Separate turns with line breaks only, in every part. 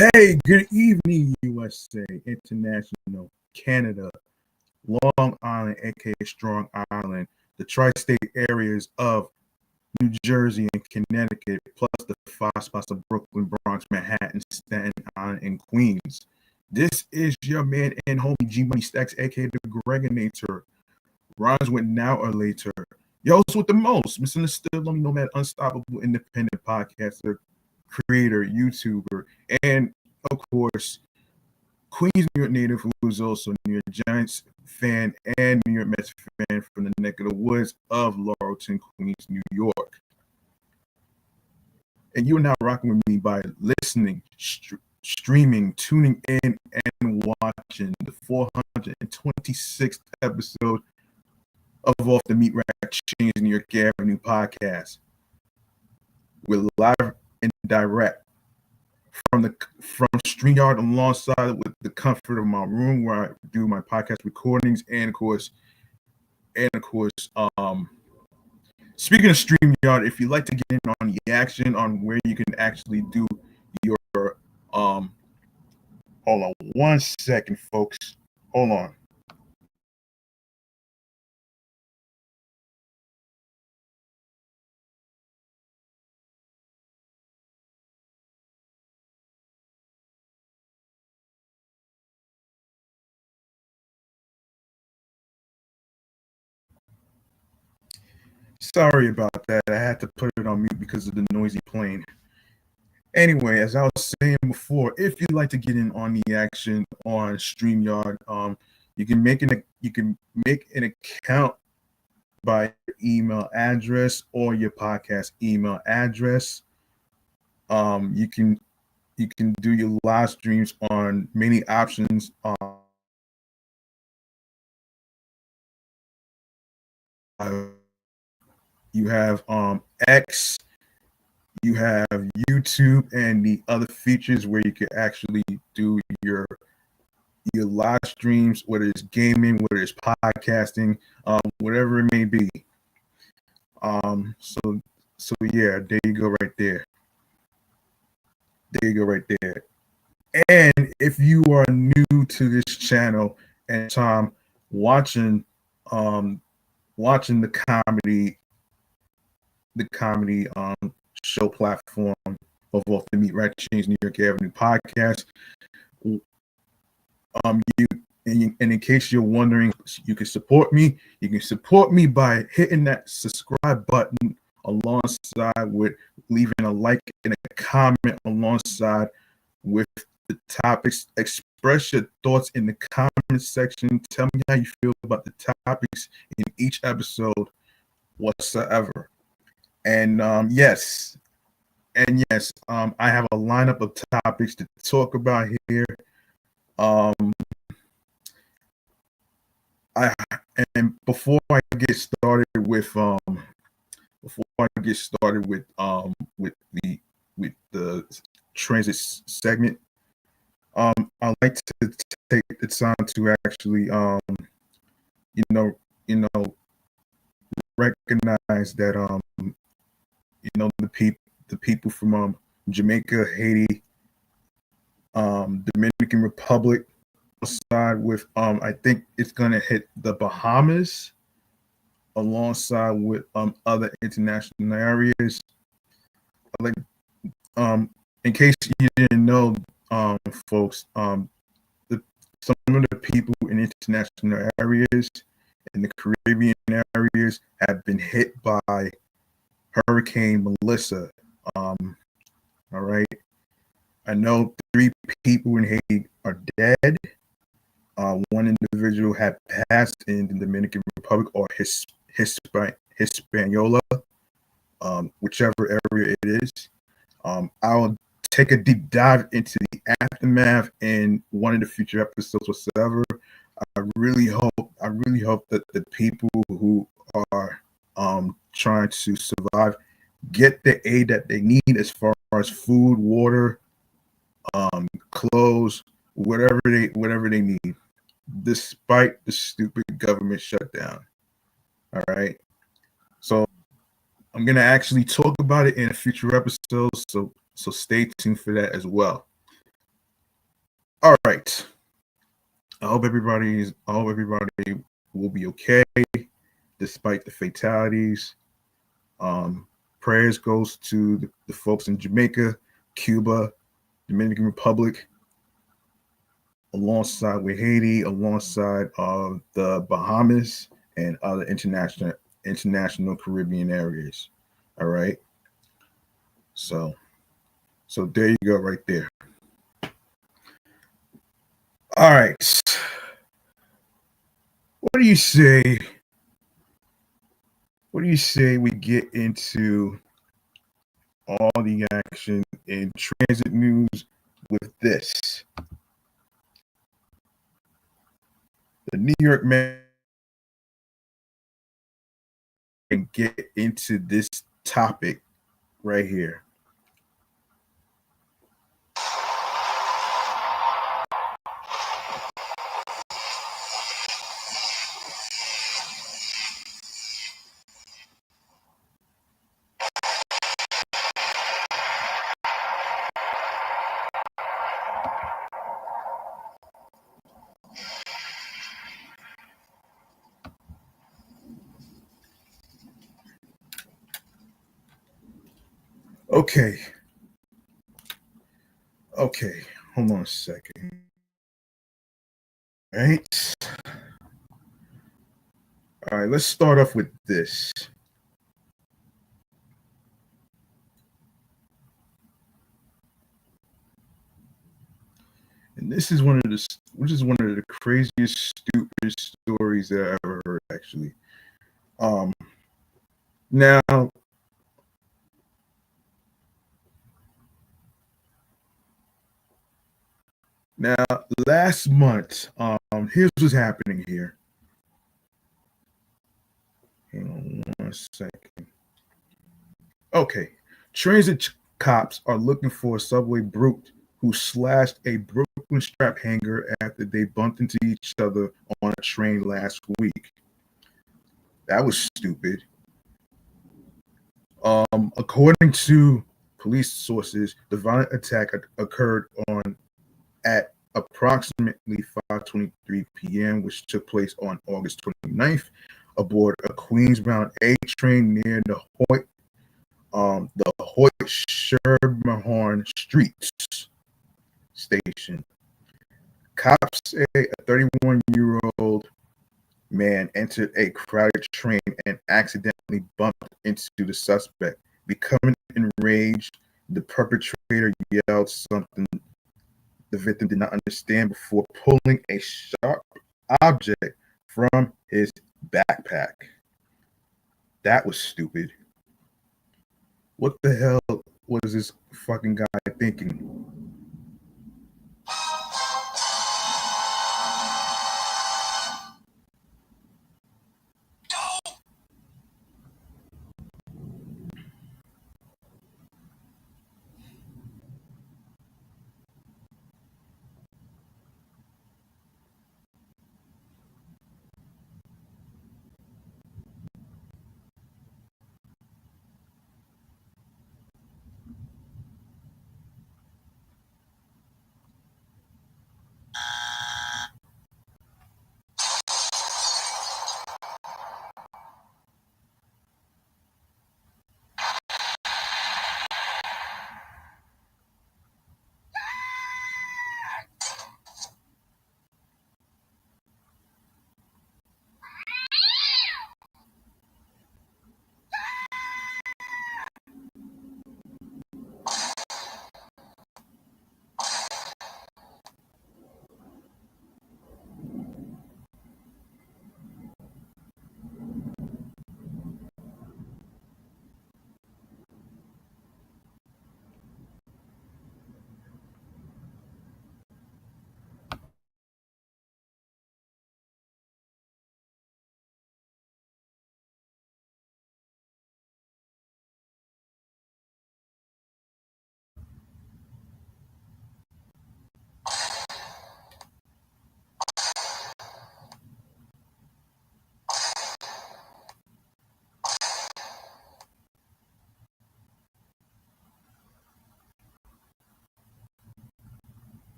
Hey, good evening, USA, International, Canada, Long Island, aka Strong Island, the tri state areas of New Jersey and Connecticut, plus the five spots of Brooklyn, Bronx, Manhattan, Staten Island, and Queens. This is your man and homie G Money Stacks, aka the Gregonator. Rhymes with now or later. Yo, host with the most, misunderstood, lonely nomad, unstoppable, independent podcaster, creator, YouTuber, and of course, Queens, New York native who is also a New York Giants fan and New York Mets fan from the neck of the woods of Laurelton, Queens, New York. And you are now rocking with me by listening, streaming, tuning in, and watching the 426th episode of Off the Meat Rack Chainz New York Avenue podcast. We're live and direct from StreamYard alongside with the comfort of my room where I do my podcast recordings, and of course, speaking of StreamYard, if you'd like to get in on the action on where you can actually do your hold on one second, folks. Hold on. Sorry about that. I had to put it on mute because of the noisy plane. Anyway, as I was saying before, if you'd like to get in on the action on StreamYard, you can make an account by email address or your podcast email address. You can do your live streams on many options. You have X, you have YouTube, and the other features where you can actually do your live streams, whether it's gaming, whether it's podcasting, whatever it may be. So yeah, there you go right there. There you go right there. And if you are new to this channel and time watching the comedy show platform of Off the Meat Rack Chainz New York Avenue podcast, and in case you're wondering, you can support me. You can support me by hitting that subscribe button alongside with leaving a like and a comment alongside with the topics. Express your thoughts in the comment section. Tell me how you feel about the topics in each episode whatsoever. And yes, I have a lineup of topics to talk about here. And before I get started with the transit segment, I like to take the time to actually recognize that the people from Jamaica, Haiti, Dominican Republic, side with I think it's gonna hit the Bahamas alongside with other international areas. Like in case you didn't know, folks, some of the people in international areas in the Caribbean areas have been hit by Hurricane Melissa. All right, I know 3 people in Haiti are dead. One individual had passed in the Dominican Republic or Hispaniola, whichever area it is. I'll take a deep dive into the aftermath in one of the future episodes whatsoever. I really hope that the people who are trying to survive get the aid that they need as far as food, water, clothes, whatever they need, despite the stupid government shutdown. All right. So I'm gonna actually talk about it in a future episode. So stay tuned for that as well. All right. I hope everybody will be okay despite the fatalities. Um, Prayers goes to the folks in Jamaica, Cuba, Dominican Republic, alongside with Haiti, alongside the Bahamas and other international Caribbean areas. All right. So there you go, right there. All right. What do you say? What do you say we get into all the action in transit news with this? The New York Met and get into this topic right here. Okay. Okay. Hold on a second. All right. All right. Let's start off with this. And this is one of the craziest, stupidest stories that I ever heard. Actually, um, now now last month, here's what's happening here. Hang on one second. Okay, transit cops are looking for a subway brute who slashed a Brooklyn strap hanger after they bumped into each other on a train last week. That was stupid. According to police sources, the violent attack occurred on at approximately 5:23 p.m., which took place on August 29th aboard a Queens-bound A train near the Hoyt Schermerhorn Streets station. Cops say a 31-year-old man entered a crowded train and accidentally bumped into the suspect. Becoming enraged, the perpetrator yelled something the victim did not understand before pulling a sharp object from his backpack. That was stupid. What the hell was this fucking guy thinking?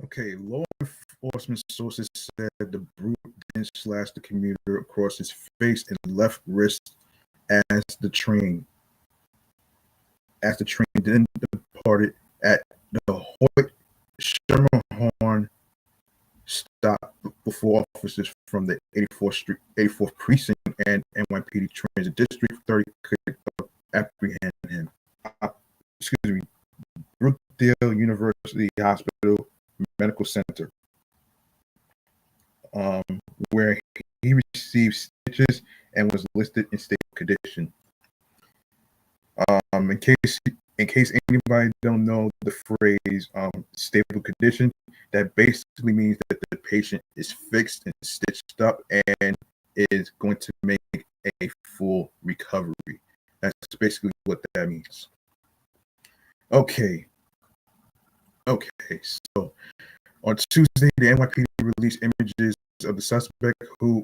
Okay, law enforcement sources said the brute then slashed the commuter across his face and left wrist as the train then departed at the Hoyt Schermerhorn stop before officers from the 84th Precinct and NYPD Transit District 30 could apprehend him. Excuse me, Brookdale University Hospital Medical Center, where he received stitches and was listed in stable condition. In case anybody don't know the phrase stable condition, that basically means that the patient is fixed and stitched up and is going to make a full recovery. That's basically what that means. Okay, so on Tuesday, the NYPD released images of the suspect who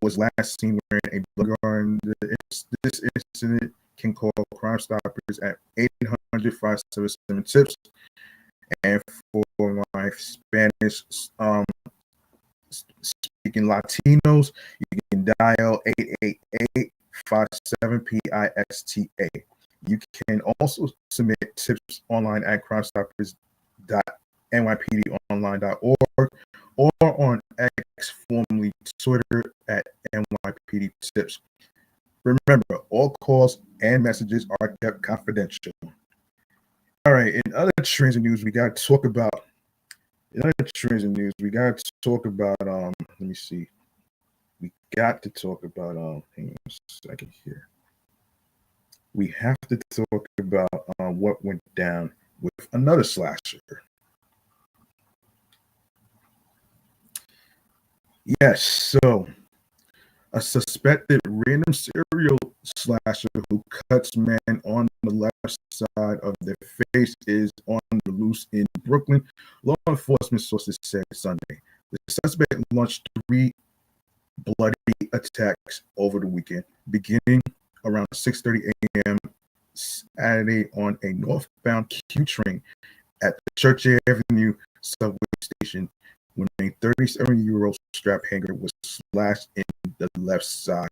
was last seen wearing a blood guard. This incident can call Crime Stoppers at 800-577-TIPS. And for my Spanish speaking Latinos, you can dial 888-57-PISTA. You can also submit tips online at crimestoppers.nypdonline.org or on X, formerly Twitter, at NYPD Tips. Remember, all calls and messages are kept confidential. All right, in other trends and news, we got to talk about. Let me see. We got to talk about. Hang on a second here. We have to talk about what went down with another slasher. Yes, so a suspected random serial slasher who cuts men on the left side of their face is on the loose in Brooklyn, law enforcement sources said Sunday. The suspect launched 3 bloody attacks over the weekend, beginning around 6:30 a.m. Saturday on a northbound Q train at the Church Avenue subway station when a 37-year-old straphanger was slashed in the left side.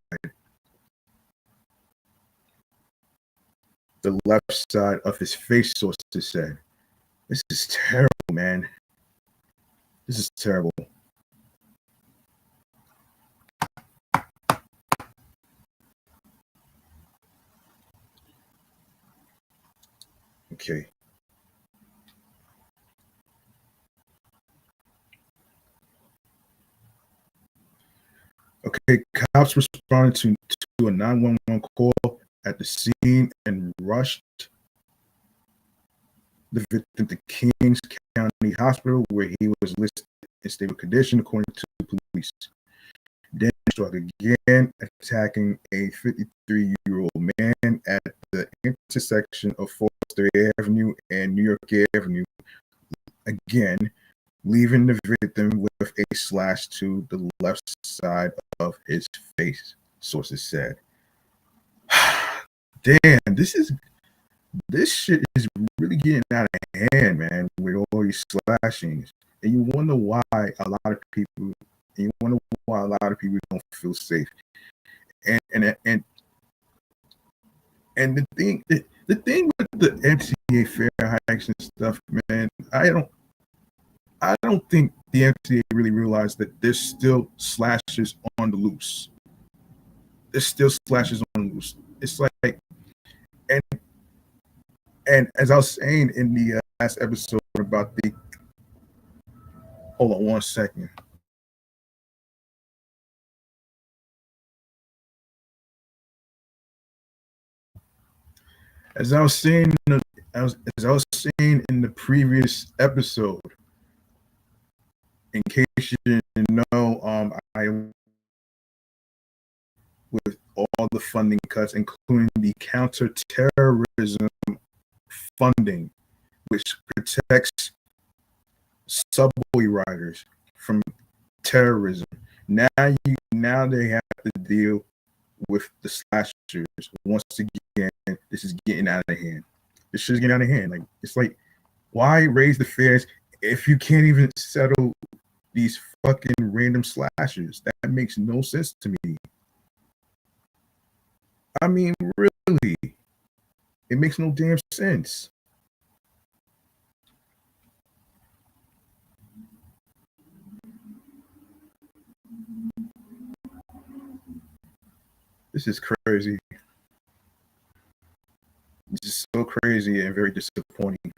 The left side of his face, sources said. This is terrible, man. This is terrible. Okay. Okay, cops responded to a 911 call at the scene and rushed the victim to Kings County Hospital, where he was listed in stable condition, according to the police. Then struck again, attacking a 53-year-old man at the intersection of Foster Avenue and New York Avenue, again, leaving the victim with a slash to the left side of his face, sources said. Damn, this shit is really getting out of hand, man, with all these slashings. And you wonder why a lot of people don't feel safe. And the thing with the MTA fare hikes and stuff, man, I don't think the MTA really realized that there's still slashes on the loose. There's still slashes on the loose. It's like, and as I was saying in the last episode about the, hold on one second. As I was saying in the previous episode, in case you didn't know, I with all the funding cuts, including the counterterrorism funding, which protects subway riders from terrorism. Now they have to deal with the slashers. Once again, this is getting out of hand. This shit is getting out of hand. Like, it's like, why raise the fares if you can't even settle these fucking random slashes, that makes no sense to me. I mean, really, it makes no damn sense. This is crazy. This is so crazy and very disappointing.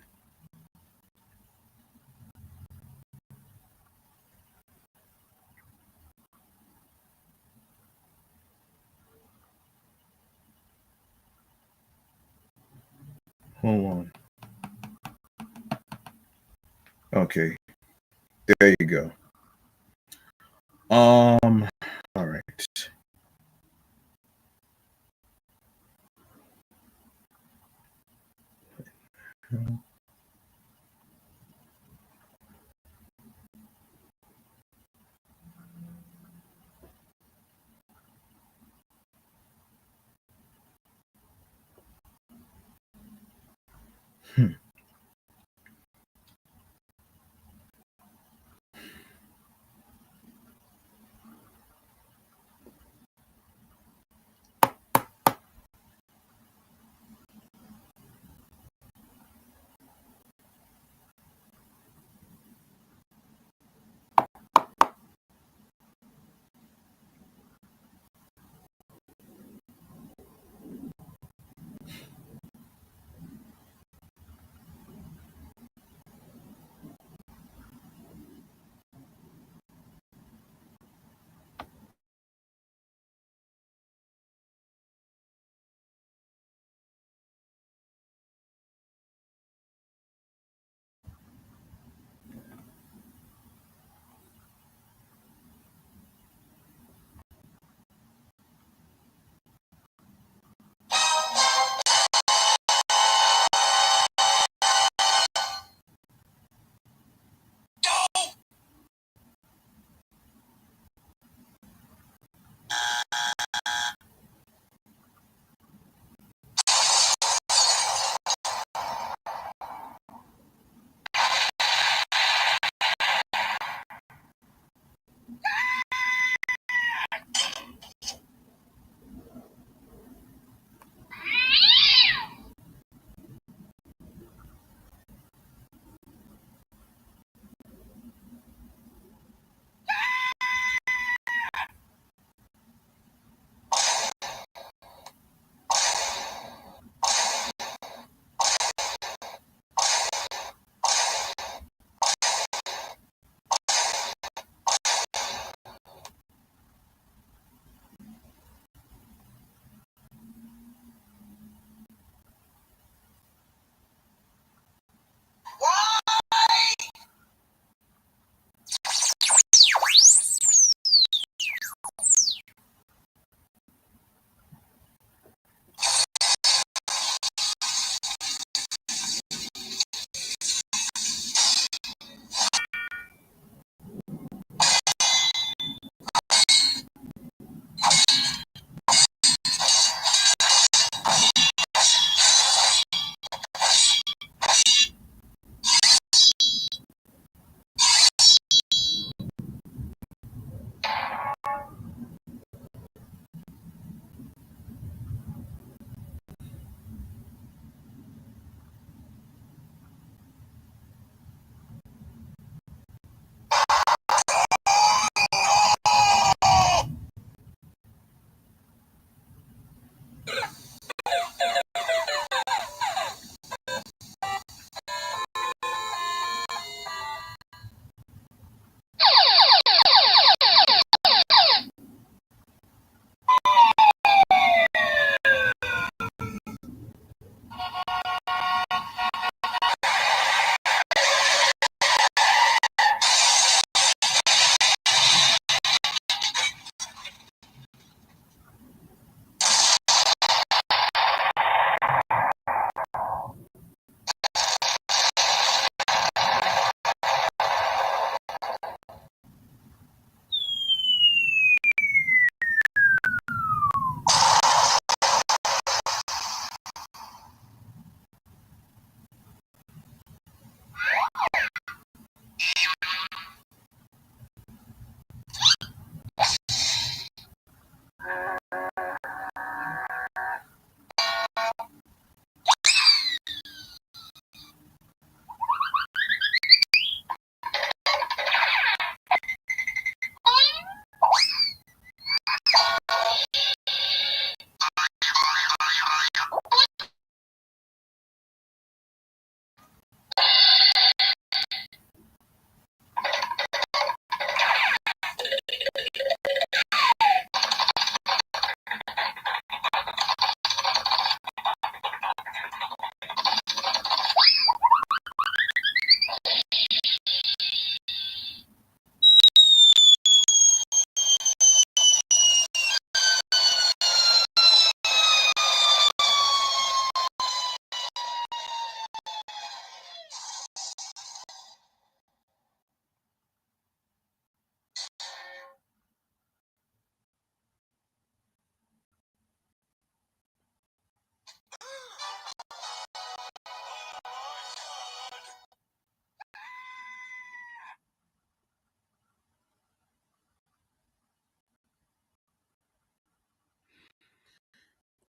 Hold on. Okay, there you go. All right. Hmm.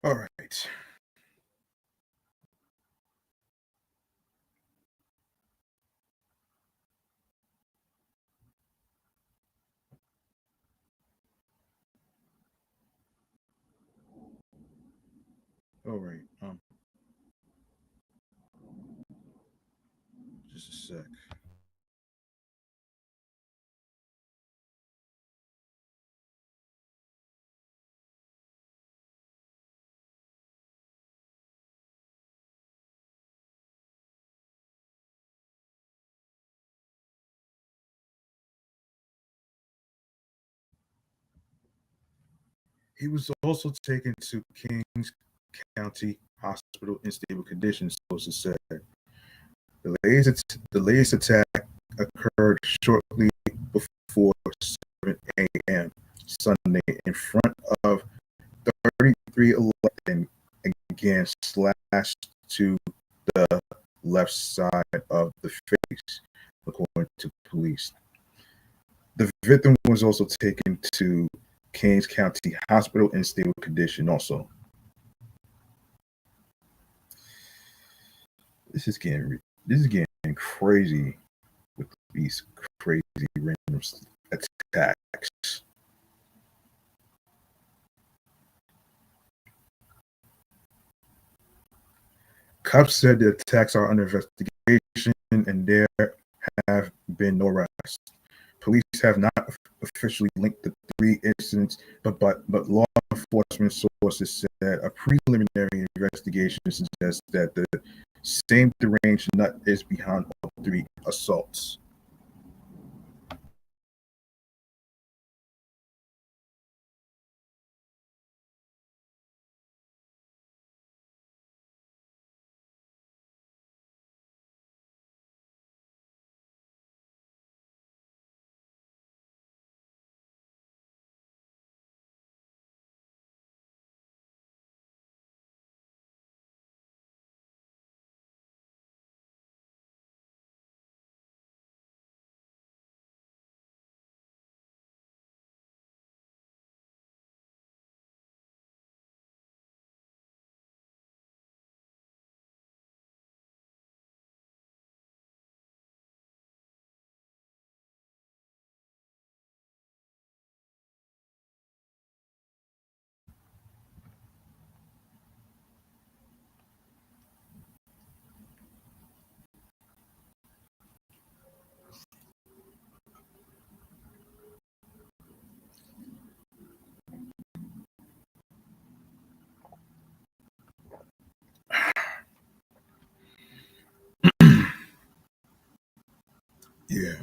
All right. All right. Just a sec. He was also taken to Kings County Hospital in stable condition, sources said. The latest attack occurred shortly before 7 a.m. Sunday in front of 3311 and again slashed to the left side of the face, according to police. The victim was also taken to Kings County Hospital in stable condition also. This is getting crazy with these crazy random attacks. Cops said the attacks are under investigation and there have been no arrests. Police have not officially linked the three incidents, but law enforcement sources said a preliminary investigation suggests that the same deranged nut is behind all three assaults. Yeah.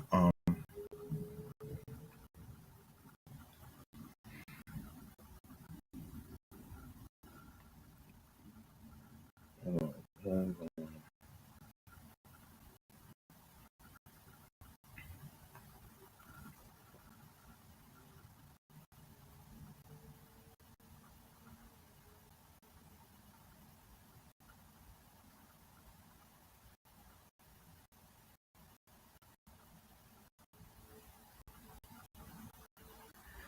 Hold on.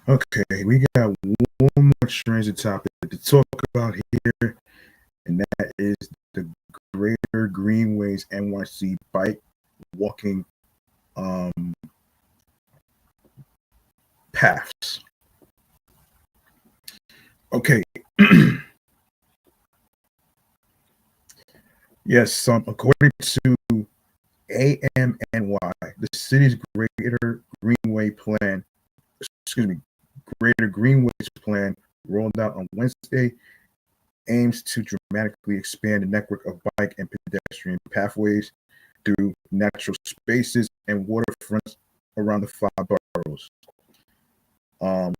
Okay, we got one more transit topic to talk about here, and that is the Greater Greenways NYC bike walking um, paths. Okay, yes, according to AMNY, the city's Greater Greenway plan, excuse me, Greater Greenways plan rolled out on Wednesday aims to dramatically expand the network of bike and pedestrian pathways through natural spaces and waterfronts around the five boroughs. Um,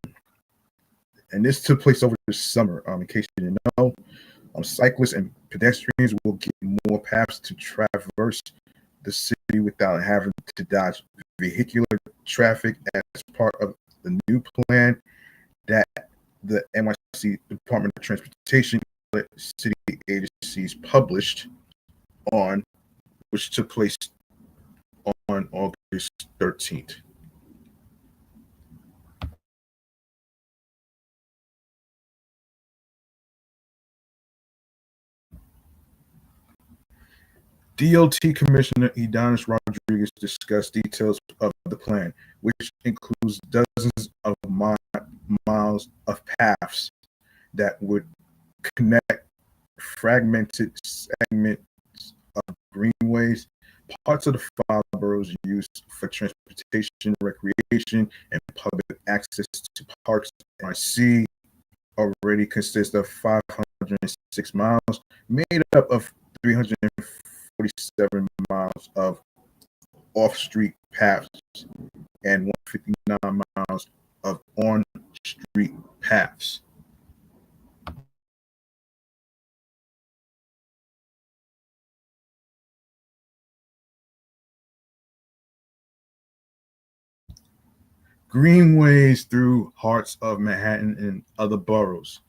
and this took place over the summer. In case you didn't know, cyclists and pedestrians will get more paths to traverse the city without having to dodge vehicular traffic as part of the new plan that the NYC Department of Transportation city agencies published on which took place on August 13th. DOT Commissioner Edonis Rodriguez discussed details of the plan, which includes dozens of miles of paths that would connect fragmented segments of greenways, parts of the five boroughs used for transportation, recreation, and public access to parks. NYC already consists of 506 miles, made up of 347 miles of off-street paths and 159 miles of on-street paths. Greenways through hearts of Manhattan and other boroughs.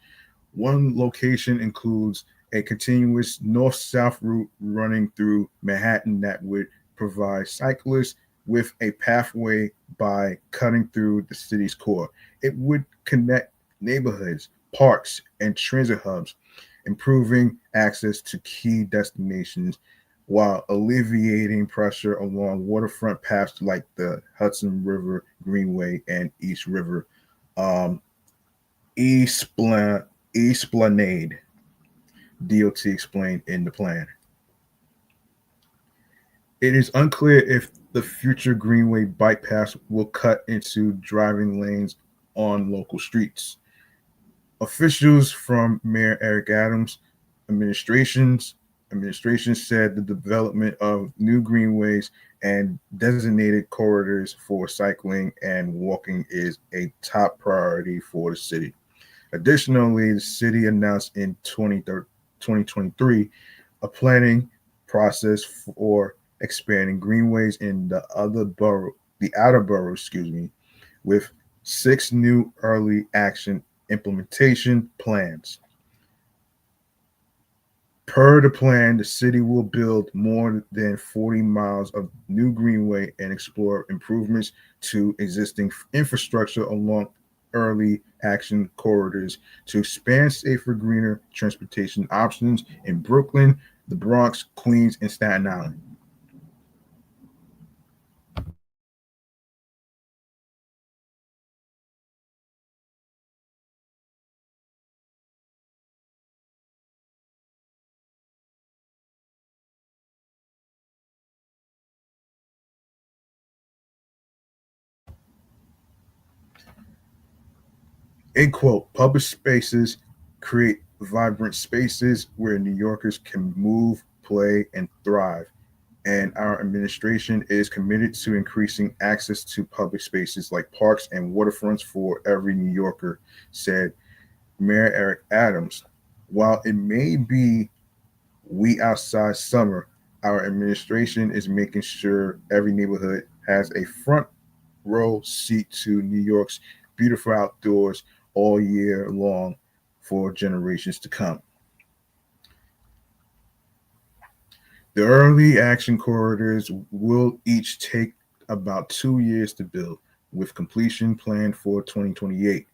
One location includes a continuous north-south route running through Manhattan that would provide cyclists with a pathway by cutting through the city's core. It would connect neighborhoods, parks, and transit hubs, improving access to key destinations while alleviating pressure along waterfront paths like the Hudson River Greenway and East River um, Esplanade, DOT explained in the plan. It is unclear if the future Greenway bike paths will cut into driving lanes on local streets. Officials from Mayor Eric Adams' administration said the development of new greenways and designated corridors for cycling and walking is a top priority for the city. Additionally, the city announced in 2023 a planning process for expanding greenways in the outer boroughs, with 6 new early action implementation plans. Per the plan, the city will build more than 40 miles of new greenway and explore improvements to existing infrastructure along early action corridors to expand safer, greener transportation options in Brooklyn, the Bronx, Queens, and Staten Island. In quote, public spaces create vibrant spaces where New Yorkers can move, play, and thrive. And our administration is committed to increasing access to public spaces like parks and waterfronts for every New Yorker, said Mayor Eric Adams. While it may be we outside summer, our administration is making sure every neighborhood has a front row seat to New York's beautiful outdoors all year long for generations to come. The early action corridors will each take about 2 years to build, with completion planned for 2028.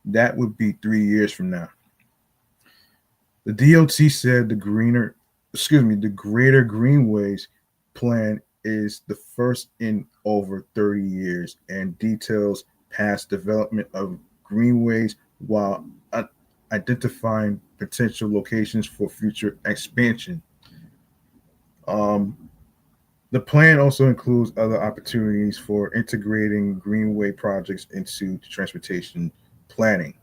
That would be 3 years from now. The DOT said the Greater Greenways plan is the first in over 30 years and details past development of greenways while identifying potential locations for future expansion. Um, the plan also includes other opportunities for integrating greenway projects into transportation planning.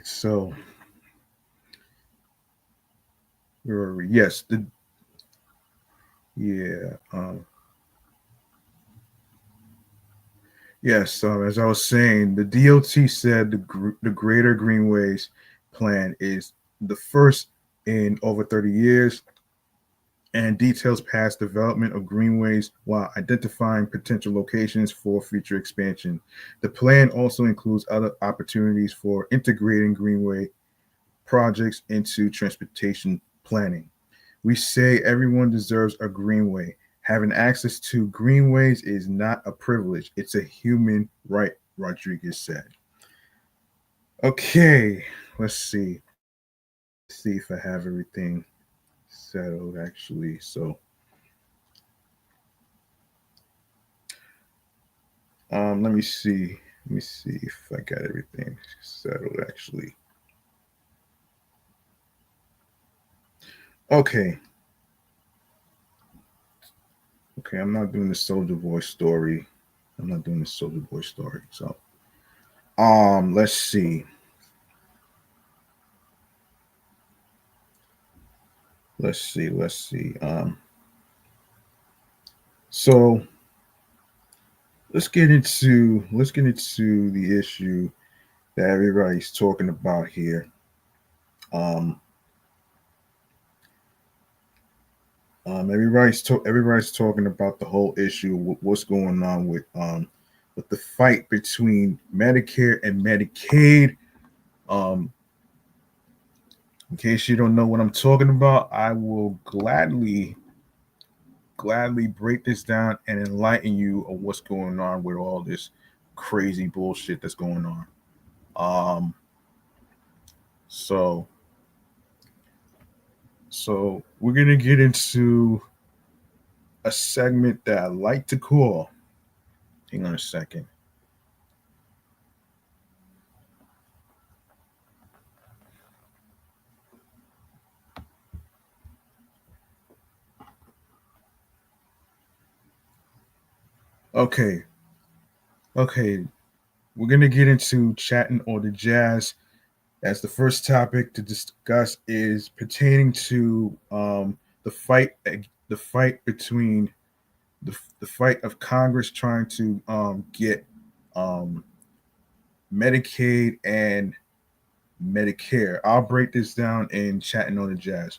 So where are we? Yes, the yeah. Yes, as I was saying, the DOT said the Greater Greenways plan is the first in over 30 years and details past development of greenways while identifying potential locations for future expansion. The plan also includes other opportunities for integrating greenway projects into transportation planning. We say everyone deserves a greenway. Having access to greenways is not a privilege, it's a human right, Rodriguez said. Okay, let's see. Let's see if I have everything settled actually. So, let me see. Let me see if I got everything settled actually. Okay. Okay, I'm not doing the Soldier Boy story. I'm not doing the Soldier Boy story. So, let's see. Let's see. Let's see. So let's get into the issue that everybody's talking about here. Um, everybody's talking about the whole issue. What's going on with the fight between Medicare and Medicaid. Um, in case you don't know what I'm talking about, I will gladly break this down and enlighten you of what's going on with all this crazy bullshit that's going on. Um, so so we're gonna get into a segment that I like to call. Hang on a second. Okay, okay. We're gonna get into chatting or the jazz. As the first topic to discuss is pertaining to the fight between the fight of Congress trying to get um, Medicaid and Medicare. I'll break this down in chatting on the jazz.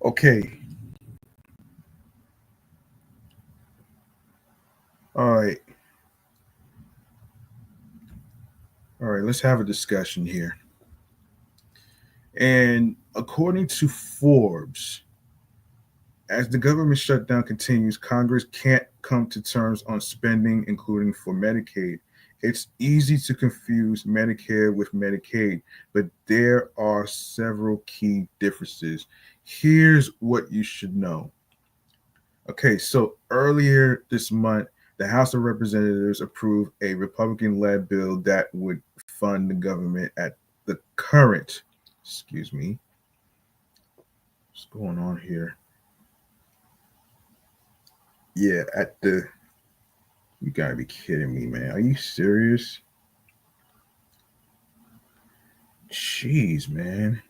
Okay. All right. All right. Let's have a discussion here. And according to Forbes, as the government shutdown continues, Congress can't come to terms on spending, including for Medicaid. It's easy to confuse Medicare with Medicaid, but there are several key differences. Here's what you should know. Okay, so earlier this month, the House of Representatives approved a Republican led bill that would fund the government at the current, excuse me, what's going on here? Yeah, at the You gotta be kidding me, man. Are you serious? Jeez, man.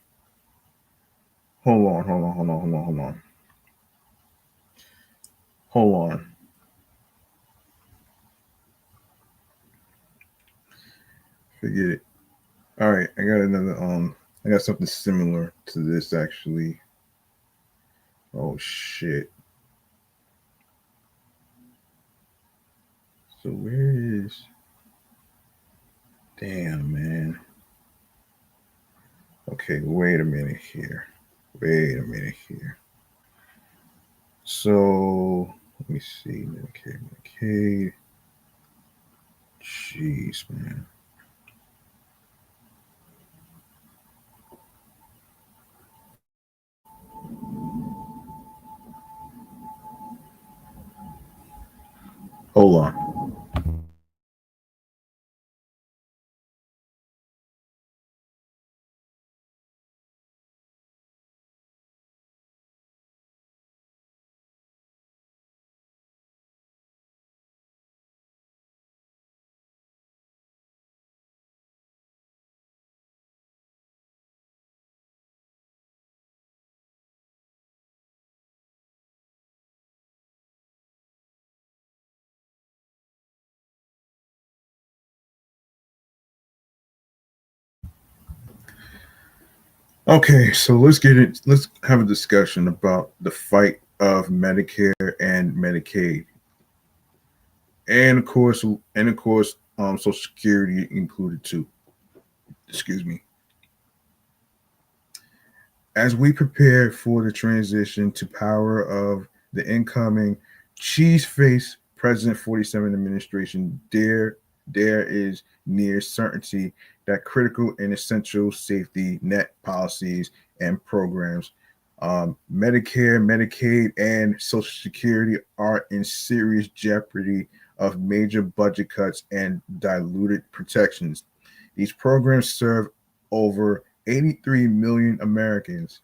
Hold on. Forget it. All right, I got something similar to this actually. Oh shit. So where is damn man. Okay, wait a minute here. Wait a minute here. So let me see. Medicare, Medicaid. Jeez, man. Hold on. Okay, so let's get it. Let's have a discussion about the fight of Medicare and Medicaid, and Social Security included too. Excuse me. As we prepare for the transition to power of the incoming cheese face President 47 administration, there is near certainty that critical and essential safety net policies and programs, Medicare, Medicaid, and Social Security are in serious jeopardy of major budget cuts and diluted protections. These programs serve over 83 million Americans.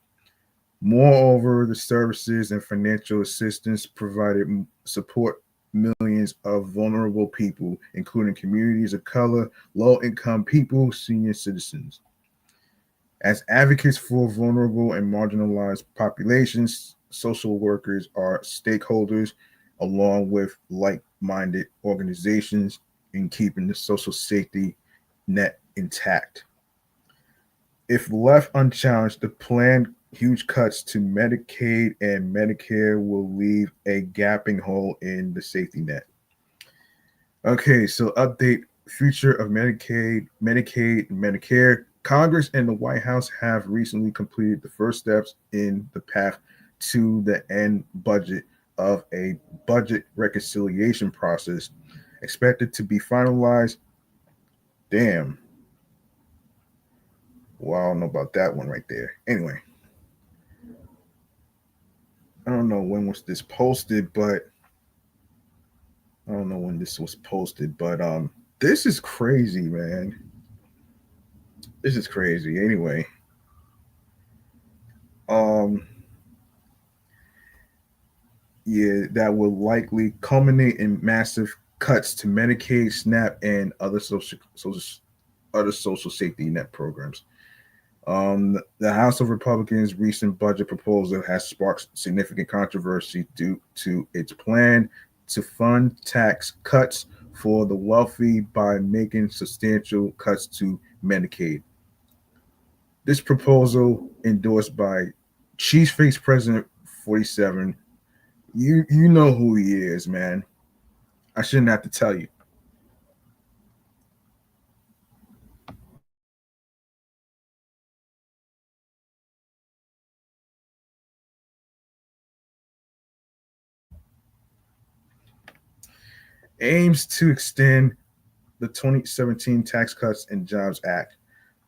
Moreover, the services and financial assistance provided support millions of vulnerable people, including communities of color, low income people, senior citizens. As advocates for vulnerable and marginalized populations, social workers are stakeholders along with like minded organizations in keeping the social safety net intact. If left unchallenged, the planned huge cuts to Medicaid and Medicare will leave a gaping hole in the safety net. Okay, so update future of Medicaid, Medicare. Congress and the White House have recently completed the first steps in the path to the end budget of a budget reconciliation process expected to be finalized. Damn. Well, I don't know about that one right there. Anyway, I don't know when was this posted, but I don't know when this was posted, but this is crazy, man. This is crazy. Anyway, um yeah, that will likely culminate in massive cuts to Medicaid, SNAP, and other social safety net programs. The House of Republicans' recent budget proposal has sparked significant controversy due to its plan to fund tax cuts for the wealthy by making substantial cuts to Medicaid. This proposal, endorsed by Cheeseface President 47, you know who he is, man. I shouldn't have to tell you. Aims to extend the 2017 Tax Cuts and Jobs Act,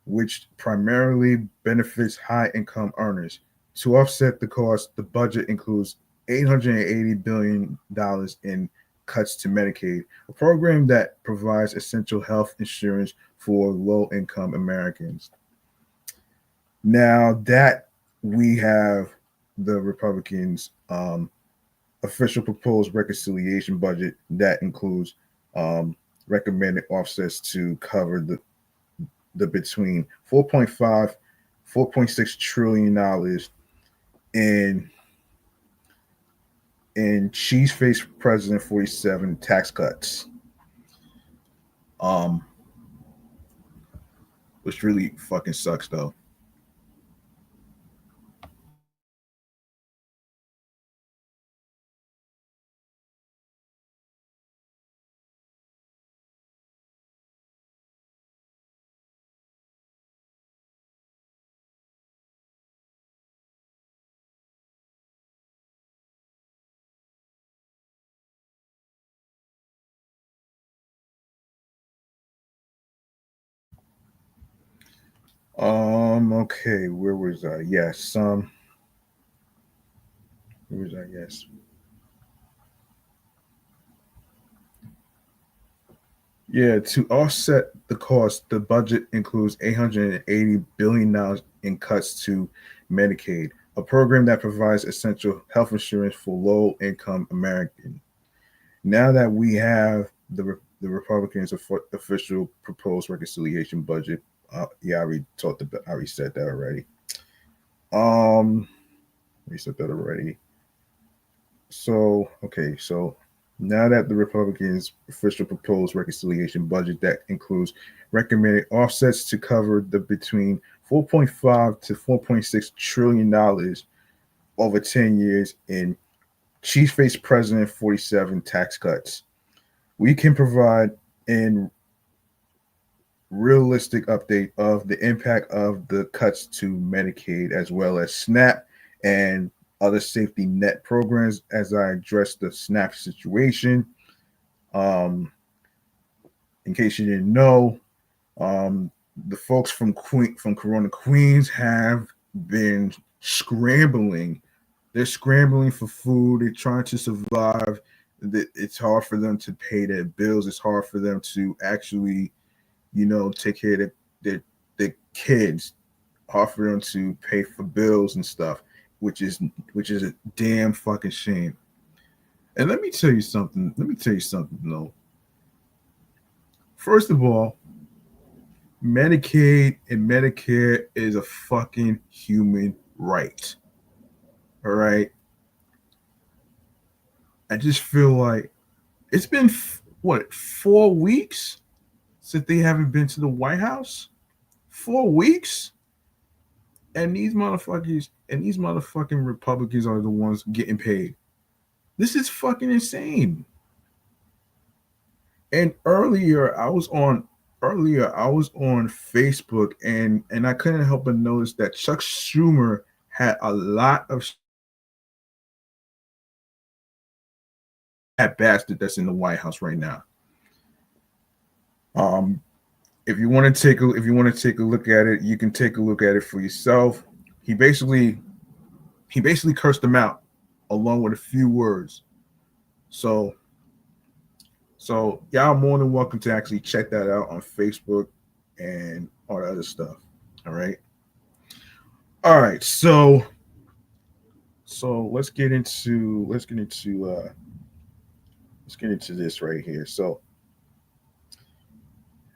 which primarily benefits high income earners. To offset the cost, the budget includes $880 billion in cuts to Medicaid, a program that provides essential health insurance for low income Americans. Now that we have the Republicans' official proposed reconciliation budget that includes um, recommended offsets to cover the between 4.5 $4.6 trillion in cheese face president 47 tax cuts, um which really fucking sucks though. Okay, where was I? Yes, where was I? Yes. Yeah, to offset the cost, the budget includes $880 billion in cuts to Medicaid, a program that provides essential health insurance for low income Americans. Now that we have the Republicans' official proposed reconciliation budget, yeah, I already said that already. Um, we said that already. So okay, so now that the Republicans' official proposed reconciliation budget that includes recommended offsets to cover the between $4.5 to $4.6 trillion over 10 years in Chief Face President 47 tax cuts. We can provide a realistic update of the impact of the cuts to Medicaid as well as SNAP and other safety net programs as I address the SNAP situation. Um, in case you didn't know, um, the folks from Corona Queens have been scrambling. They're scrambling for food. They're trying to survive. It's hard for them to pay their bills. It's hard for them to actually, take care of their kids. Hard for them to pay for bills and stuff, which is a damn fucking shame. And let me tell you something. Though. First of all, Medicaid and Medicare is a fucking human right. All right. I just feel like it's been 4 weeks since they haven't been to the White House. 4 weeks, and these motherfucking Republicans are the ones getting paid. This is fucking insane. And earlier I was on Facebook and I couldn't help but notice that Chuck Schumer had a lot of that bastard that's in the White House right now. If you want to take a look at it, you can take a look at it for yourself. He basically cursed them out along with a few words. So y'all more than welcome to actually check that out on Facebook and all the other stuff. All right. So let's get into this right here. So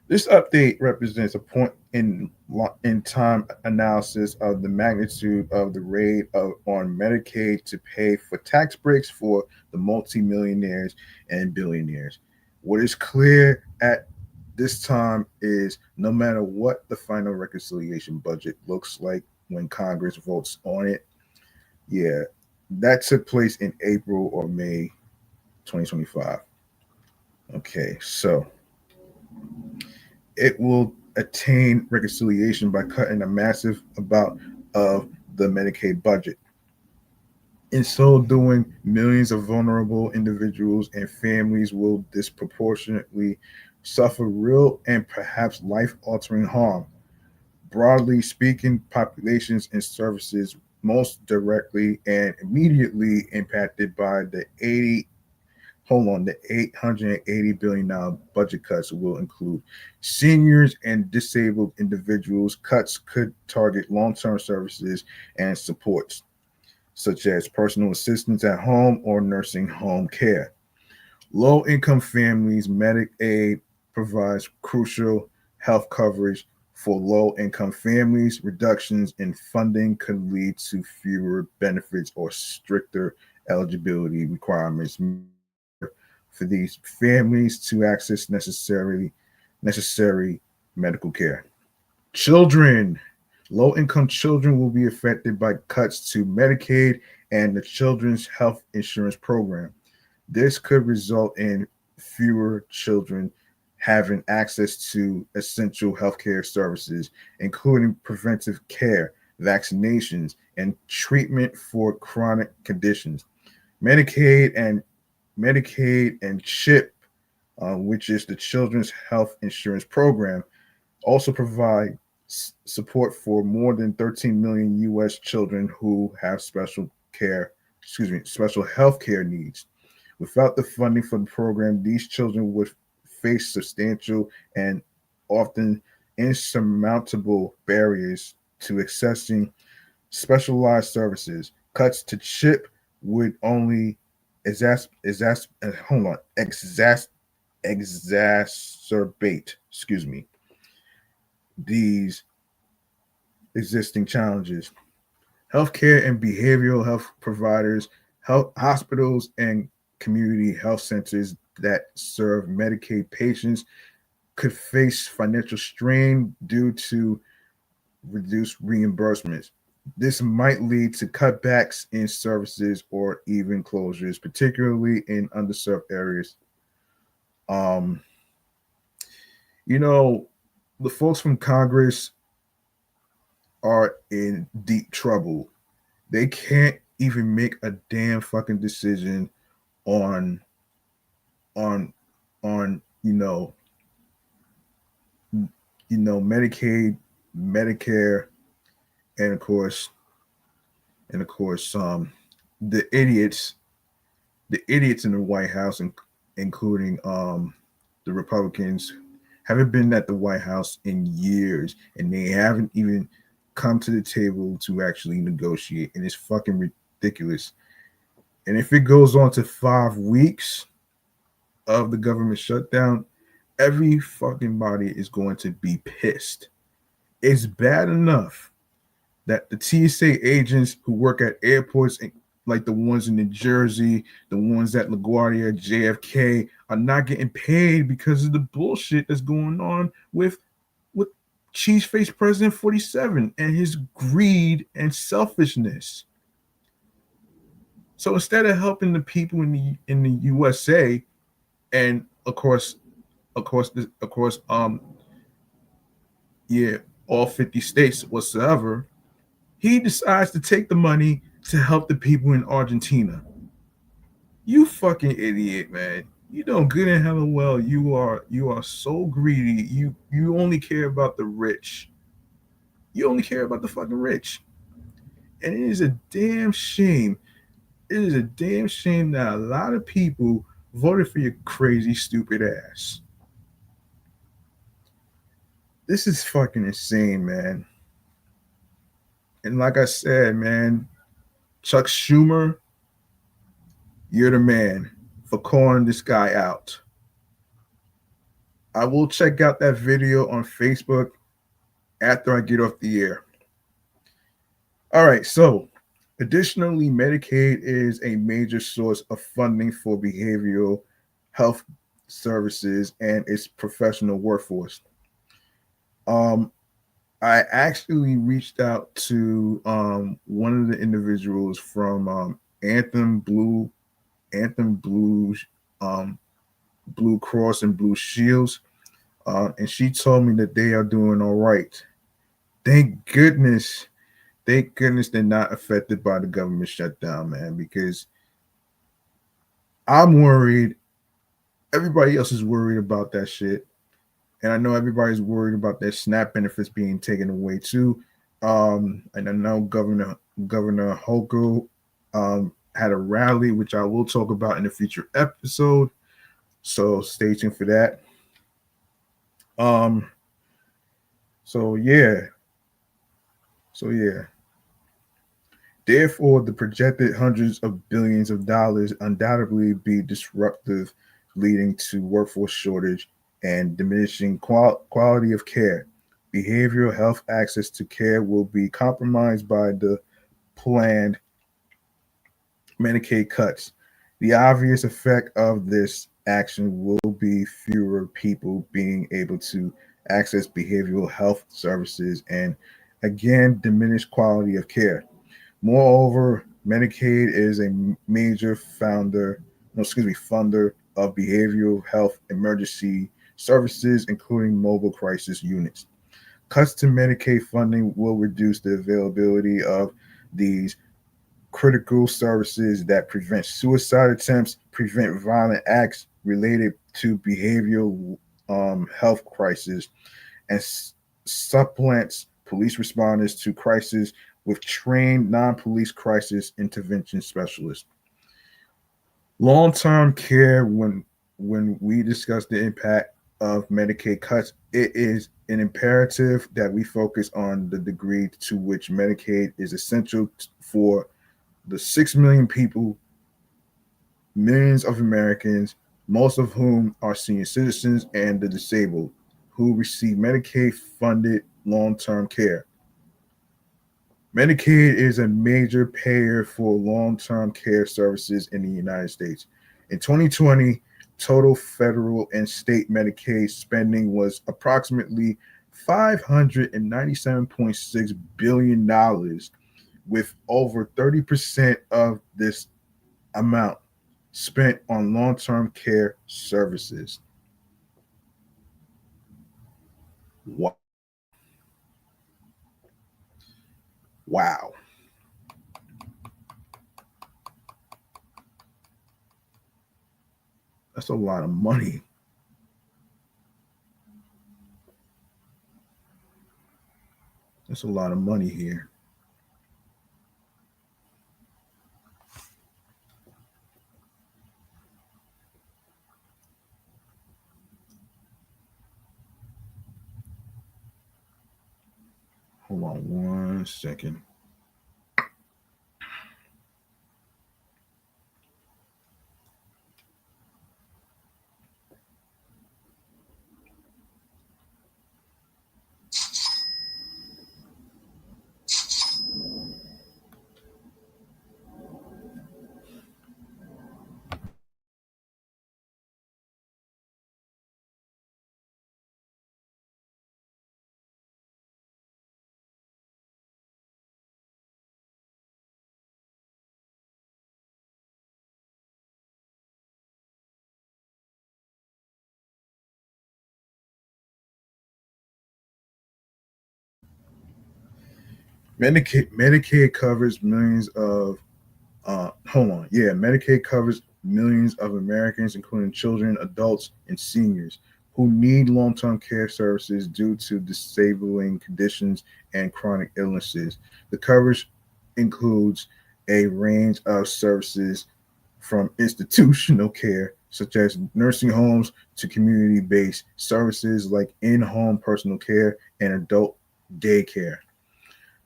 this update represents a point in time analysis of the magnitude of the raid on Medicaid to pay for tax breaks for the multimillionaires and billionaires. What is clear at this time is no matter what the final reconciliation budget looks like when Congress votes on it, yeah, that took place in April or May 2025. Okay, so it will attain reconciliation by cutting a massive amount of the Medicaid budget. In so doing, millions of vulnerable individuals and families will disproportionately suffer real and perhaps life altering harm. Broadly speaking, populations and services most directly and immediately impacted by the $880 billion budget cuts will include seniors and disabled individuals. Cuts could target long-term services and supports, such as personal assistance at home or nursing home care. Low-income families, Medicaid provides crucial health coverage for low-income families. Reductions in funding could lead to fewer benefits or stricter eligibility requirements for these families to access necessary medical care. Children, low income children will be affected by cuts to Medicaid and the Children's Health Insurance Program. This could result in fewer children having access to essential healthcare services, including preventive care, vaccinations, and treatment for chronic conditions. Medicaid and CHIP, which is the Children's Health Insurance Program, also provide support for more than 13 million U.S. children who have special health care needs. Without the funding for the program, these children would face substantial and often insurmountable barriers to accessing specialized services. Cuts to CHIP would only exacerbate, these existing challenges. Healthcare and behavioral health providers, hospitals, and community health centers that serve Medicaid patients could face financial strain due to reduce reimbursements. This might lead to cutbacks in services or even closures, particularly in underserved areas. Um, you know, the folks from Congress are in deep trouble. They can't even make a damn fucking decision on on on Medicaid, Medicare, and of course the idiots the idiots in the White House, including the Republicans, haven't been at the White House in years, and they haven't even come to the table to actually negotiate, and it's fucking ridiculous. And if it goes on to 5 weeks of the government shutdown, every fucking body is going to be pissed. It's bad enough that the TSA agents who work at airports, like the ones in New Jersey, the ones at LaGuardia, JFK, are not getting paid because of the bullshit that's going on with cheese face President 47 and his greed and selfishness. So instead of helping the people in the USA, and of course, yeah, all 50 states whatsoever, he decides to take the money to help the people in Argentina. You fucking idiot, man. You know good and hella well you are so greedy. You only care about the rich. You only care about the fucking rich. And it is a damn shame. It is a damn shame that a lot of people voted for your crazy stupid ass. This is fucking insane, man. And like I said, man, Chuck Schumer, you're the man for calling this guy out. I will check out that video on Facebook after I get off the air. All right, so additionally, Medicaid is a major source of funding for behavioral health services and its professional workforce. Um, I actually reached out to one of the individuals from Anthem Blues, um, Blue Cross and Blue Shields, and she told me that they are doing all right. Thank goodness, thank goodness they're not affected by the government shutdown, man. Because I'm worried. Everybody else is worried about that shit, and I know everybody's worried about their SNAP benefits being taken away too. And I know Governor Hochul had a rally, which I will talk about in a future episode. So stay tuned for that. Um, so yeah, so yeah. Therefore, the projected hundreds of billions of dollars undoubtedly be disruptive, leading to workforce shortage and diminishing quality of care. Behavioral health access to care will be compromised by the planned Medicaid cuts. The obvious effect of this action will be fewer people being able to access behavioral health services and again diminish quality of care. Moreover, Medicaid is a major funder of behavioral health emergency services, including mobile crisis units. Cuts to Medicaid funding will reduce the availability of these critical services that prevent suicide attempts, prevent violent acts related to behavioral health crisis, and supplants police responders to crisis with trained non-police crisis intervention specialists. Long-term care, when we discuss the impact of Medicaid cuts, it is an imperative that we focus on the degree to which Medicaid is essential for the 6 million people, millions of Americans, most of whom are senior citizens and the disabled, who receive Medicaid funded long term care. Medicaid is a major payer for long term care services in the United States. In 2020, total federal and state Medicaid spending was approximately $597.6 billion, with over 30% of this amount spent on long-term care services. Wow. Wow. That's a lot of money. That's a lot of money here. Hold on one second. Medicaid covers millions of hold on. Yeah, Medicaid covers millions of Americans, including children, adults, and seniors who need long-term care services due to disabling conditions and chronic illnesses. The coverage includes a range of services from institutional care, such as nursing homes, to community-based services like in-home personal care and adult daycare.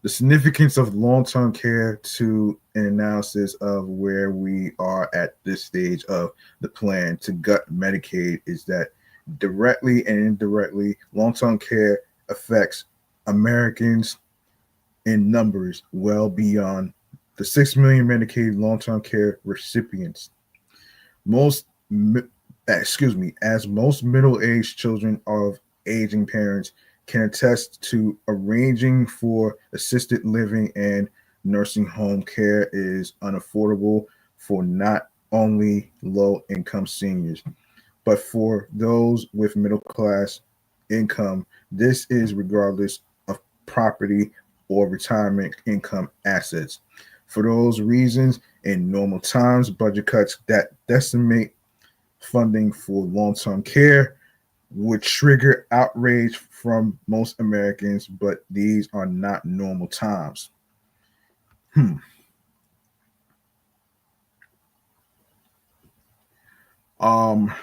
The significance of long-term care to an analysis of where we are at this stage of the plan to gut Medicaid is that directly and indirectly, long-term care affects Americans in numbers well beyond the 6 million Medicaid long-term care recipients. Most, as most middle-aged children of aging parents can attest to, arranging for assisted living and nursing home care is unaffordable for not only low-income seniors, but for those with middle-class income. This is regardless of property or retirement income assets. For those reasons, in normal times, budget cuts that decimate funding for long-term care would trigger outrage from most Americans, but these are not normal times. Hmm. Um,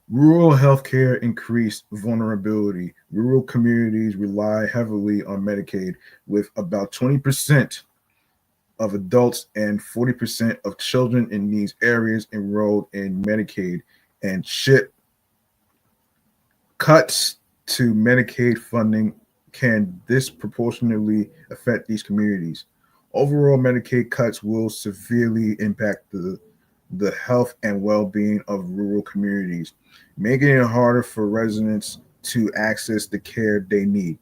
Rural healthcare increased vulnerability. Rural communities rely heavily on Medicaid, with about 20% of adults and 40% of children in these areas enrolled in Medicaid, and shit cuts to Medicaid funding can disproportionately affect these communities. Overall, Medicaid cuts will severely impact the health and well-being of rural communities, making it harder for residents to access the care they need.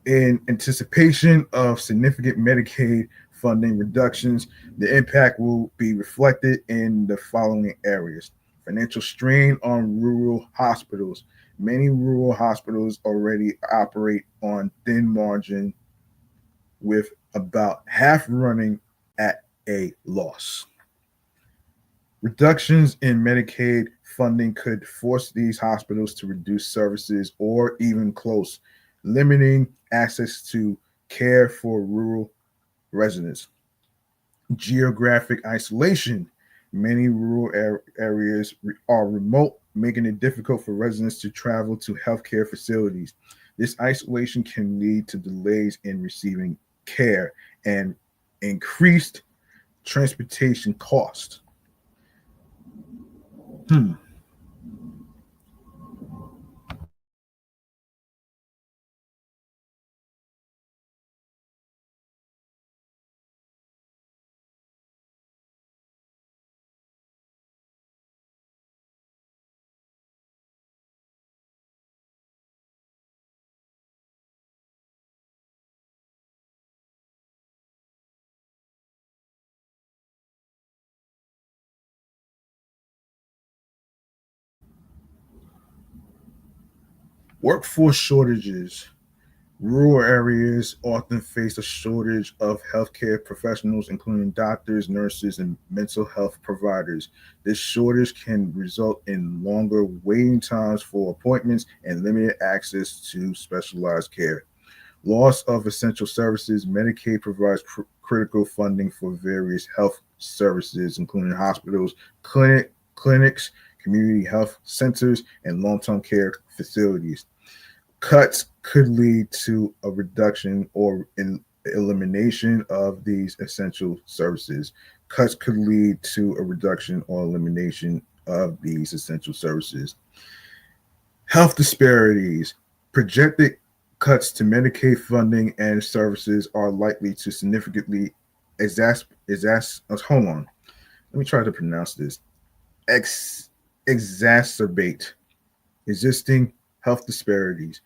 In anticipation of significant Medicaid funding reductions, the impact will be reflected in the following areas: financial strain on rural hospitals. Many rural hospitals already operate on thin margin, with about half running at a loss. Reductions in Medicaid funding could force these hospitals to reduce services or even close, limiting access to care for rural residents. Geographic isolation. Many rural areas are remote, making it difficult for residents to travel to healthcare facilities. This isolation can lead to delays in receiving care and increased transportation costs. Hmm. Workforce shortages. Rural areas often face a shortage of healthcare professionals, including doctors, nurses, and mental health providers. This shortage can result in longer waiting times for appointments and limited access to specialized care. Loss of essential services. Medicaid provides critical funding for various health services, including hospitals, clinics, community health centers, and long term care facilities. Cuts could lead to a reduction or elimination of these essential services. Cuts could lead to a reduction or elimination of these essential services. Health disparities. Projected cuts to Medicaid funding and services are likely to significantly hold on. Let me try to pronounce this. Exacerbate existing health disparities.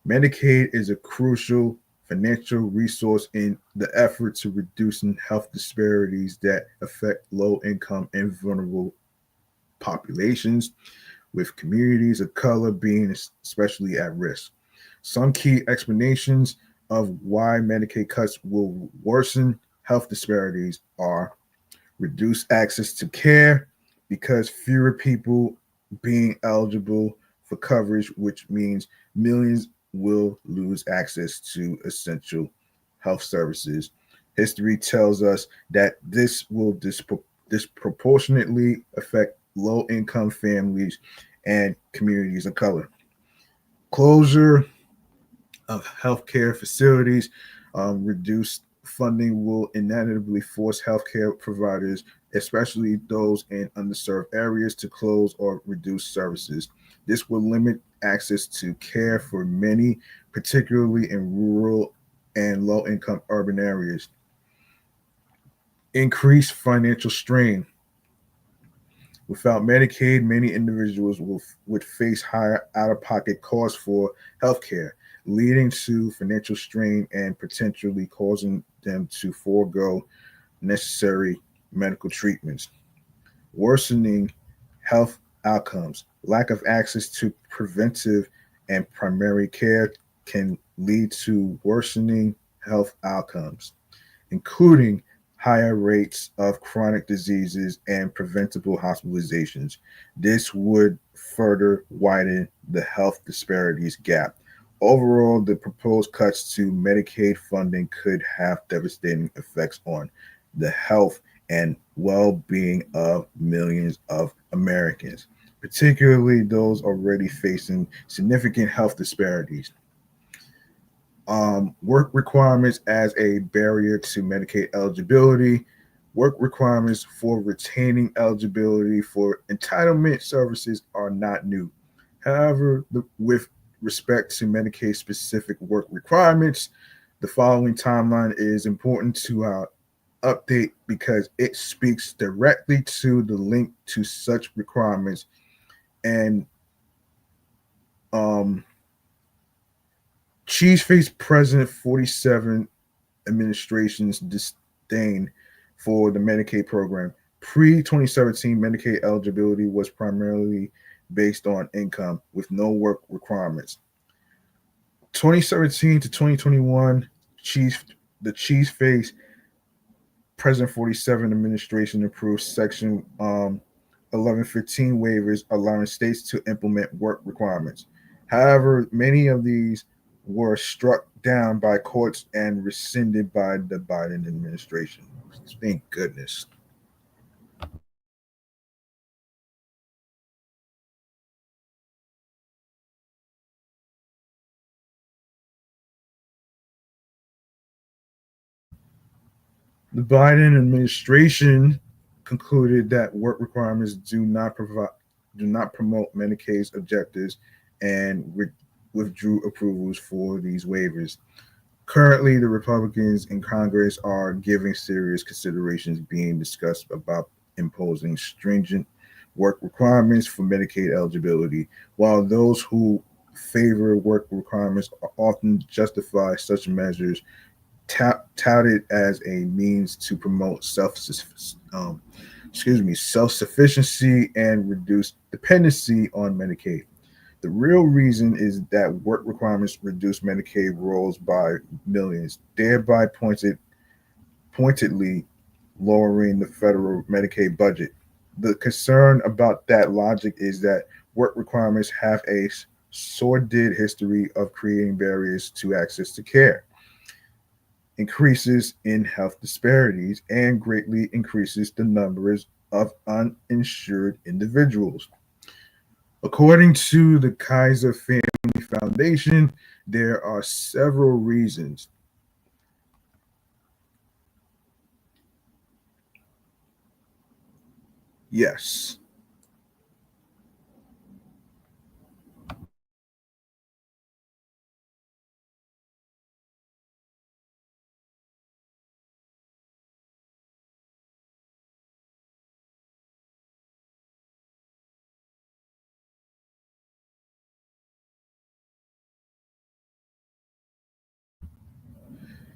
Medicaid is a crucial financial resource in the effort to reducing health disparities that affect low income and vulnerable populations, with communities of color being especially at risk. Some key explanations of why Medicaid cuts will worsen health disparities are reduced access to care because fewer people being eligible for coverage, which means millions will lose access to essential health services. History tells us that this will disproportionately affect low income families and communities of color. Closure of healthcare facilities, reduced funding will inevitably force healthcare providers, especially those in underserved areas, to close or reduce services. This will limit access to care for many, particularly in rural and low income urban areas. Increased financial strain. Without Medicaid, many individuals would face higher out of pocket costs for healthcare, leading to financial strain and potentially causing them to forego necessary medical treatments. Worsening health outcomes. Lack of access to preventive and primary care can lead to worsening health outcomes, including higher rates of chronic diseases and preventable hospitalizations. This would further widen the health disparities gap. Overall, the proposed cuts to Medicaid funding could have devastating effects on the health and well being of millions of Americans, particularly those already facing significant health disparities. Work requirements as a barrier to Medicaid eligibility. Work requirements for retaining eligibility for entitlement services are not new. However, with respect to Medicaid specific work requirements, the following timeline is important to our update because it speaks directly to the link to such requirements and Cheeseface President 47 administration's disdain for the Medicaid program. Pre 2017, Medicaid eligibility was primarily based on income with no work requirements. 2017 to 2021, the Cheeseface President 47 administration approved Section 1115 waivers allowing states to implement work requirements. However, many of these were struck down by courts and rescinded by the Biden administration. Thank goodness. The Biden administration concluded that work requirements do not promote Medicaid's objectives and withdrew approvals for these waivers. Currently, the Republicans in Congress are giving serious considerations being discussed about imposing stringent work requirements for Medicaid eligibility, while those who favor work requirements often justify such measures touted as a means to promote self sufficiency and reduce dependency on Medicaid. The real reason is that work requirements reduce Medicaid rolls by millions, thereby pointedly lowering the federal Medicaid budget. The concern about that logic is that work requirements have a sordid history of creating barriers to access to care, increases in health disparities, and greatly increases the numbers of uninsured individuals. According to the Kaiser Family Foundation, there are several reasons. Yes.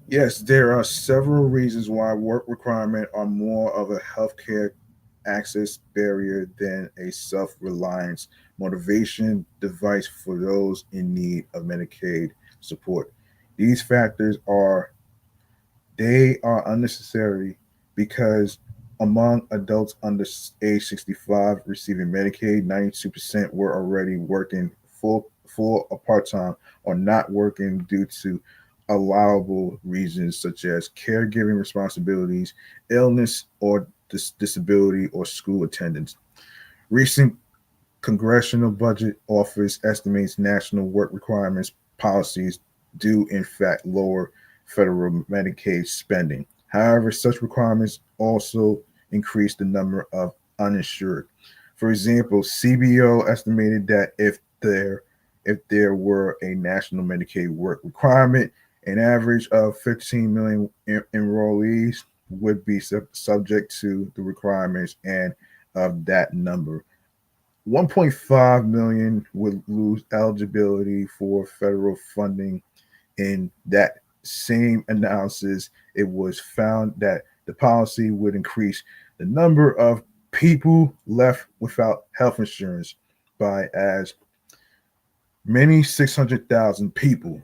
Yes, there are several reasons why work requirements are more of a healthcare access barrier than a self-reliance motivation device for those in need of Medicaid support. These factors are they are unnecessary because among adults under age 65 receiving Medicaid, 92% were already working full or part-time or not working due to allowable reasons such as caregiving responsibilities, illness or disability or school attendance. Recent Congressional Budget Office estimates national work requirements policies do in fact lower federal Medicaid spending. However, such requirements also increase the number of uninsured. For example, CBO estimated that if there were a national Medicaid work requirement, an average of 15 million enrollees would be subject to the requirements, and of that number, 1.5 million would lose eligibility for federal funding. In that same analysis, it was found that the policy would increase the number of people left without health insurance by as many 600,000 people.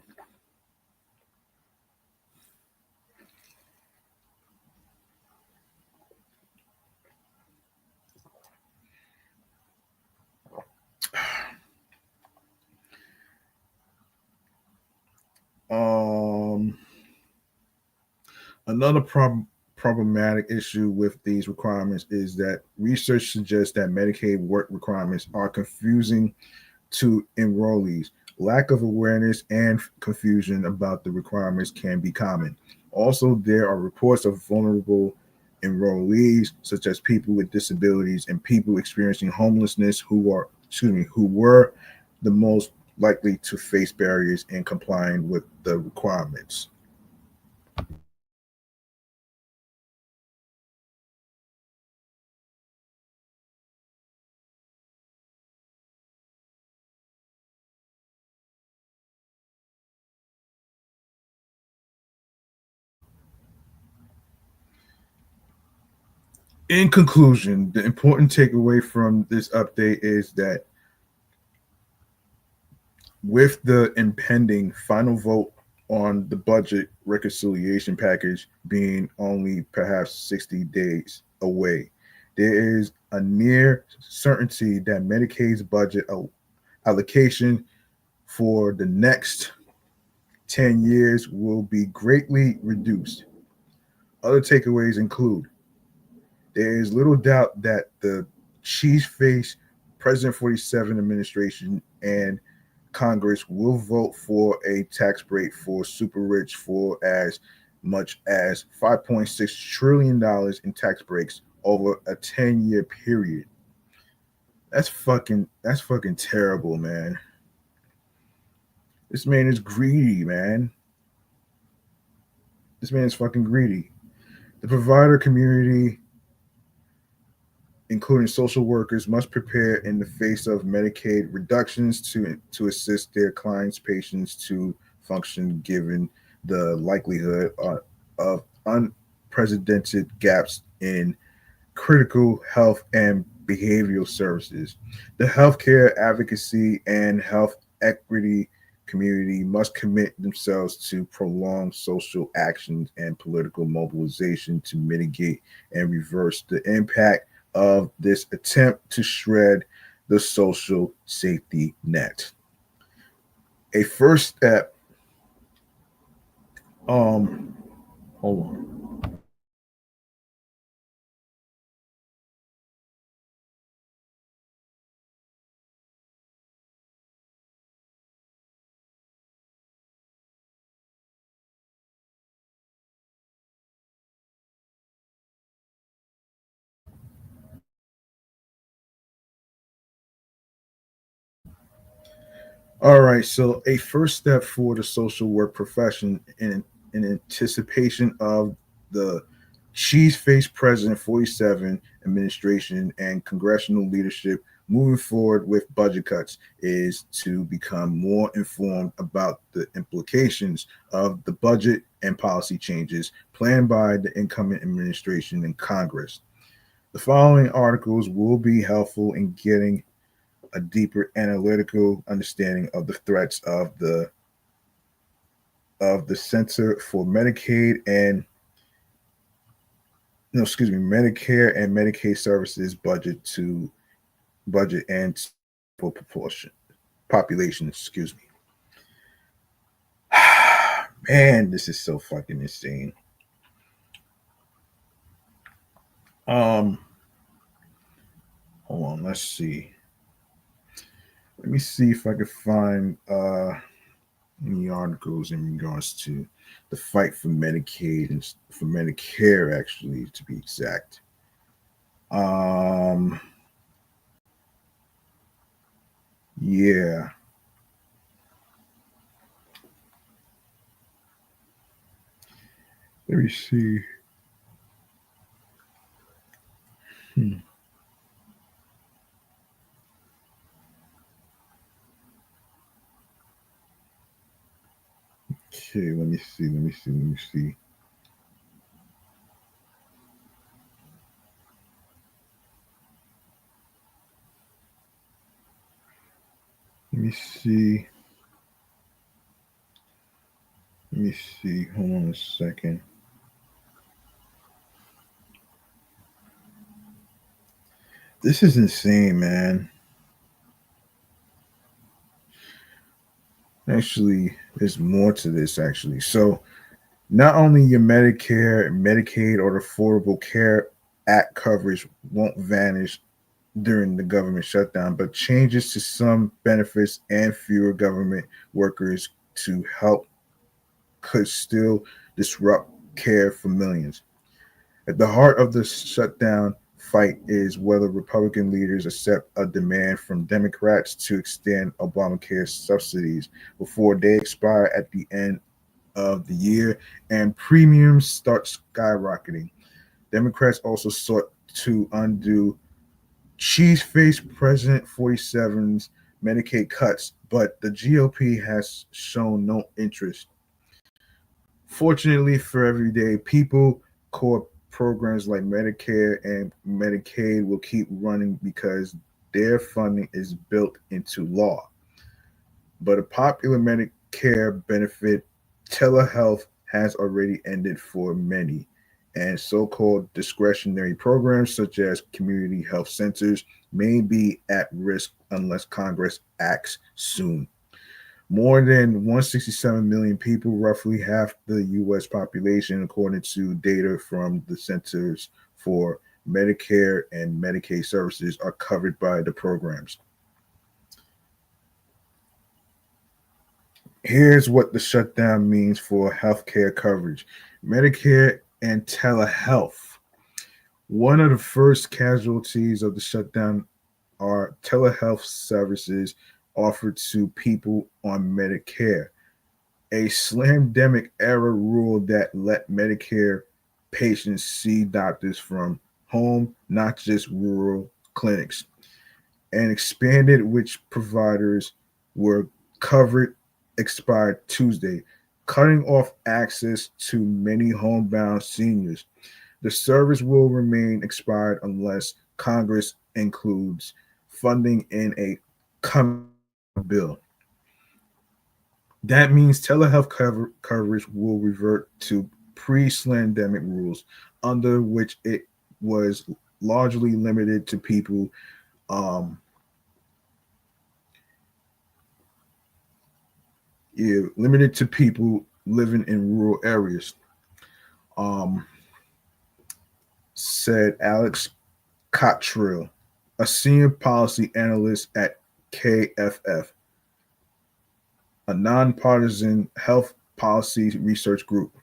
Um, Another problematic issue with these requirements is that research suggests that Medicaid work requirements are confusing to enrollees. Lack of awareness and confusion about the requirements can be common. Also, there are reports of vulnerable enrollees, such as people with disabilities and people experiencing homelessness, who were the most likely to face barriers in complying with the requirements. In conclusion, the important takeaway from this update is that with the impending final vote on the budget reconciliation package being only perhaps 60 days away, there is a near certainty that Medicaid's budget allocation for the next 10 years will be greatly reduced. Other takeaways include there is little doubt that the cheese face President 47 administration and Congress will vote for a tax break for super rich for as much as $5.6 trillion in tax breaks over a 10-year period. That's fucking terrible, man. This man is greedy, man. This man is fucking greedy. The provider community, including social workers, must prepare in the face of Medicaid reductions to assist their clients' patients to function given the likelihood of unprecedented gaps in critical health and behavioral services. The healthcare advocacy and health equity community must commit themselves to prolonged social actions and political mobilization to mitigate and reverse the impact of this attempt to shred the social safety net. A first step, um, hold on. All right, so a first step for the social work profession in anticipation of the cheese face President 47 administration and congressional leadership moving forward with budget cuts is to become more informed about the implications of the budget and policy changes planned by the incoming administration and Congress. The following articles will be helpful in getting a deeper analytical understanding of the threats of the Center for Medicaid and no, excuse me, Medicare and Medicaid services budget and for proportion population. Excuse me. Man, this is so fucking insane. Um, hold on, let's see. Let me see if I can find any articles in regards to the fight for Medicaid and for Medicare, actually, to be exact. Um, yeah. Let me see. Hmm. Okay, let me see. Let me see. Let me see. Let me see. Let me see. Hold on a second. This is insane, man. Actually, there's more to this, actually. So, not only your Medicare, Medicaid, or the Affordable Care Act coverage won't vanish during the government shutdown, but changes to some benefits and fewer government workers to help could still disrupt care for millions. At the heart of the shutdown fight is whether Republican leaders accept a demand from Democrats to extend Obamacare subsidies before they expire at the end of the year and premiums start skyrocketing. Democrats also sought to undo cheese face President 47's Medicaid cuts, but the GOP has shown no interest. Fortunately for everyday people, core programs like Medicare and Medicaid will keep running because their funding is built into law. But a popular Medicare benefit, telehealth, has already ended for many, and so called discretionary programs such as community health centers may be at risk unless Congress acts soon. More than 167 million people, roughly half the U.S. population, according to data from the Centers for Medicare and Medicaid Services, are covered by the programs. Here's what the shutdown means for healthcare coverage: Medicare and telehealth. One of the first casualties of the shutdown are telehealth services offered to people on Medicare. A slamdemic era rule that let Medicare patients see doctors from home, not just rural clinics, and expanded which providers were covered expired Tuesday, cutting off access to many homebound seniors. The service will remain expired unless Congress includes funding in a coming bill. That means telehealth coverage will revert to pre-slandemic rules, under which it was largely limited to people um, limited to people living in rural areas, um, said Alex Cottrell, a senior policy analyst at KFF, a nonpartisan health policy research group.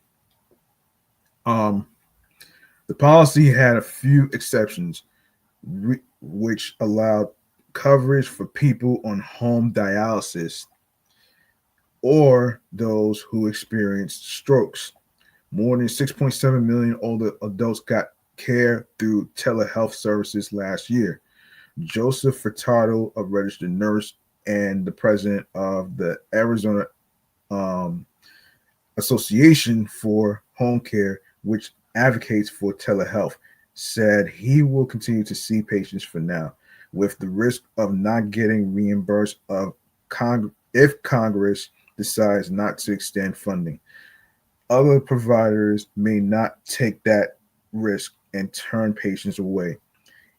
Um, the policy had a few exceptions, which allowed coverage for people on home dialysis or those who experienced strokes. More than 6.7 million older adults got care through telehealth services last year. Joseph Furtado, a registered nurse and the president of the Arizona um, Association for Home Care, which advocates for telehealth, said he will continue to see patients for now, with the risk of not getting reimbursed if Congress decides not to extend funding. Other providers may not take that risk and turn patients away.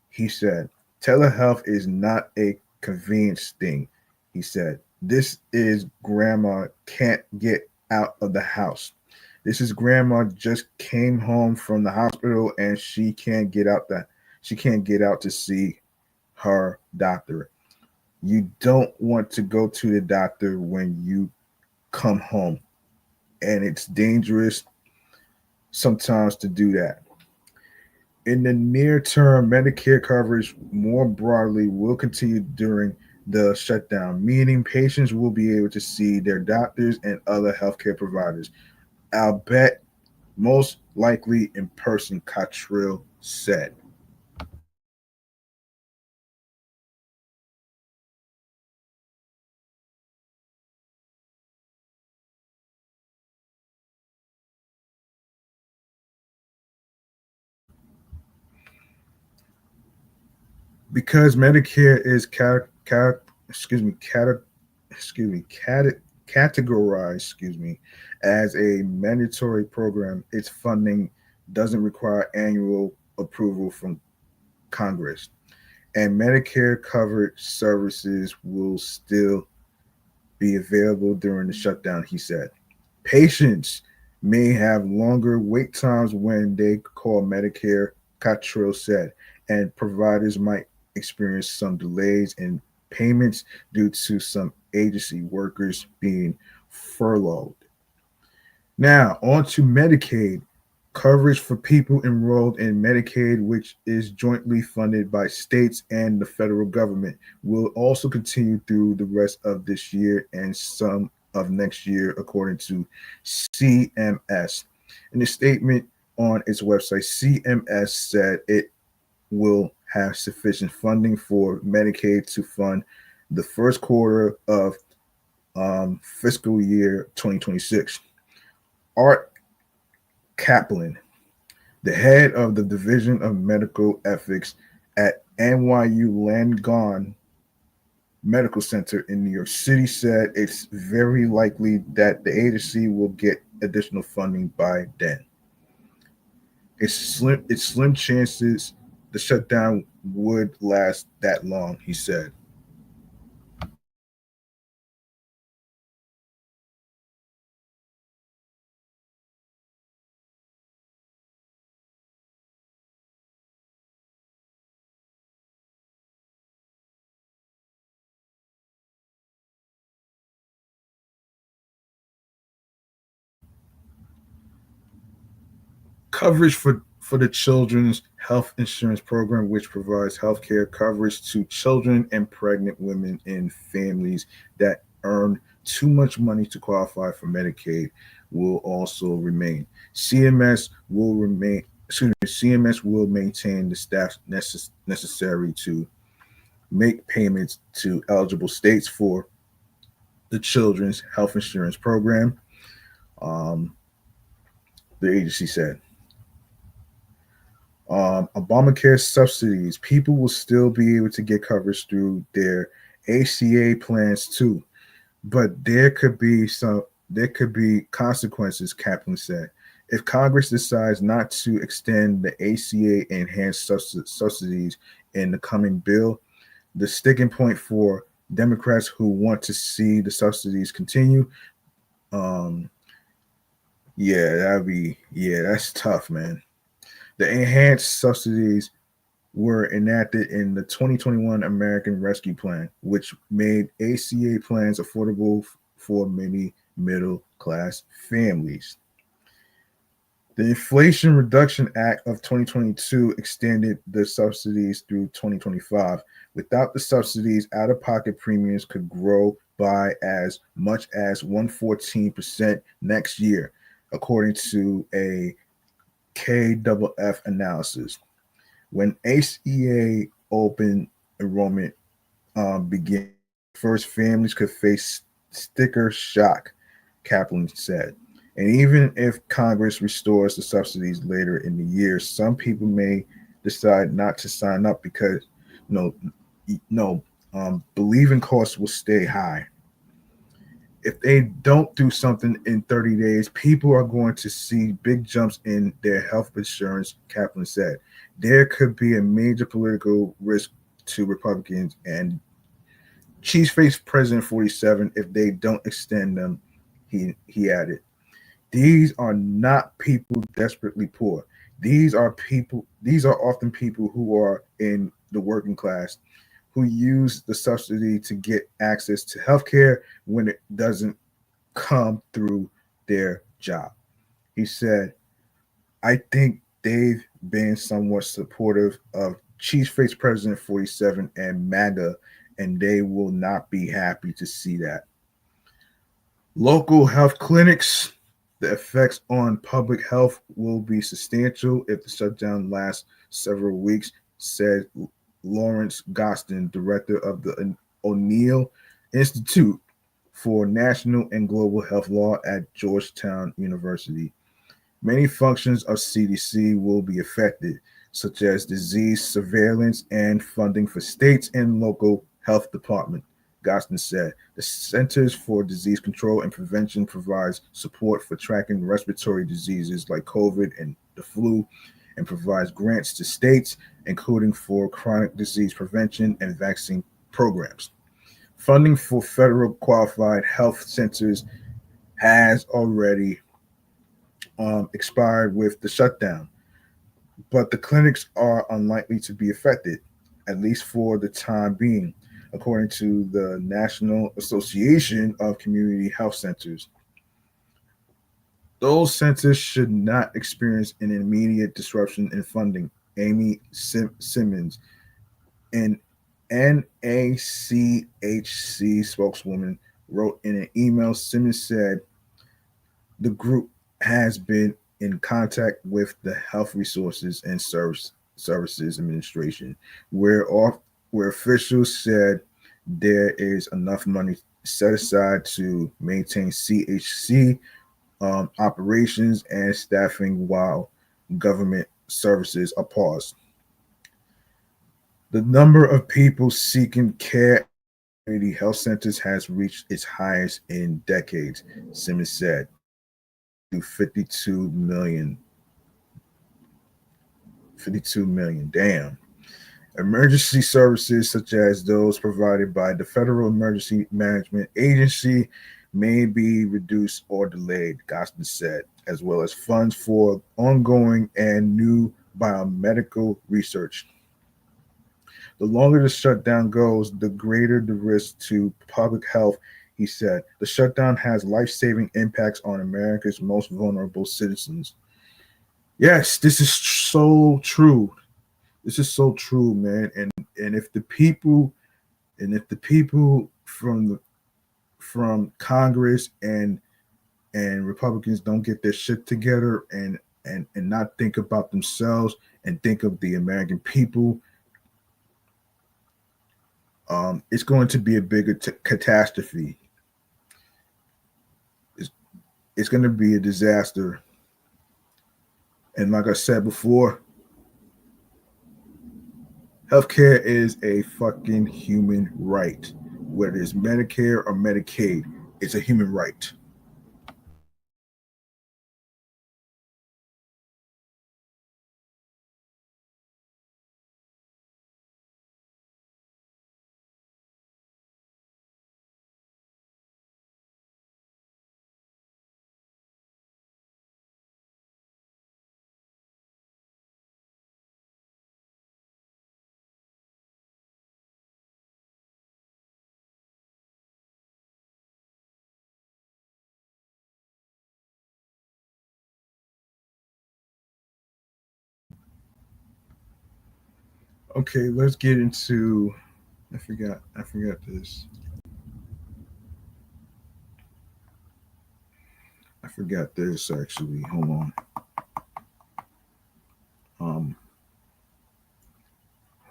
He said, telehealth is not a convenience thing. He said, this is grandma can't get out of the house. This is grandma just came home from the hospital and she can't get out to see her doctor. You don't want to go to the doctor when you come home, and it's dangerous sometimes to do that. In the near term, Medicare coverage more broadly will continue during the shutdown, meaning patients will be able to see their doctors and other healthcare providers. I'll bet most likely in person, Cottrell said. Because Medicare is categorized as a mandatory program, its funding doesn't require annual approval from Congress, and Medicare covered services will still be available during the shutdown, he said. Patients may have longer wait times when they call Medicare, Cottrell said, and providers might experience some delays in payments due to some agency workers being furloughed. Now, on to Medicaid. Coverage for people enrolled in Medicaid, which is jointly funded by states and the federal government, will also continue through the rest of this year and some of next year, according to CMS. In a statement on its website, CMS said it will have sufficient funding for Medicaid to fund the first quarter of fiscal year 2026. Art Kaplan, the head of the Division of Medical Ethics at NYU Langone Medical Center in New York City, said it's very likely that the agency will get additional funding by then. It's slim chances the shutdown would last that long, he said. Coverage for the Children's Health Insurance Program, which provides health care coverage to children and pregnant women in families that earn too much money to qualify for Medicaid, will also remain. CMS will remain. CMS will maintain the staff necessary to make payments to eligible states for the Children's Health Insurance Program. Um, the agency said. Obamacare subsidies. People will still be able to get coverage through their ACA plans too, but there could be consequences, Kaplan said. If Congress decides not to extend the ACA enhanced subsidies in the coming bill, the sticking point for Democrats who want to see the subsidies continue, um, that's tough, man. The enhanced subsidies were enacted in the 2021 American Rescue Plan, which made ACA plans affordable for many middle class families. The Inflation Reduction Act of 2022 extended the subsidies through 2025. Without the subsidies, out of pocket premiums could grow by as much as 114% next year, according to a KFF analysis. When ACA open enrollment began, first families could face sticker shock, Kaplan said. And even if Congress restores the subsidies later in the year, some people may decide not to sign up because no, believing costs will stay high. If they don't do something in 30 days, people are going to see big jumps in their health insurance, Kaplan said. There could be a major political risk to Republicans and Cheeseface President 47 if they don't extend them, he added. These are not people desperately poor. These are often people who are in the working class who use the subsidy to get access to health care when it doesn't come through their job. He said, I think they've been somewhat supportive of Cheeseface President 47 and MAGA, and they will not be happy to see that. Local health clinics, the effects on public health will be substantial if the shutdown lasts several weeks, said Lawrence Gostin, director of the O'Neill Institute for National and Global Health Law at Georgetown University. Many functions of CDC will be affected, such as disease surveillance and funding for states and local health departments. Gostin said the Centers for Disease Control and Prevention provides support for tracking respiratory diseases like COVID and the flu and provides grants to states, including for chronic disease prevention and vaccine programs. Funding for federal qualified health centers has already expired with the shutdown, but the clinics are unlikely to be affected, at least for the time being, according to the National Association of Community Health Centers. Those centers should not experience an immediate disruption in funding, Amy Simmons, an NACHC spokeswoman, wrote in an email. Simmons said the group has been in contact with the Health Resources and Services Administration, where officials said there is enough money set aside to maintain CHC operations and staffing while government services are paused. The number of people seeking care at community health centers has reached its highest in decades, Simmons said, to 52 million. 52 million. Damn. Emergency services, such as those provided by the Federal Emergency Management Agency, may be reduced or delayed, Gostin said, as well as funds for ongoing and new biomedical research. The longer the shutdown goes, the greater the risk to public health, he said. The shutdown has life-saving impacts on America's most vulnerable citizens. Yes, this is so true. This is so true, man. And if the people from Congress and Republicans don't get their shit together and not think about themselves and think of the American people, it's going to be a bigger catastrophe. It's going to be a disaster. And like I said before, Healthcare is a fucking human right. Whether it's Medicare or Medicaid, it's a human right. Okay, let's get into. I forgot this. I forgot this actually. Hold on. Um,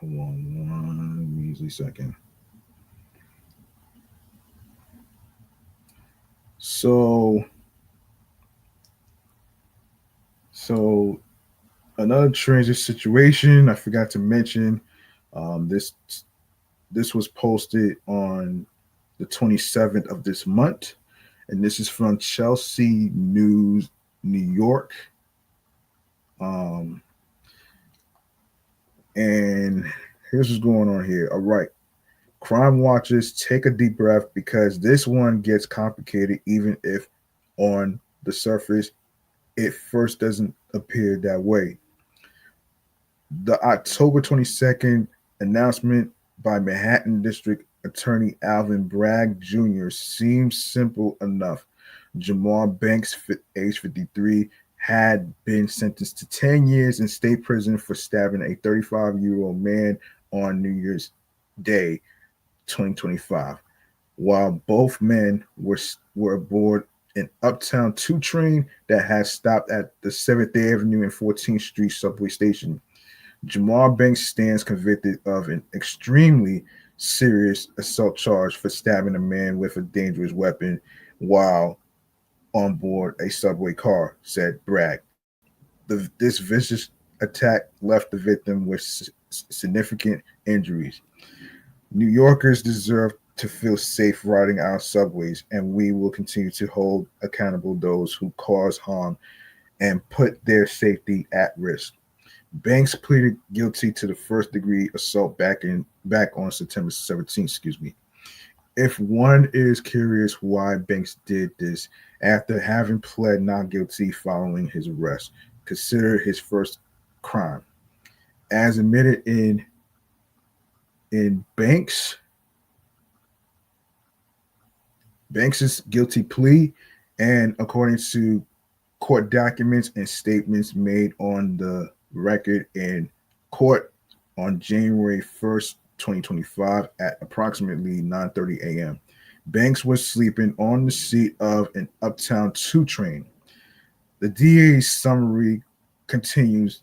hold on one measly second. So, so another transit situation. I forgot to mention. This was posted on the 27th of this month, and this is from Chelsea News, New York. Um, and here's what's going on here. All right. Crime watchers, take a deep breath because this one gets complicated, even if on the surface it first doesn't appear that way. The October 22nd announcement by Manhattan District Attorney Alvin Bragg Jr. seems simple enough. Jamal Banks, age 53, had been sentenced to 10 years in state prison for stabbing a 35-year-old man on New Year's Day, 2025. While both men were aboard an Uptown 2 train that had stopped at the 7th Avenue and 14th Street subway station. Jamal Banks stands convicted of an extremely serious assault charge for stabbing a man with a dangerous weapon while on board a subway car, said Bragg. This vicious attack left the victim with significant injuries. New Yorkers deserve to feel safe riding our subways, and we will continue to hold accountable those who cause harm and put their safety at risk. Banks pleaded guilty to the first degree assault back on September 17th, excuse me. If one is curious why Banks did this after having pled not guilty following his arrest, consider his first crime. As admitted in Banks's guilty plea, and according to court documents and statements made on the record in court on January 1st, 2025 at approximately 9:30 a.m. Banks was sleeping on the seat of an Uptown 2 train. The DA's summary continues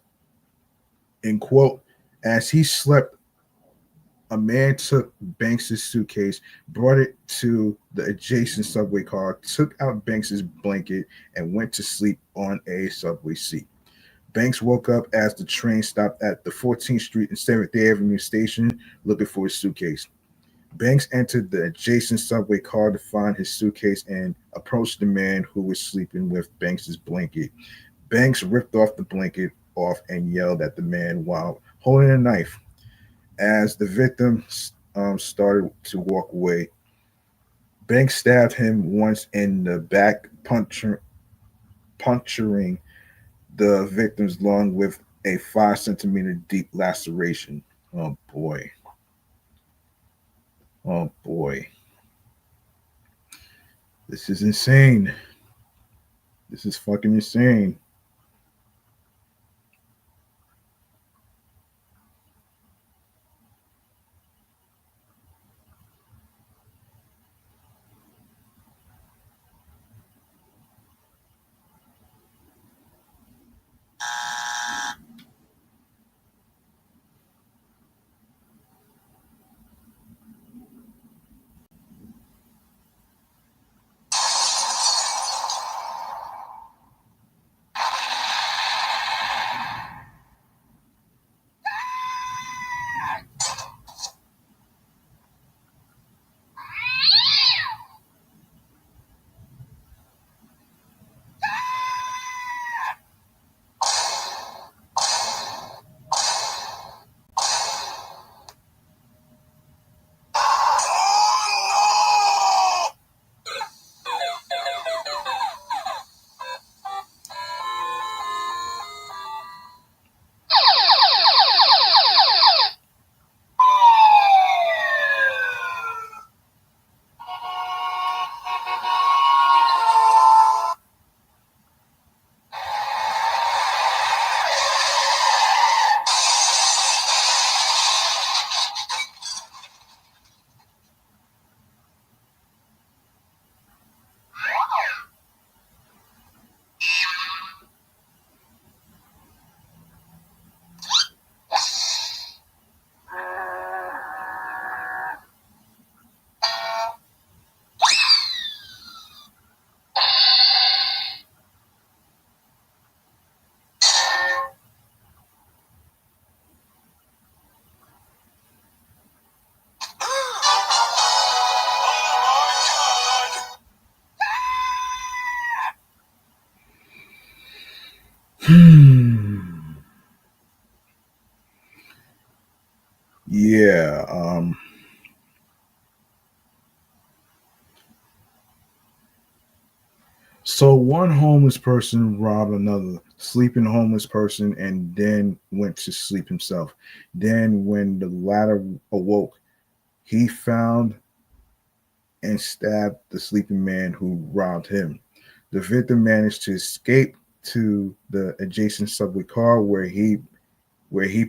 in quote, as he slept, a man took Banks's suitcase, brought it to the adjacent subway car, took out Banks's blanket, and went to sleep on a subway seat. Banks woke up as the train stopped at the 14th Street and 7th Avenue station looking for his suitcase. Banks entered the adjacent subway car to find his suitcase and approached the man who was sleeping with Banks's blanket. Banks ripped off the blanket off and yelled at the man while holding a knife. As the victim started to walk away, Banks stabbed him once in the back, puncturing the victim's lung with a 5 centimeter deep laceration. Oh boy. Oh boy. This is insane. This is fucking insane. Yeah. So one homeless person robbed another sleeping homeless person and then went to sleep himself. Then, when the latter awoke, he found and stabbed the sleeping man who robbed him. The victim managed to escape to the adjacent subway car where he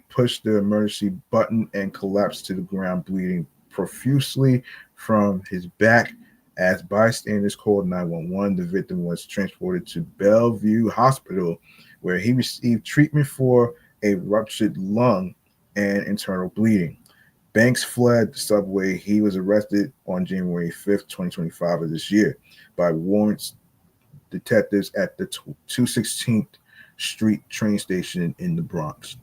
pushed the emergency button and collapsed to the ground, bleeding profusely from his back. As bystanders called 911, the victim was transported to Bellevue Hospital, where he received treatment for a ruptured lung and internal bleeding. Banks fled the subway. He was arrested on January 5th, 2025 of this year by warrants detectives at the 216th Street train station in the Bronx.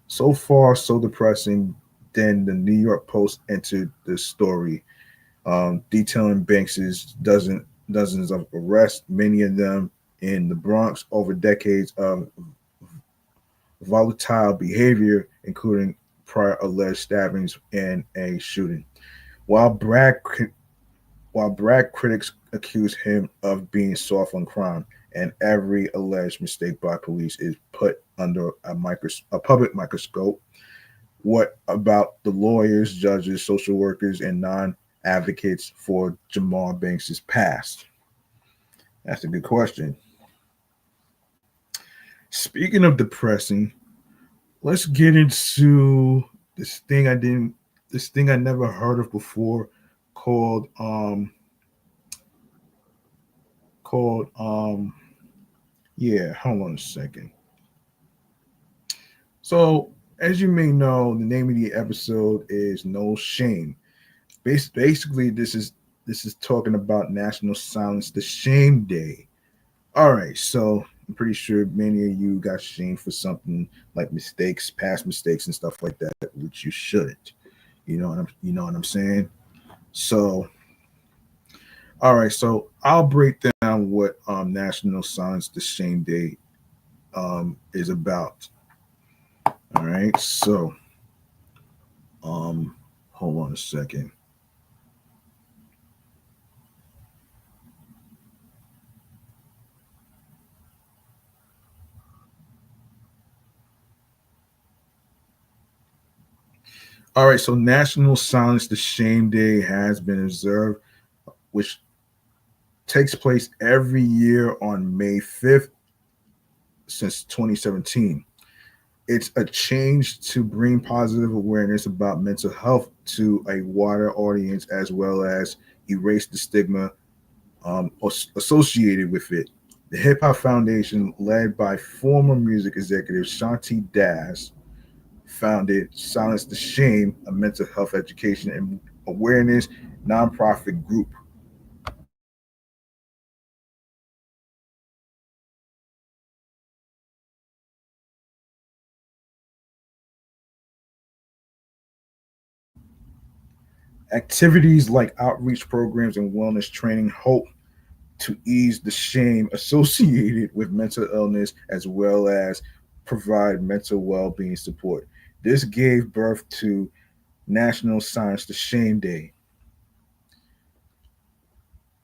So far, so depressing. Then the New York Post entered the story, detailing Banks's dozens of arrests, many of them in the Bronx, over decades of volatile behavior, including prior alleged stabbings and a shooting. While Bragg critics accuse him of being soft on crime, and every alleged mistake by police is put under a public microscope. What about the lawyers, judges, social workers, and non-advocates for Jamal Banks's past? That's a good question. Speaking of depressing, let's get into this thing I didn't, this thing I never heard of before, called called yeah. Hold on a second. So, as you may know, the name of the episode is No Shame. Basically, this is talking about National Silence the Shame Day. All right, so I'm pretty sure many of you got shamed for something like mistakes, past mistakes, and stuff like that, which you shouldn't. You know what I'm saying. So, all right, so I'll break down what National Silence the Shame Day is about. All right, so um, hold on a second. All right, so National Silence the Shame Day has been observed, which takes place every year on May 5th since 2017. It's a change to bring positive awareness about mental health to a wider audience, as well as erase the stigma associated with it. The Hip Hop Foundation, led by former music executive Shanti Das, founded Silence the Shame, a mental health education and awareness nonprofit group. Activities like outreach programs and wellness training hope to ease the shame associated with mental illness, as well as provide mental well-being support. This gave birth to National Silence the Shame Day.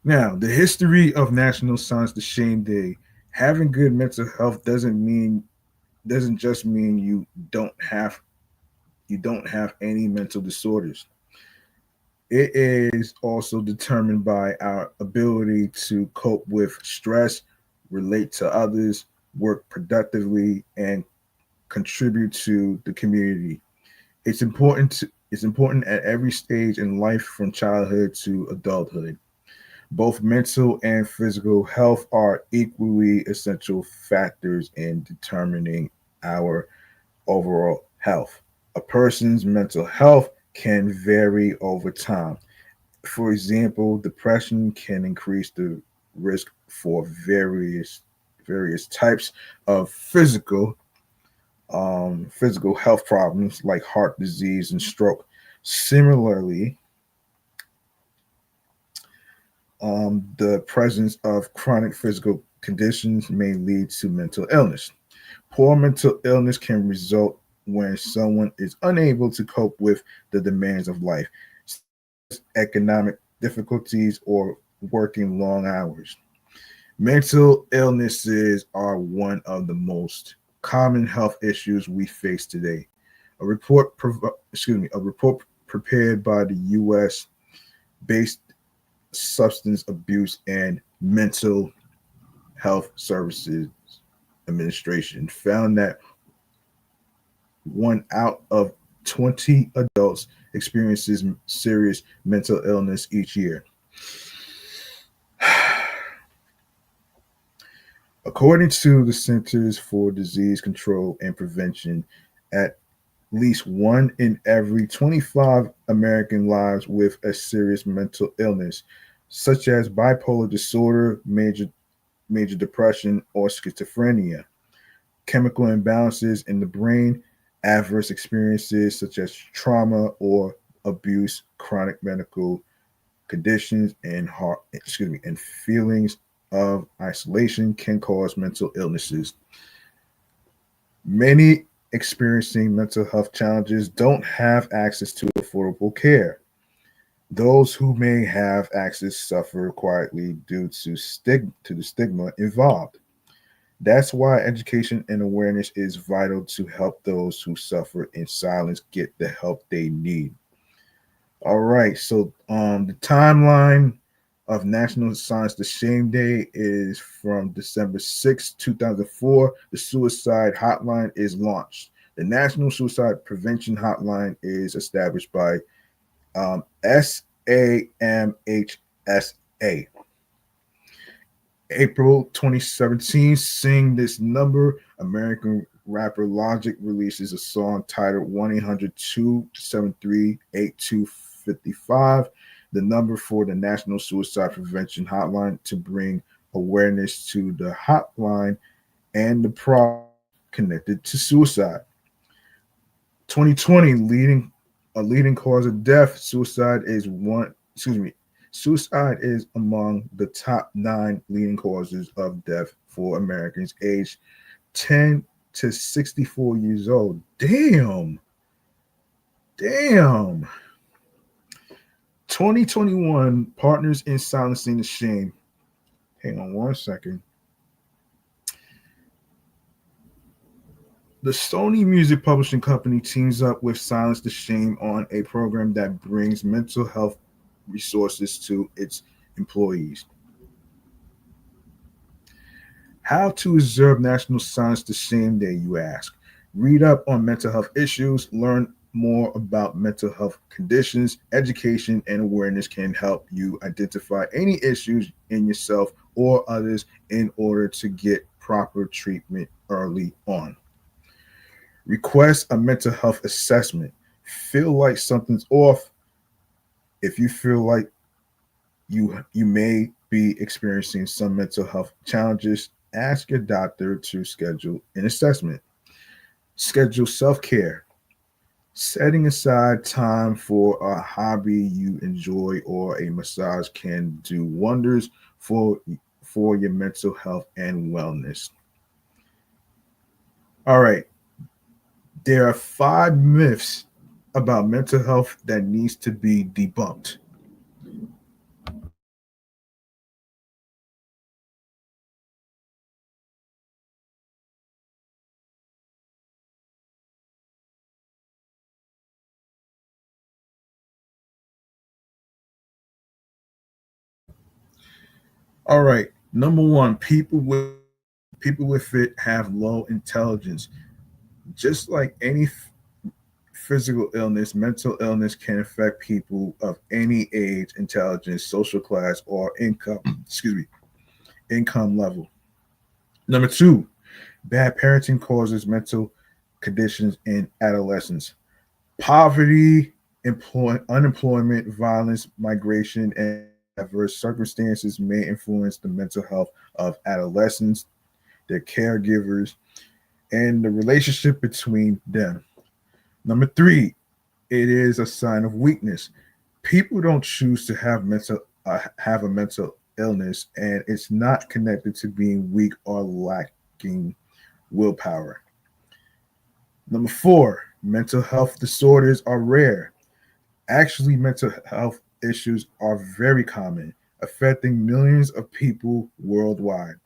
Now, the history of National Silence the Shame Day. Having good mental health doesn't just mean you don't have any mental disorders. It is also determined by our ability to cope with stress, relate to others, work productively, and contribute to the community. It's important at every stage in life, from childhood to adulthood. Both mental and physical health are equally essential factors in determining our overall health. A person's mental health can vary over time. For example, depression can increase the risk for various types of physical health problems like heart disease and stroke. Similarly, the presence of chronic physical conditions may lead to mental illness. Poor mental illness can result when someone is unable to cope with the demands of life, economic difficulties, or working long hours. Mental illnesses are one of the most common health issues we face today. A report prepared by the U.S. based Substance Abuse and Mental Health Services Administration found that 1 out of 20 adults experiences serious mental illness each year. According to the Centers for Disease Control and Prevention, at least 1 in every 25 American lives with a serious mental illness, such as bipolar disorder, major depression, or schizophrenia. Chemical imbalances in the brain, adverse experiences such as trauma or abuse, chronic medical conditions, and feelings of isolation can cause mental illnesses. Many experiencing mental health challenges don't have access to affordable care. Those who may have access suffer quietly due to the stigma involved. That's why education and awareness is vital to help those who suffer in silence get the help they need. All right, so the timeline of National Silence the Shame Day is from December 6th, 2004. The suicide hotline is launched. The National Suicide Prevention Hotline is established by SAMHSA. April 2017, Sing This Number, American rapper Logic releases a song titled 1-800-273-8255, the number for the National Suicide Prevention Hotline, to bring awareness to the hotline and the problem connected to suicide. 2020, leading cause of death, suicide is among the top 9 leading causes of death for Americans aged 10 to 64 years old. Damn. 2021, Partners in Silencing the Shame. Hang on one second. The Sony Music Publishing Company teams up with Silence the Shame on a program that brings mental health resources to its employees. How to observe National Silence the Shame Day, you ask? Read up on mental health issues, learn more about mental health conditions. Education and awareness can help you identify any issues in yourself or others in order to get proper treatment early on. Request a mental health assessment. Feel like something's off. If you feel like you may be experiencing some mental health challenges, ask your doctor to schedule an assessment. Schedule self-care. Setting aside time for a hobby you enjoy or a massage can do wonders for your mental health and wellness. All right. There are 5 myths about mental health that needs to be debunked. All right. Number 1, people with it have low intelligence. Just like any physical illness, mental illness can affect people of any age, intelligence, social class, or income, income level. Number 2, bad parenting causes mental conditions in adolescence. Poverty, unemployment, violence, migration, and adverse circumstances may influence the mental health of adolescents, their caregivers, and the relationship between them. Number 3, it is a sign of weakness. People don't choose to have a mental illness, and it's not connected to being weak or lacking willpower. Number four, mental health disorders are rare. Actually, mental health issues are very common, affecting millions of people worldwide.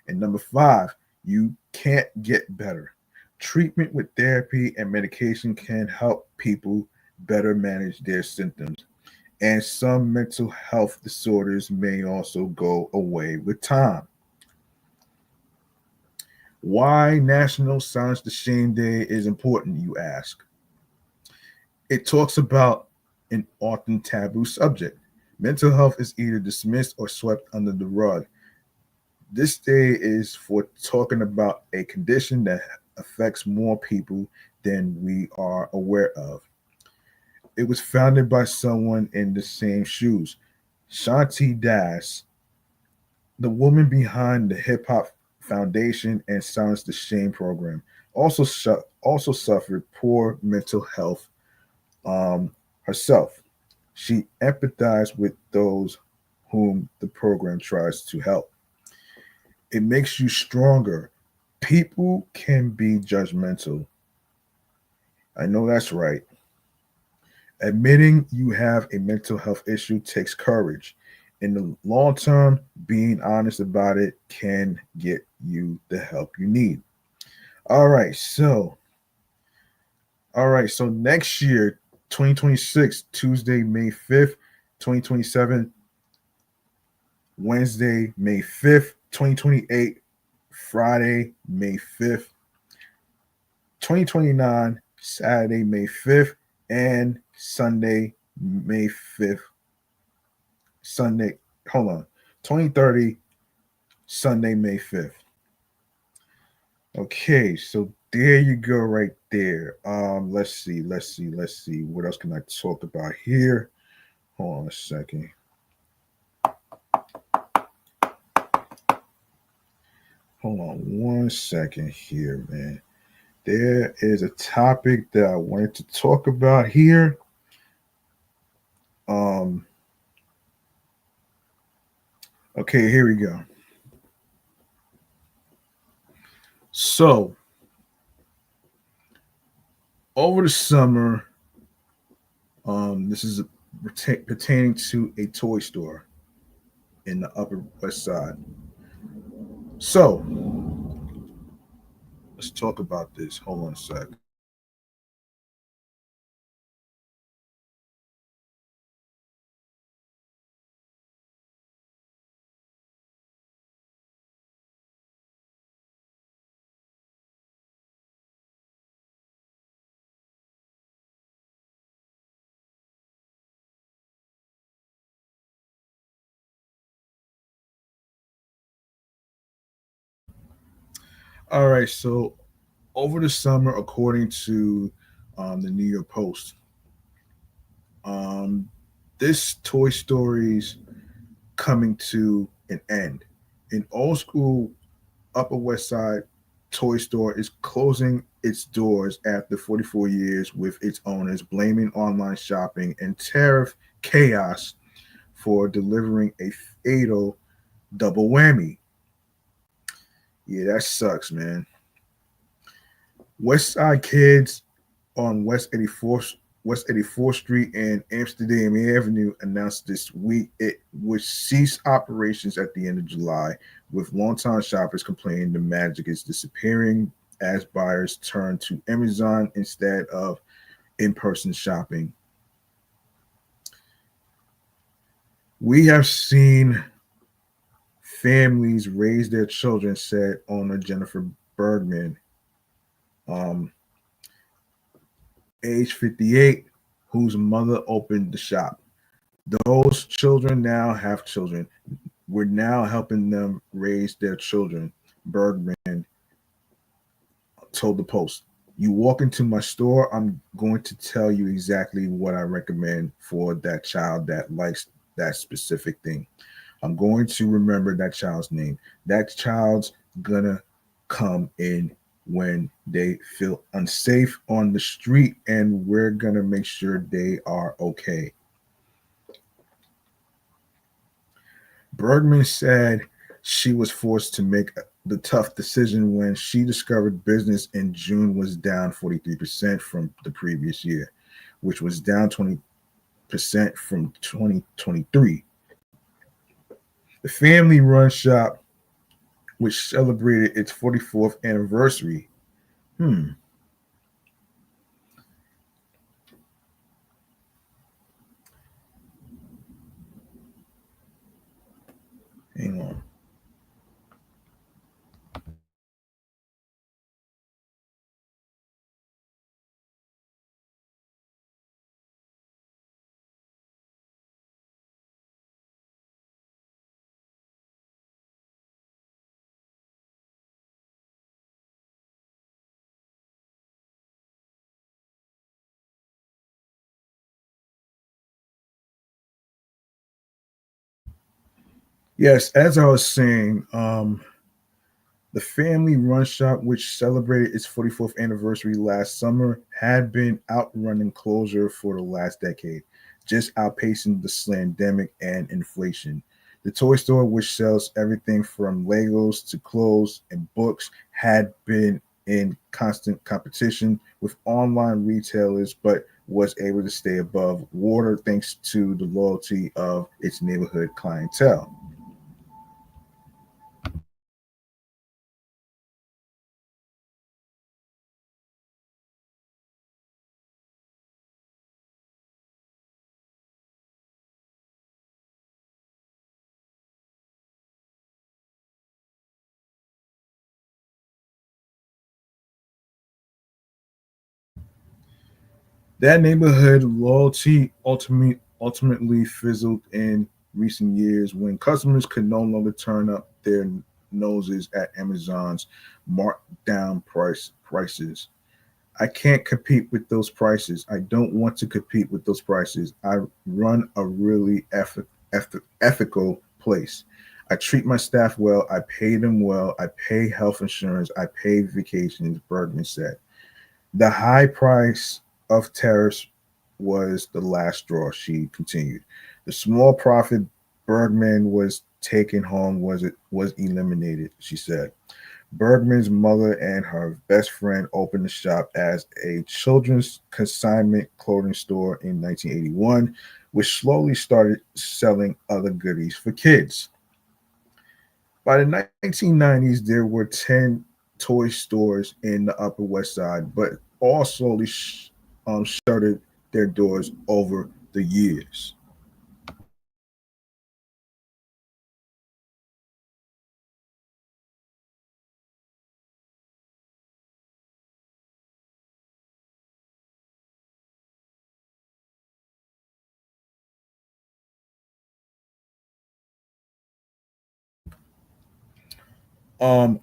And number five, you can't get better. Treatment with therapy and medication can help people better manage their symptoms. And some mental health disorders may also go away with time. Why National Silence the Shame Day is important, you ask? It talks about an often taboo subject. Mental health is either dismissed or swept under the rug. This day is for talking about a condition that affects more people than we are aware of. It was founded by someone in the same shoes, Shanti Das, the woman behind the Hip Hop Foundation and Silence the Shame program. Also suffered poor mental health herself. She empathized with those whom the program tries to help. It makes you stronger. People can be judgmental. I know that's right. Admitting you have a mental health issue takes courage. In the long term, being honest about it can get you the help you need. All right, so next year, 2026, Tuesday, May 5th, 2027, Wednesday, May 5th, 2028, Friday, May 5th, 2029, Saturday, May 5th, and Sunday, May 5th. Sunday, hold on, 2030, Sunday, May 5th. Okay, so there you go right there. Let's see. What else can I talk about here? Hold on a second. Hold on one second here, man. There is a topic that I wanted to talk about here. Okay, here we go. So, over the summer, this is pertaining to a toy store in the Upper West Side. So, let's talk about this. Hold on a sec. All right, so over the summer, according to the New York Post, um, this Toy Story's coming to an end. An old school Upper West Side toy store is closing its doors after 44 years, with its owners blaming online shopping and tariff chaos for delivering a fatal double whammy. Yeah, that sucks, man. West Side Kids on West 84th Street and Amsterdam Avenue announced this week it would cease operations at the end of July, with longtime shoppers complaining the magic is disappearing as buyers turn to Amazon instead of in-person shopping. We have seen families raise their children, said owner Jennifer Bergman, um, age 58, whose mother opened the shop. Those children now have children. We're now helping them raise their children, Bergman told the Post. You walk into my store, I'm going to tell you exactly what I recommend for that child that likes that specific thing. I'm going to remember that child's name. That child's gonna come in when they feel unsafe on the street, and we're gonna make sure they are okay. Bergman said she was forced to make the tough decision when she discovered business in June was down 43% from the previous year, which was down 20% from 2023. The family run shop, which celebrated its 44th anniversary. Hmm, hang on. Yes, as I was saying, the family run shop, which celebrated its 44th anniversary last summer, had been outrunning closure for the last decade, just outpacing the slandemic and inflation. The toy store, which sells everything from Legos to clothes and books, had been in constant competition with online retailers, but was able to stay above water thanks to the loyalty of its neighborhood clientele. That neighborhood loyalty ultimately fizzled in recent years when customers could no longer turn up their noses at Amazon's marked down prices. I can't compete with those prices. I don't want to compete with those prices. I run a really ethical place. I treat my staff well. I pay them well. I pay health insurance. I pay vacations, Bergman said. The high price of tariffs was the last straw, she continued. The small profit Bergman was taking home was eliminated, she said. Bergman's mother and her best friend opened the shop as a children's consignment clothing store in 1981, which slowly started selling other goodies for kids. By the 1990s, there were 10 toy stores in the Upper West Side, but all slowly shuttered their doors over the years.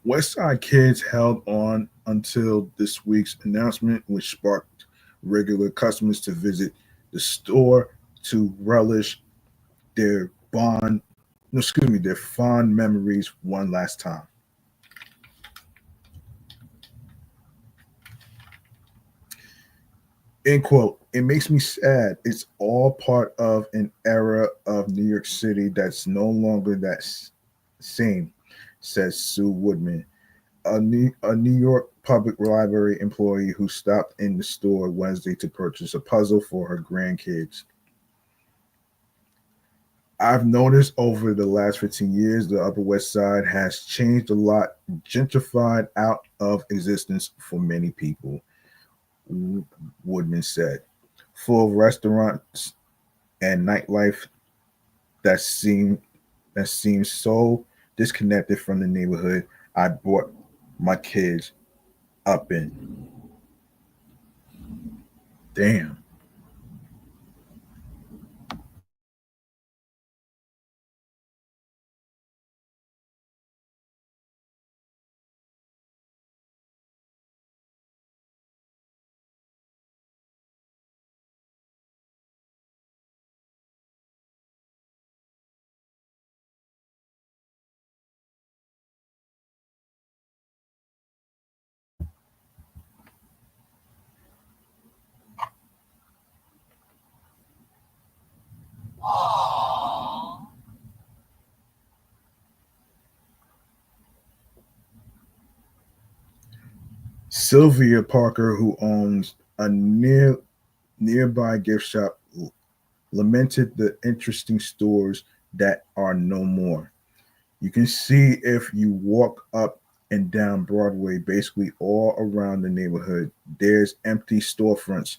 West Side Kids held on until this week's announcement, which sparked regular customers to visit the store to relish their bond, no, excuse me, their fond memories one last time. End quote. It makes me sad. It's all part of an era of New York City that's no longer same, says Sue Woodman, a New York Public Library employee who stopped in the store Wednesday to purchase a puzzle for her grandkids. I've noticed over the last 15 years, the Upper West Side has changed a lot, gentrified out of existence for many people, Woodman said. Full of restaurants and nightlife that seem that seems so disconnected from the neighborhood I brought my kids up in. Damn. Sylvia Parker, who owns a nearby gift shop, lamented the interesting stores that are no more. You can see if you walk up and down Broadway, basically all around the neighborhood, there's empty storefronts.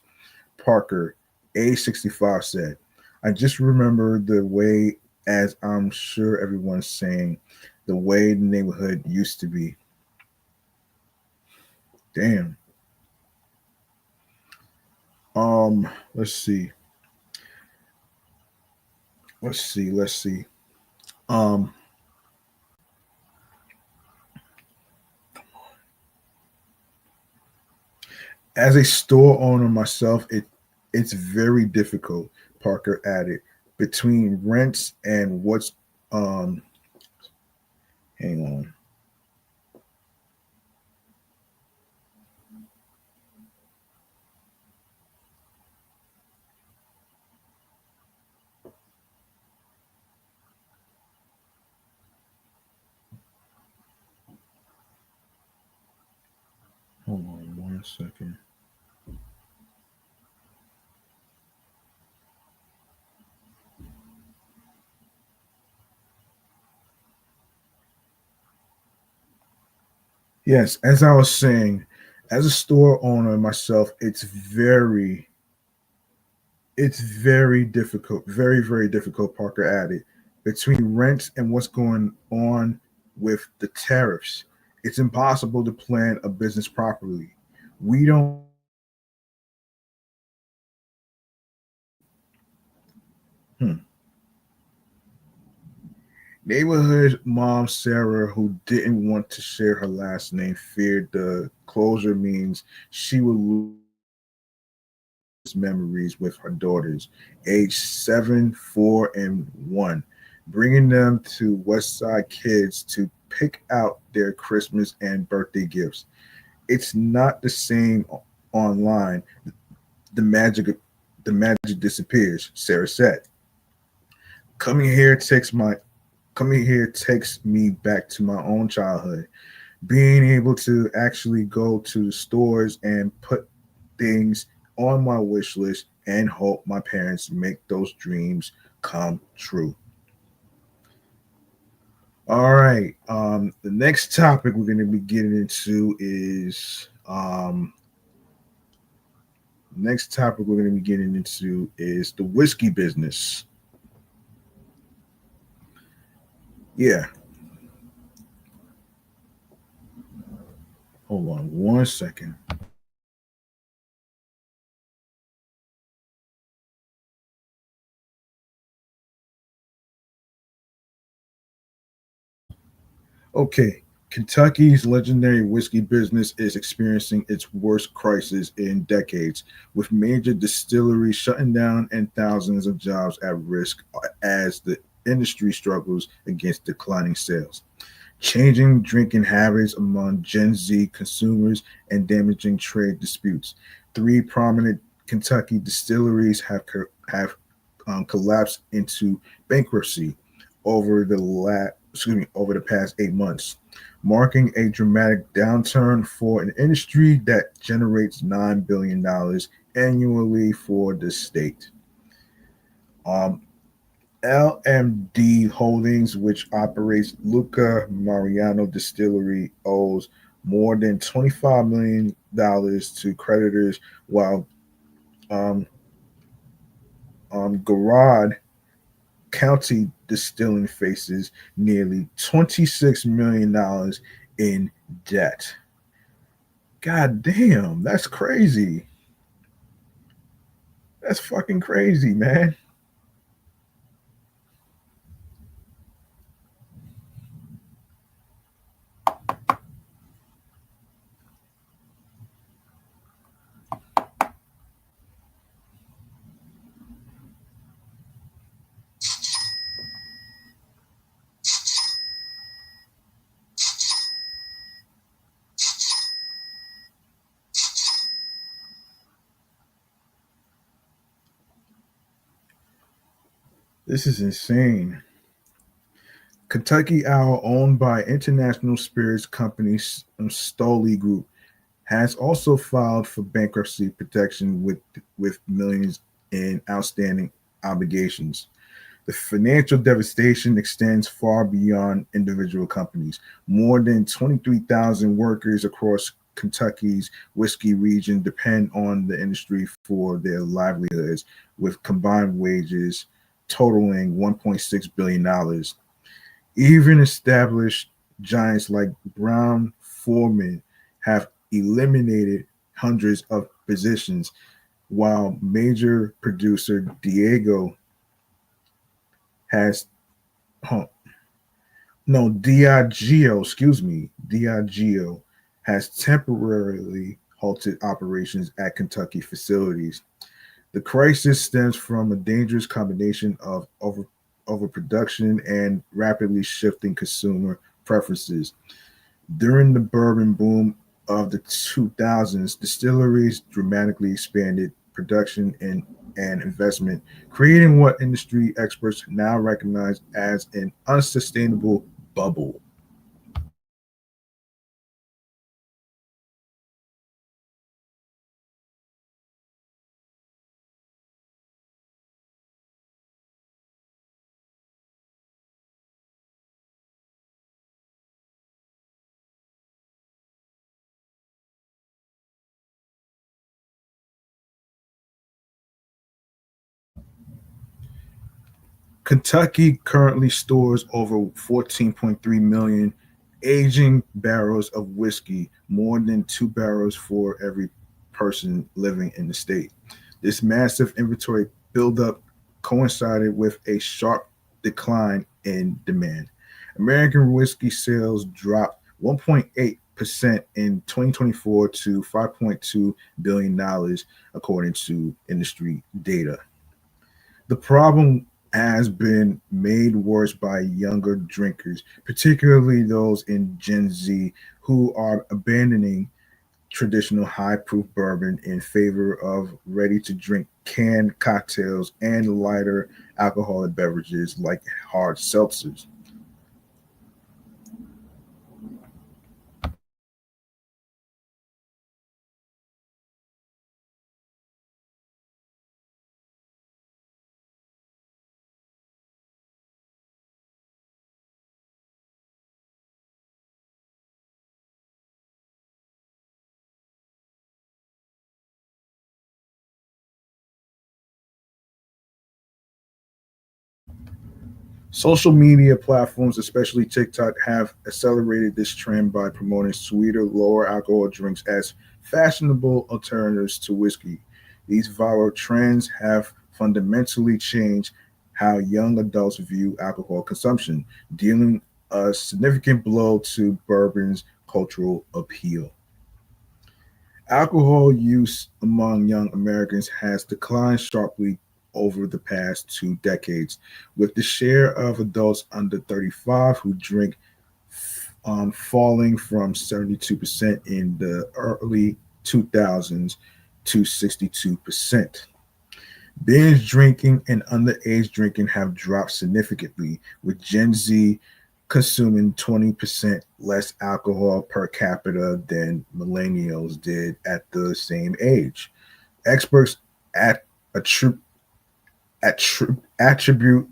Parker, A65 said. I just remember the way, as I'm sure everyone's saying, the way the neighborhood used to be. Damn. Let's see. Let's see. Um, as a store owner myself, it's very difficult, Parker added, between rents and what's um hang on. Hold on 1 second. Yes, as I was saying, as a store owner myself, it's very difficult, very difficult, Parker added, between rents and what's going on with the tariffs. It's impossible to plan a business properly. We don't. Hmm. Neighborhood mom Sarah, who didn't want to share her last name, feared the closure means she would lose memories with her daughters, aged 7, 4, and 1, bringing them to West Side Kids to pick out their Christmas and birthday gifts. It's not the same online. The magic the magic disappears, Sarah said. Coming here takes my Coming here takes me back to my own childhood. Being able to actually go to the stores and put things on my wish list and hope my parents make those dreams come true. All right. The next topic we're going to be getting into is the whiskey business. Yeah. Hold on 1 second. Okay. Kentucky's legendary whiskey business is experiencing its worst crisis in decades, with major distilleries shutting down and thousands of jobs at risk as the industry struggles against declining sales, changing drinking habits among Gen Z consumers, and damaging trade disputes. Three prominent Kentucky distilleries have collapsed into bankruptcy over the past 8 months, marking a dramatic downturn for an industry that generates $9 billion annually for the state. Um, LMD Holdings, which operates Luca Mariano Distillery, owes more than $25 million to creditors, while um, Garrard County Distilling faces nearly $26 million in debt. God damn, that's crazy. That's fucking crazy, man. This is insane. Kentucky Owl, owned by international spirits company Stoli Group, has also filed for bankruptcy protection with millions in outstanding obligations. The financial devastation extends far beyond individual companies. More than 23,000 workers across Kentucky's whiskey region depend on the industry for their livelihoods, with combined wages totaling $1.6 billion. Even established giants like Brown Foreman have eliminated hundreds of positions, while major producer Diego has huh, no Diageo, excuse me, Diageo has temporarily halted operations at Kentucky facilities. The crisis stems from a dangerous combination of overproduction and rapidly shifting consumer preferences. During the bourbon boom of the 2000s, distilleries dramatically expanded production and investment, creating what industry experts now recognize as an unsustainable bubble. Kentucky currently stores over 14.3 million aging barrels of whiskey, more than 2 barrels for every person living in the state. This massive inventory buildup coincided with a sharp decline in demand. American whiskey sales dropped 1.8% in 2024 to $5.2 billion, according to industry data. The problem has been made worse by younger drinkers, particularly those in Gen Z, who are abandoning traditional high proof bourbon in favor of ready to drink canned cocktails and lighter alcoholic beverages like hard seltzers. Social media platforms, especially TikTok, have accelerated this trend by promoting sweeter, lower alcohol drinks as fashionable alternatives to whiskey. These viral trends have fundamentally changed how young adults view alcohol consumption, dealing a significant blow to bourbon's cultural appeal. Alcohol use among young Americans has declined sharply over the past 2 decades, with the share of adults under 35 who drink falling from 72% in the early 2000s to 62%. Binge drinking and underage drinking have dropped significantly, with Gen Z consuming 20% less alcohol per capita than millennials did at the same age. Experts at, attri- attribute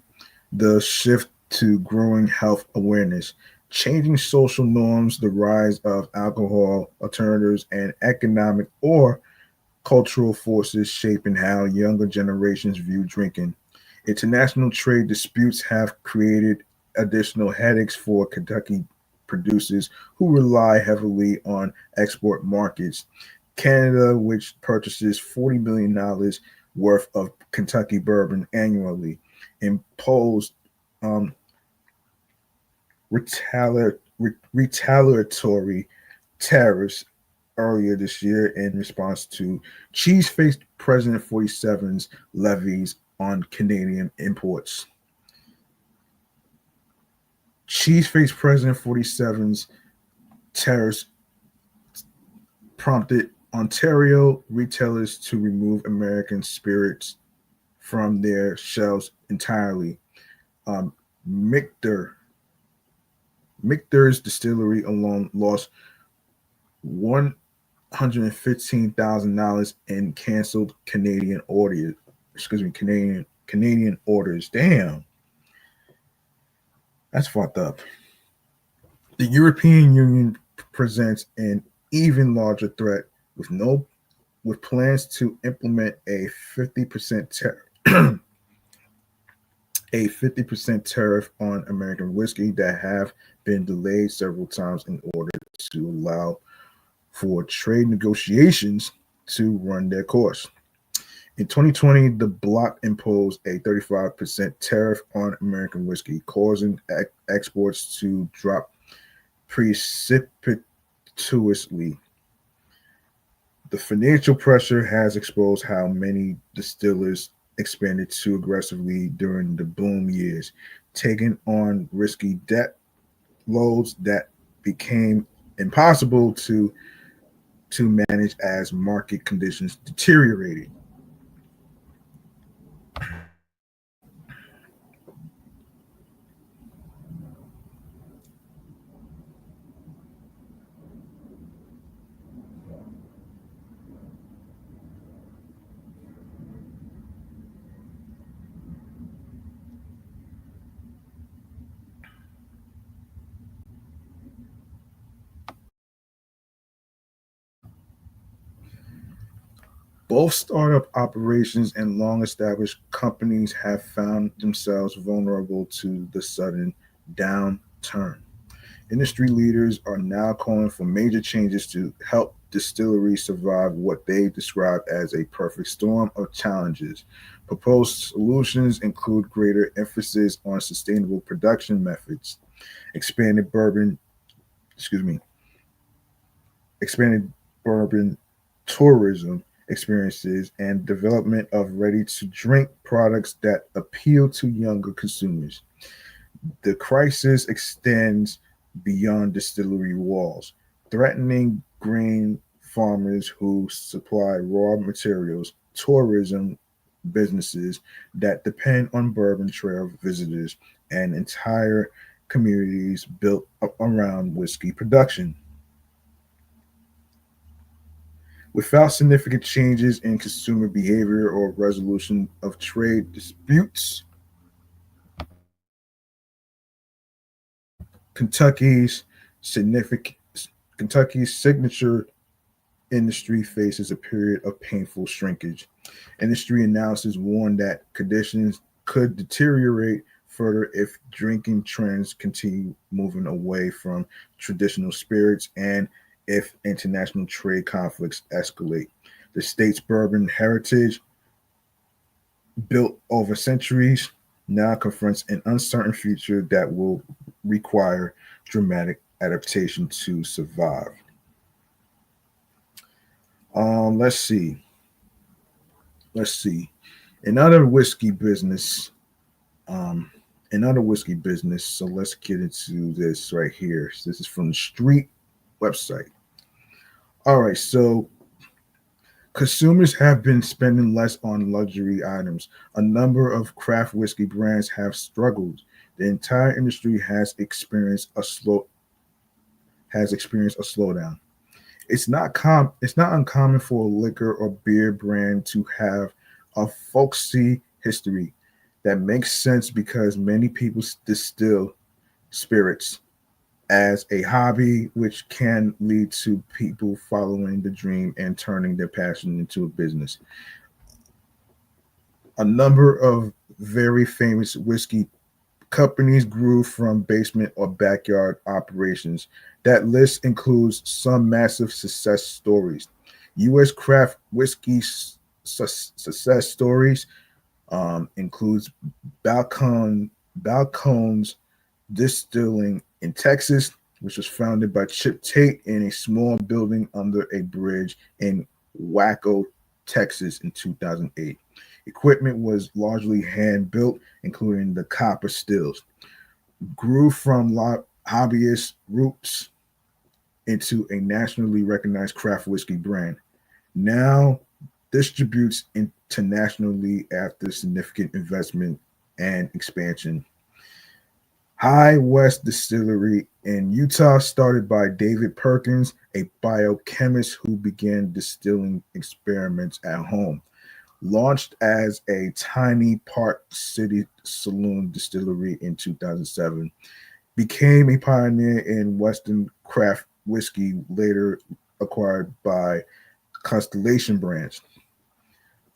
the shift to growing health awareness, changing social norms, the rise of alcohol alternatives, and economic or cultural forces shaping how younger generations view drinking. International trade disputes have created additional headaches for Kentucky producers who rely heavily on export markets. Canada, which purchases $40 million worth of Kentucky bourbon annually, imposed um, retaliatory tariffs earlier this year in response to cheese-faced President 47's levies on Canadian imports. Cheese-faced President 47's tariffs prompted Ontario retailers to remove American spirits from their shelves entirely. Um, Michter, Michter's distillery alone lost one $115,000 in canceled Canadian orders. Excuse me, Canadian orders. Damn, that's fucked up. The European Union presents an even larger threat with plans to implement a 50% a 50% tariff on American whiskey that have been delayed several times in order to allow for trade negotiations to run their course. In 2020, the bloc imposed a 35% tariff on American whiskey, causing exports to drop precipitously. The financial pressure has exposed how many distillers expanded too aggressively during the boom years, taking on risky debt loads that became impossible to manage as market conditions deteriorated. Both startup operations and long established companies have found themselves vulnerable to the sudden downturn. Industry leaders are now calling for major changes to help distilleries survive what they describe as a perfect storm of challenges. Proposed solutions include greater emphasis on sustainable production methods, expanded bourbon, excuse me, expanded bourbon tourism experiences, and development of ready to drink products that appeal to younger consumers. The crisis extends beyond distillery walls, threatening grain farmers who supply raw materials, tourism businesses that depend on bourbon trail visitors, and entire communities built around whiskey production. Without significant changes in consumer behavior or resolution of trade disputes, Kentucky's significant Kentucky's signature industry faces a period of painful shrinkage. Industry analysis warn that conditions could deteriorate further if drinking trends continue moving away from traditional spirits and if international trade conflicts escalate. The state's bourbon heritage, built over centuries, now confronts an uncertain future that will require dramatic adaptation to survive. Let's see. Let's see. Another whiskey business. Um, Another whiskey business. So let's get into this right here. So this is from the Street website. All right. So consumers have been spending less on luxury items. A number of craft whiskey brands have struggled. The entire industry has experienced a slowdown. It's not uncommon for a liquor or beer brand to have a folksy history that makes sense because many people distill spirits as a hobby, which can lead to people following the dream and turning their passion into a business. A number of very famous whiskey companies grew from basement or backyard operations. That list includes some massive success stories. U.S. craft whiskey success stories includes Balcones Distilling in Texas, which was founded by Chip Tate in a small building under a bridge in Waco, Texas in 2008. Equipment was largely hand built, including the copper stills. Grew from hobbyist roots into a nationally recognized craft whiskey brand. Now distributes internationally after significant investment and expansion. High West Distillery in Utah, started by David Perkins, a biochemist who began distilling experiments at home. Launched as a tiny Park City Saloon distillery in 2007, became a pioneer in Western craft whiskey, later acquired by Constellation Brands.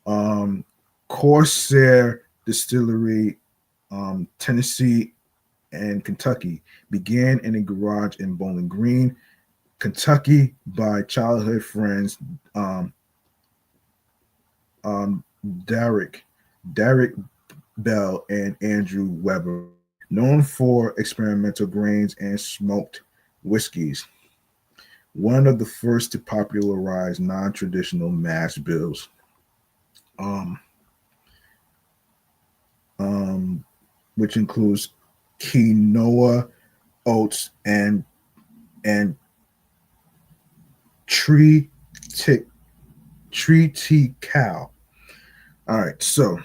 Um, Corsair Distillery, Tennessee and Kentucky, began in a garage in Bowling Green, Kentucky, by childhood friends um, um, Derek, Derek Bell and Andrew Weber, known for experimental grains and smoked whiskeys. One of the first to popularize non-traditional mash bills, um, um, which includes quinoa, oats, and tree tick tree tea cow. All right, so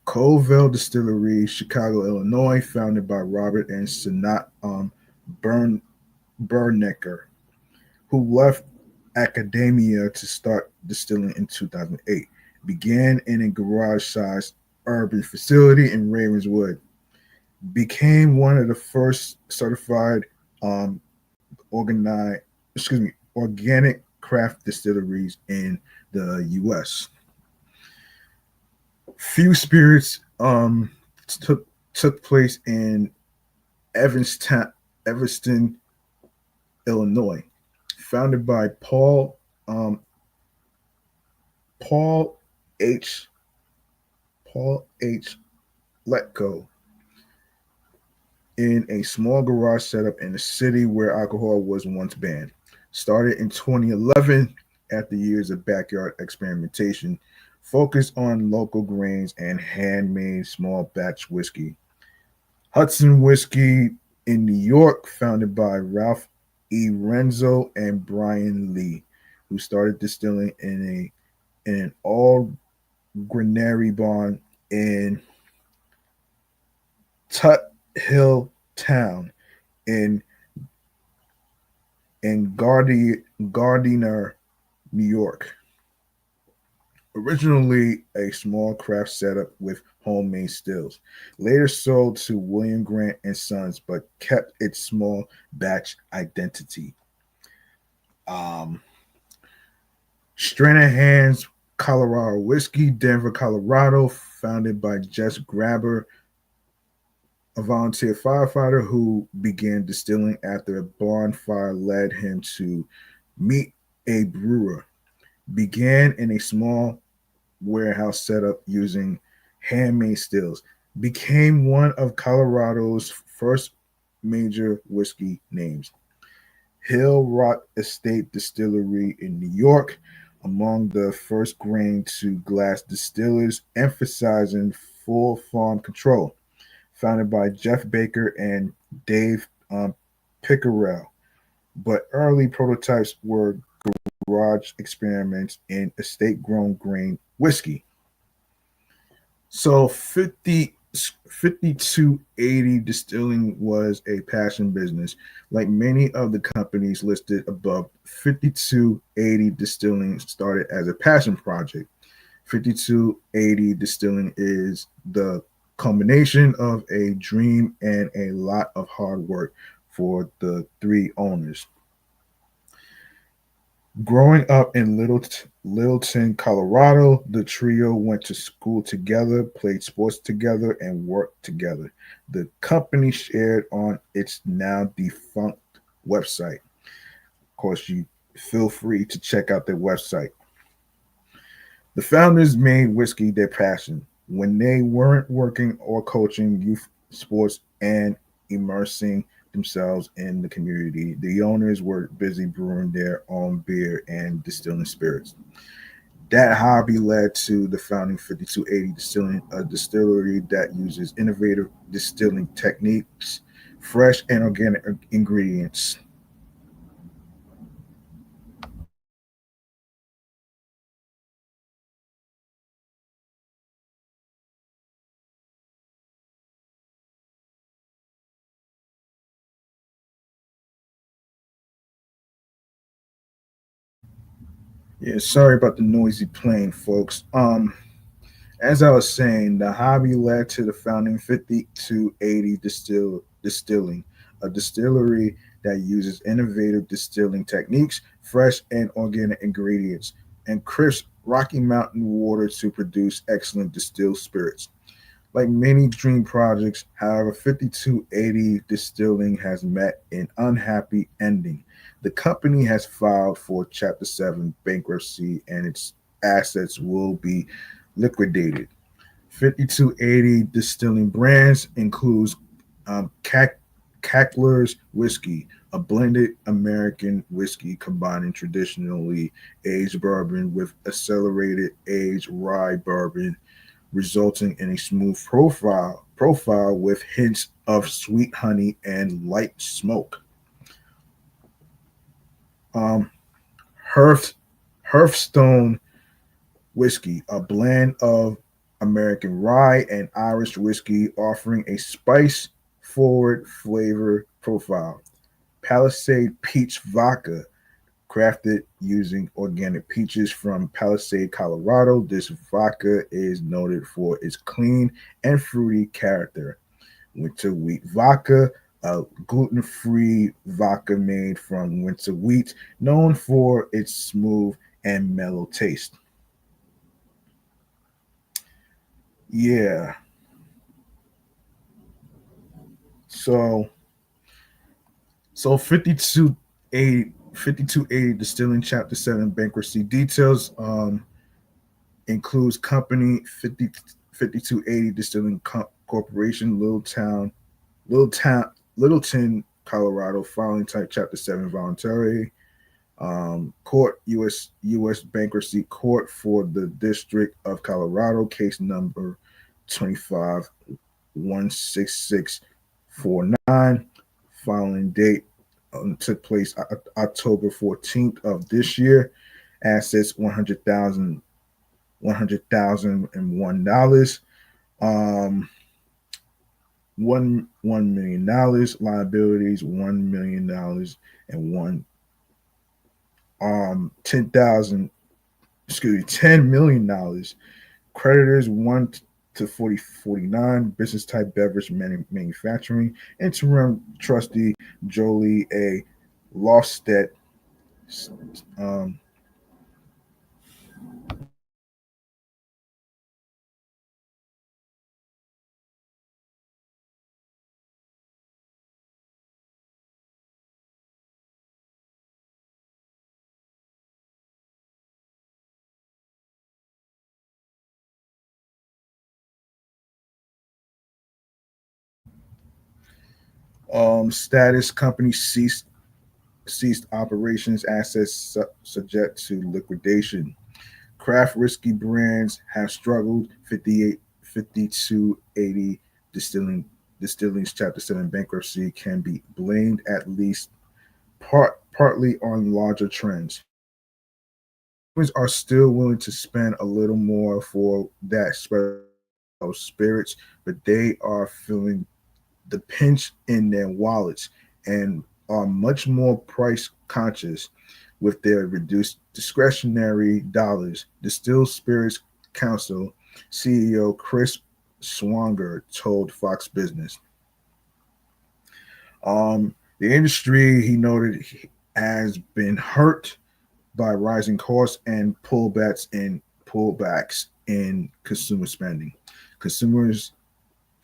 Colville Distillery, Chicago, Illinois, founded by Robert and Sanat Bern, Bernecker, who left academia to start distilling in 2008. Began in a garage-sized urban facility in Ravenswood. Became one of the first certified um, organized, organic craft distilleries in the U.S. Few spirits took took place in Evanston, Evanston, Illinois, founded by um, Paul H. Paul H. Letko, in a small garage setup in a city where alcohol was once banned. Started in 2011 after years of backyard experimentation, focused on local grains and handmade small batch whiskey. Hudson Whiskey in New York, founded by Ralph E. Renzo and Brian Lee, who started distilling in an all granary barn in Tut Hill Town in Gardiner, New York. Originally a small craft setup with homemade stills, later sold to William Grant and Sons, but kept its small batch identity. Um, Stranahan's Colorado Whiskey, Denver, Colorado, founded by Jess Grabber, a volunteer firefighter who began distilling after a bonfire led him to meet a brewer. Began in a small warehouse setup using handmade stills. Became one of Colorado's first major whiskey names. Hill Rock Estate Distillery in New York, among the first grain to glass distillers, emphasizing full farm control, founded by Jeff Baker and Dave Pickerell. But early prototypes were garage experiments in estate grown grain whiskey. So 5280 Distilling was a passion business. Like many of the companies listed above, 5280 Distilling started as a passion project. 5280 Distilling is the combination of a dream and a lot of hard work for the three owners. Growing up in Littleton, Colorado, the trio went to school together, played sports together, and worked together. The company shared on its now defunct website. Of course, you feel free to check out their website. The founders made whiskey their passion. When they weren't working or coaching youth sports and immersing themselves in the community, the owners were busy brewing their own beer and distilling spirits. That hobby led to the founding 5280 Distilling, a distillery that uses innovative distilling techniques, fresh and organic ingredients. Yeah, sorry about the noisy plane, folks. As I was saying, the hobby led to the founding 5280 Distilling, a distillery that uses innovative distilling techniques, fresh and organic ingredients, and crisp Rocky Mountain water to produce excellent distilled spirits. Like many dream projects, however, 5280 Distilling has met an unhappy ending. The company has filed for Chapter 7 bankruptcy and its assets will be liquidated. 5280 Distilling brands includes Cackler's Whiskey, a blended American whiskey combining traditionally aged bourbon with accelerated aged rye bourbon resulting in a smooth profile with hints of sweet honey and light smoke. Um, Hearth, Hearthstone whiskey, a blend of American rye and Irish whiskey, offering a spice forward flavor profile. Palisade Peach Vodka, crafted using organic peaches from Palisade, Colorado. This vodka is noted for its clean and fruity character. Winter wheat vodka, a gluten-free vodka made from winter wheat, known for its smooth and mellow taste. Yeah. So so 5280 Distilling Chapter 7 bankruptcy details includes company 5280 Distilling Corporation, Little Town, Littleton, Colorado, filing type Chapter 7 voluntary. Court, U.S. Bankruptcy Court for the District of Colorado, case number 2516649. Filing date took place October 14th of this year. Assets $100,001. Um, $1 million. Liabilities $1 million and 10,000. Excuse me, $10 million. Creditors 1 to 49. Business type beverage manufacturing. Interim trustee Jolie A. Lofstedt. Um, Status company ceased operations. Assets subject to liquidation. Craft whiskey brands have struggled. 5280 Distilling's Chapter 7 bankruptcy can be blamed at least partly on larger trends. Consumers are still willing to spend a little more for that special spirits, but they are feeling the pinch in their wallets and are much more price conscious with their reduced discretionary dollars. Distilled Spirits Council CEO Chris Swanger told Fox Business. The industry, he noted, has been hurt by rising costs and pullbacks in consumer spending. Consumers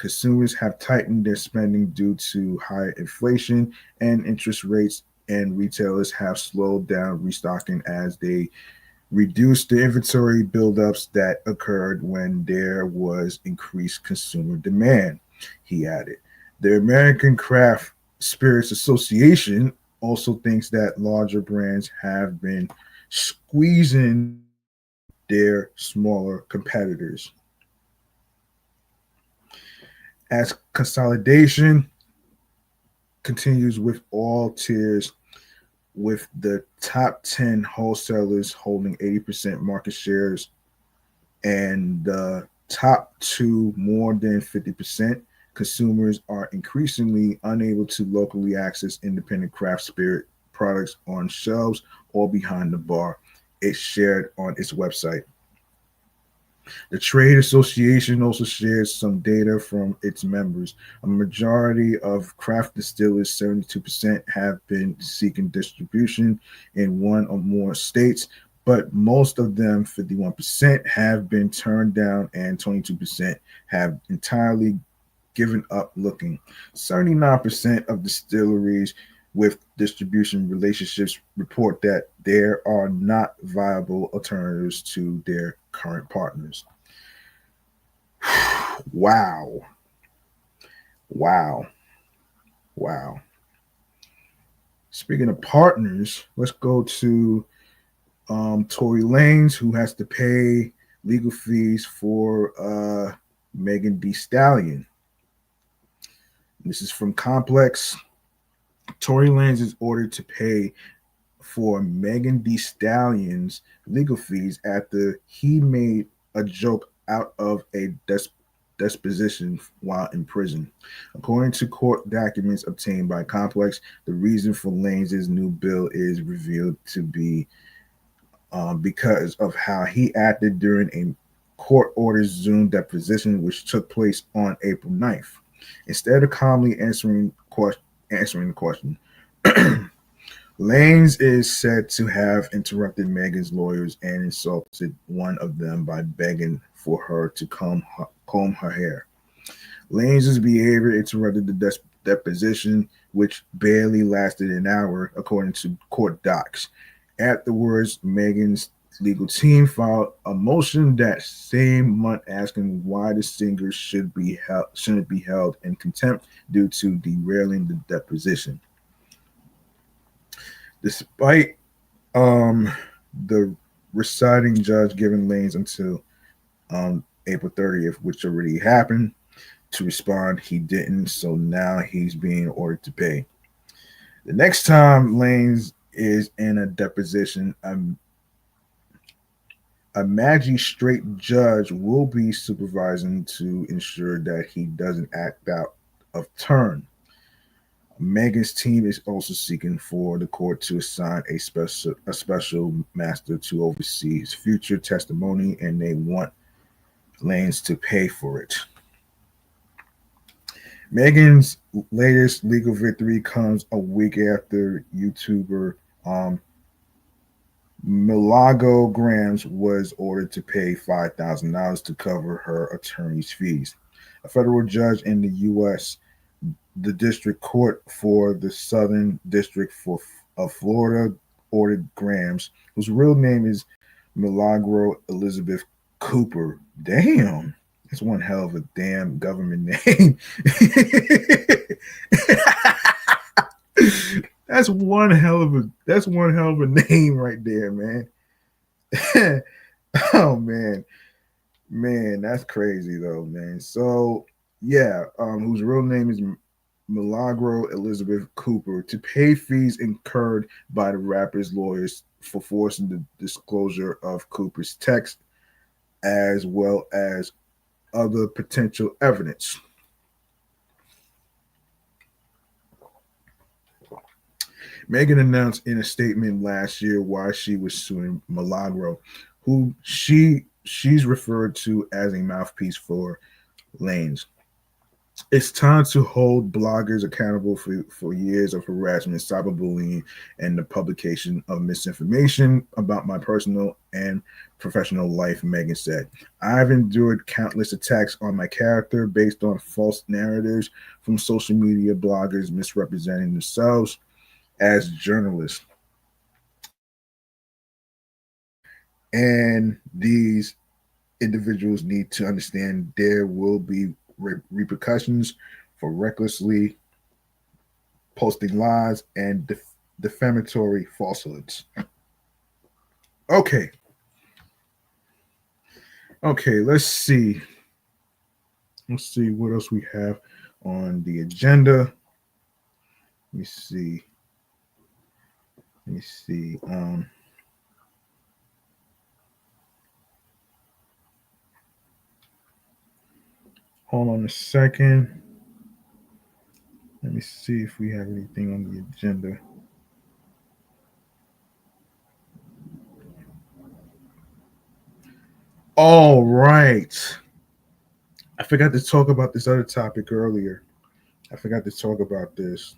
Consumers have tightened their spending due to higher inflation and interest rates, and retailers have slowed down restocking as they reduce the inventory buildups that occurred when there was increased consumer demand, he added. The American Craft Spirits Association also thinks that larger brands have been squeezing their smaller competitors. As consolidation continues with all tiers, with the top 10 wholesalers holding 80% market shares and the top two more than 50%, consumers are increasingly unable to locally access independent craft spirit products on shelves or behind the bar. it shared on its website. The trade association also shares some data from its members. A majority of craft distillers, 72%, have been seeking distribution in one or more states, but most of them, 51%, have been turned down and 22% have entirely given up looking. 79% of distilleries with distribution relationships report that there are not viable alternatives to their current partners. Wow. Wow. Wow. Speaking of partners, let's go to Tory Lanez, who has to pay legal fees for Megan Thee Stallion. This is from Complex. Tory Lanez is ordered to pay for Megan Thee Stallion's legal fees after he made a joke out of a disposition while in prison. According to court documents obtained by Complex, the reason for Lanez's new bill is revealed to be because of how he acted during a court-ordered Zoom deposition, which took place on April 9th. Instead of calmly answering the question, Lanez is said to have interrupted Megan's lawyers and insulted one of them by begging for her to comb her hair. Lanez's behavior interrupted the deposition, which barely lasted an hour, according to court docs. Afterwards, Megan's legal team filed a motion that same month asking why the singer shouldn't be held in contempt due to derailing the deposition. Despite the reciting judge giving Lanez until April 30th, which already happened, to respond, he didn't. So now he's being ordered to pay. The next time Lanez is in a deposition, a magistrate judge will be supervising to ensure that he doesn't act out of turn. Megan's team is also seeking for the court to assign a special master to oversee his future testimony, and they want Lanez to pay for it. Megan's latest legal victory comes a week after YouTuber Milagro Grams was ordered to pay $5,000 to cover her attorney's fees. A federal judge in the U.S., the District Court for the Southern District of Florida, ordered Grams, whose real name is Milagro Elizabeth Cooper. Damn, that's one hell of a damn government name. That's one hell of a name right there, man. Oh man, that's crazy though, man. So yeah, whose real name is Milagro Elizabeth Cooper, to pay fees incurred by the rapper's lawyers for forcing the disclosure of Cooper's text, as well as other potential evidence. Megan announced in a statement last year why she was suing Milagro, who she's referred to as a mouthpiece for Lanez. It's time to hold bloggers accountable for years of harassment, cyberbullying, and the publication of misinformation about my personal and professional life, Megan said. I've endured countless attacks on my character based on false narratives from social media bloggers misrepresenting themselves as journalists. And these individuals need to understand there will be repercussions for recklessly posting lies and defamatory falsehoods. Okay, let's see what else we have on the agenda. Let me see. Hold on a second. Let me see if we have anything on the agenda. All right. I forgot to talk about this other topic earlier. I forgot to talk about this.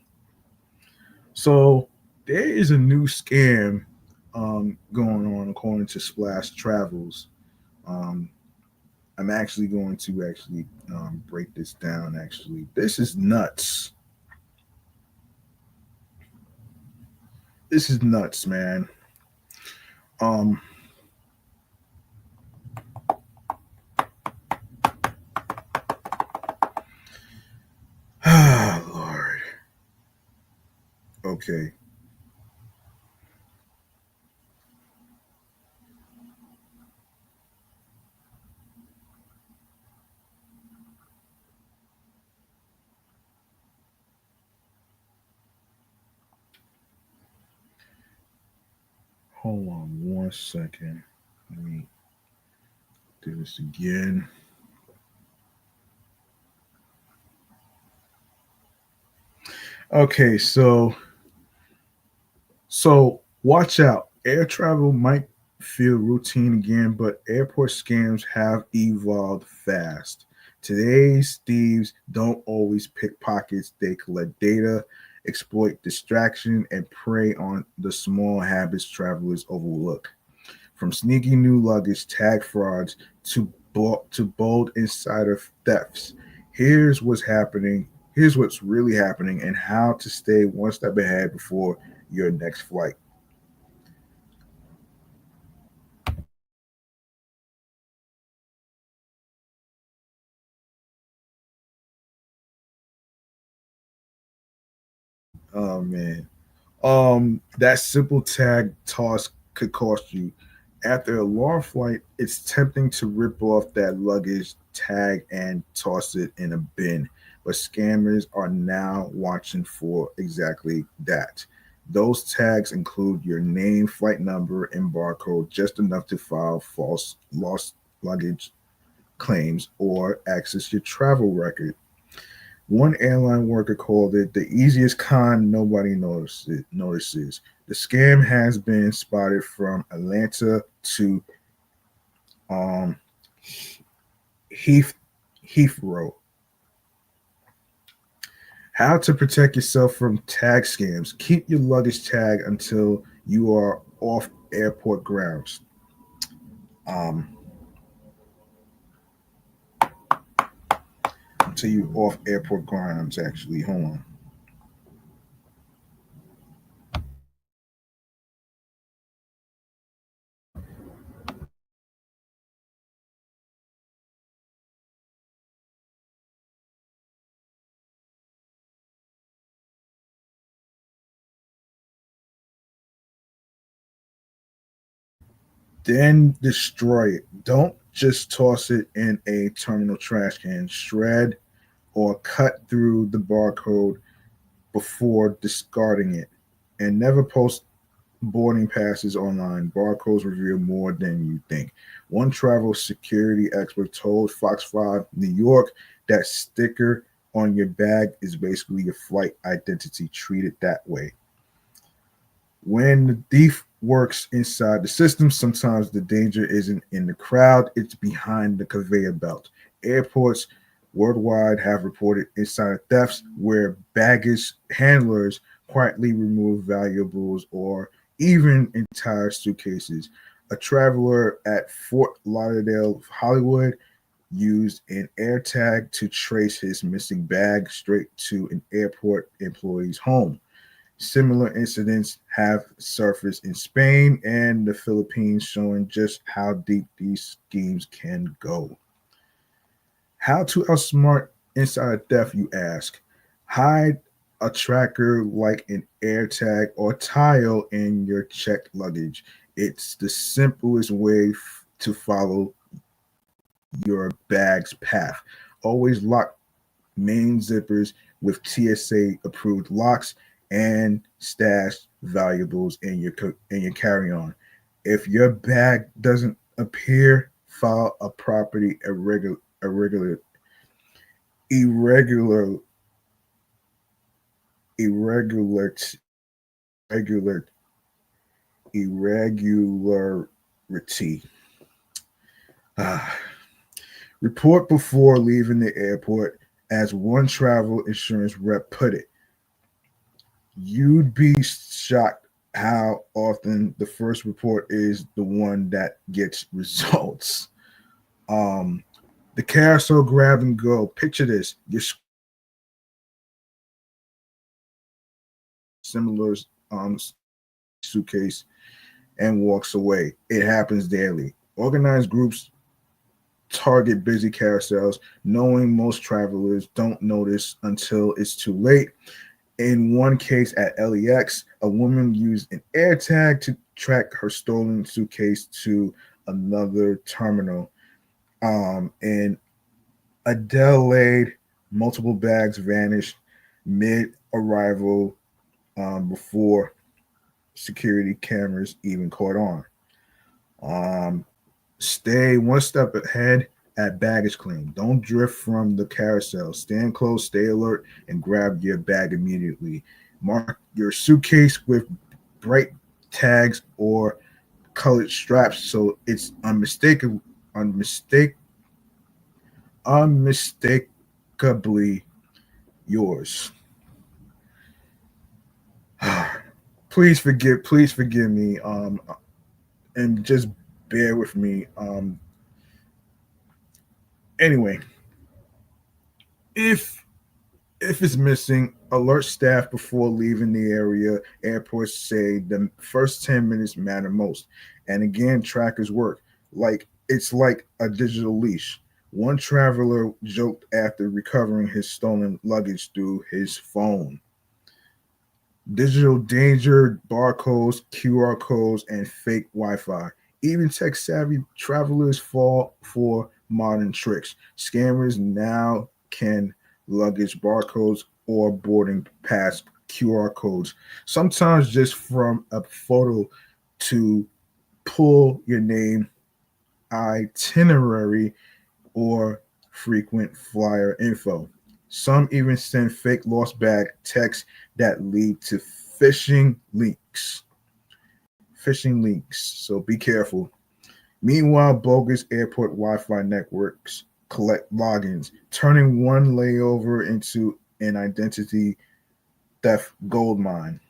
So there is a new scam going on according to Splash Travels. Um, I'm actually going to break this down. Actually, this is nuts. This is nuts, man. Um, Lord. Okay, hold on 1 second. Let me do this again. Okay, so watch out. Air travel might feel routine again, but airport scams have evolved fast. Today's thieves don't always pick pockets, they collect data, exploit distraction, and prey on the small habits travelers overlook. From sneaky new luggage tag frauds to bold insider thefts. Here's what's happening. Here's what's really happening and how to stay one step ahead before your next flight. Oh man. That simple tag toss could cost you. After a long flight, it's tempting to rip off that luggage tag and toss it in a bin. But scammers are now watching for exactly that. Those tags include your name, flight number, and barcode, just enough to file false lost luggage claims or access your travel record. One airline worker called it the easiest con nobody notices. The scam has been spotted from Atlanta to um, Heath Heathrow. How to protect yourself from tag scams? Keep your luggage tag you are off airport grounds. Um, until you off airport grounds. Actually, hold on. Then destroy it. Don't just toss it in a terminal trash can. Shred or cut through the barcode before discarding it. And never post boarding passes online. Barcodes reveal more than you think. One travel security expert told Fox 5 New York that sticker on your bag is basically your flight identity. Treat it that way. When the thief works inside the system, sometimes the danger isn't in the crowd, it's behind the conveyor belt. Airports worldwide have reported insider thefts where baggage handlers quietly remove valuables or even entire suitcases. A traveler at Fort Lauderdale, Hollywood, used an AirTag to trace his missing bag straight to an airport employee's home. Similar incidents have surfaced in Spain and the Philippines, showing just how deep these schemes can go. How to outsmart inside theft, you ask? Hide a tracker like an AirTag or tile in your checked luggage. It's the simplest way to follow your bag's path. Always lock main zippers with TSA approved locks and stash valuables in your carry-on. If your bag doesn't appear, file a property irregular irregular irregular irregular irregularity. Ah. Report before leaving the airport, as one travel insurance rep put it. You'd be shocked how often the first report is the one that gets results. Um, the carousel grab and go. Picture this: your similar um, suitcase and walks away. It happens daily. Organized groups target busy carousels, knowing most travelers don't notice until it's too late. In one case at LEX, a woman used an air tag to track her stolen suitcase to another terminal. In Adelaide, multiple bags vanished mid arrival before security cameras even caught on. Um, Stay one step ahead at baggage claim. Don't drift from the carousel. Stand close, stay alert, and grab your bag immediately. Mark your suitcase with bright tags or colored straps so it's unmistakably yours. Please forgive me, and just bear with me. Anyway, if if it's missing, alert staff before leaving the area. Airports say the first 10 minutes matter most. And again, trackers work. It's like a digital leash. One traveler joked after recovering his stolen luggage through his phone. Digital danger, barcodes, QR codes, and fake Wi Fi. Even tech savvy travelers fall for modern tricks. Scammers now can luggage barcodes or boarding pass QR codes, sometimes just from a photo to pull your name, itinerary, or frequent flyer info. Some even send fake lost bag texts that lead to phishing links. So be careful. Meanwhile, bogus airport Wi-Fi networks collect logins, turning one layover into an identity theft goldmine.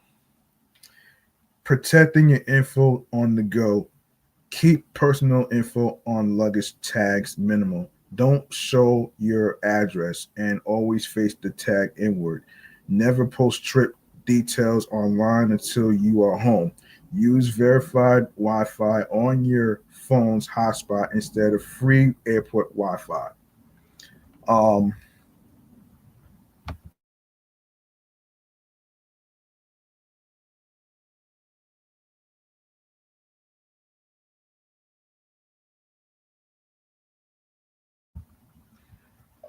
Protecting your info on the go. Keep personal info on luggage tags minimal. Don't show your address and always face the tag inward. Never post trip details online until you are home. Use verified Wi Fi on your phone's hotspot instead of free airport Wi Fi. Um,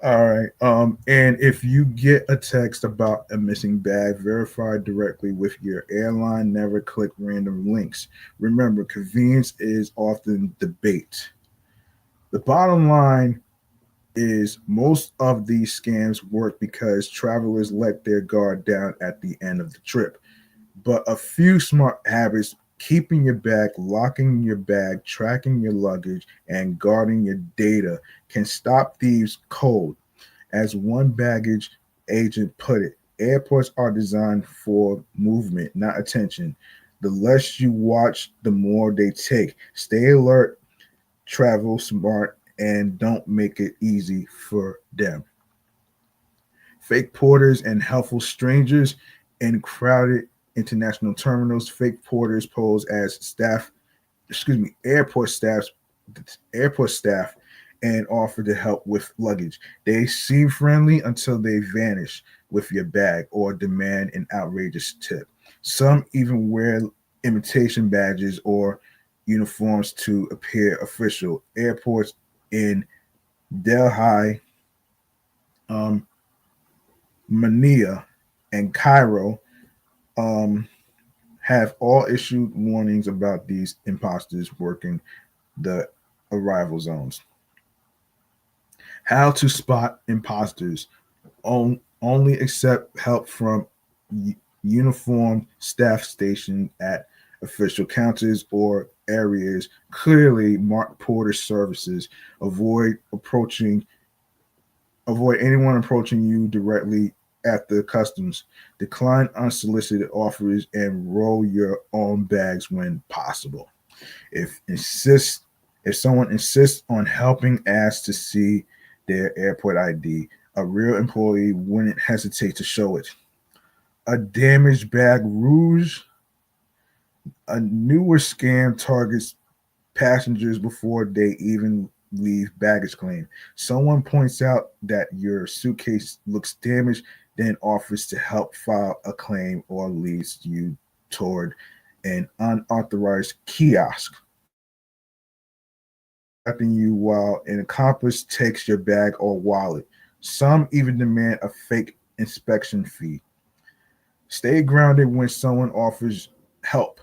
All right. And if you get a text about a missing bag, verify directly with your airline. Never click random links. Remember, convenience is often the bait. The bottom line is most of these scams work because travelers let their guard down at the end of the trip. But a few smart habits: keeping your bag, locking your bag, tracking your luggage, and guarding your data can stop thieves cold. As one baggage agent put it, airports are designed for movement, not attention. The less you watch, the more they take. Stay alert, travel smart, and don't make it easy for them. Fake porters and helpful strangers in crowded international terminals. Fake porters pose as airport staff and offer to help with luggage. They seem friendly until they vanish with your bag or demand an outrageous tip. Some even wear imitation badges or uniforms to appear official. Airports in Delhi, um, Manila, and Cairo um, have all issued warnings about these imposters working the arrival zones. How to spot imposters. Only accept help from uniformed staff stationed at official counters or areas. Clearly mark porter services. Avoid approaching Avoid anyone approaching you directly at the customs. Decline unsolicited offers and roll your own bags when possible. If insist if someone insists on helping ask to see their airport ID, a real employee wouldn't hesitate to show it. A damaged bag rouge, a newer scam targets passengers before they even leave baggage claim. Someone points out that your suitcase looks damaged, then offers to help file a claim or leads you toward an unauthorized kiosk. Stopping you while an accomplice takes your bag or wallet. Some even demand a fake inspection fee. Stay grounded when someone offers help.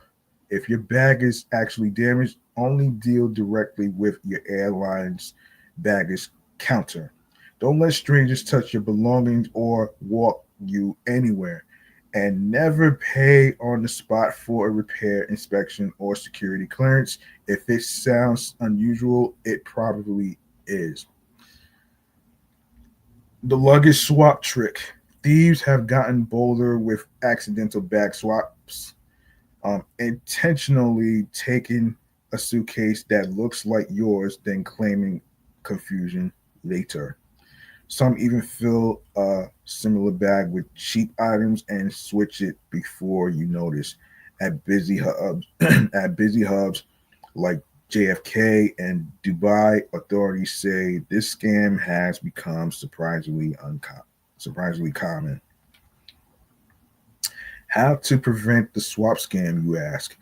If your bag is actually damaged, only deal directly with your airline's baggage counter. Don't let strangers touch your belongings or walk you anywhere. And never pay on the spot for a repair, inspection, or security clearance. If it sounds unusual, it probably is. The luggage swap trick. Thieves have gotten bolder with accidental bag swaps, intentionally taking a suitcase that looks like yours, then claiming confusion later. Some even fill a similar bag with cheap items and switch it before you notice. At busy hubs, at busy hubs like JFK and Dubai, authorities say this scam has become surprisingly common. How to prevent the swap scam, you ask?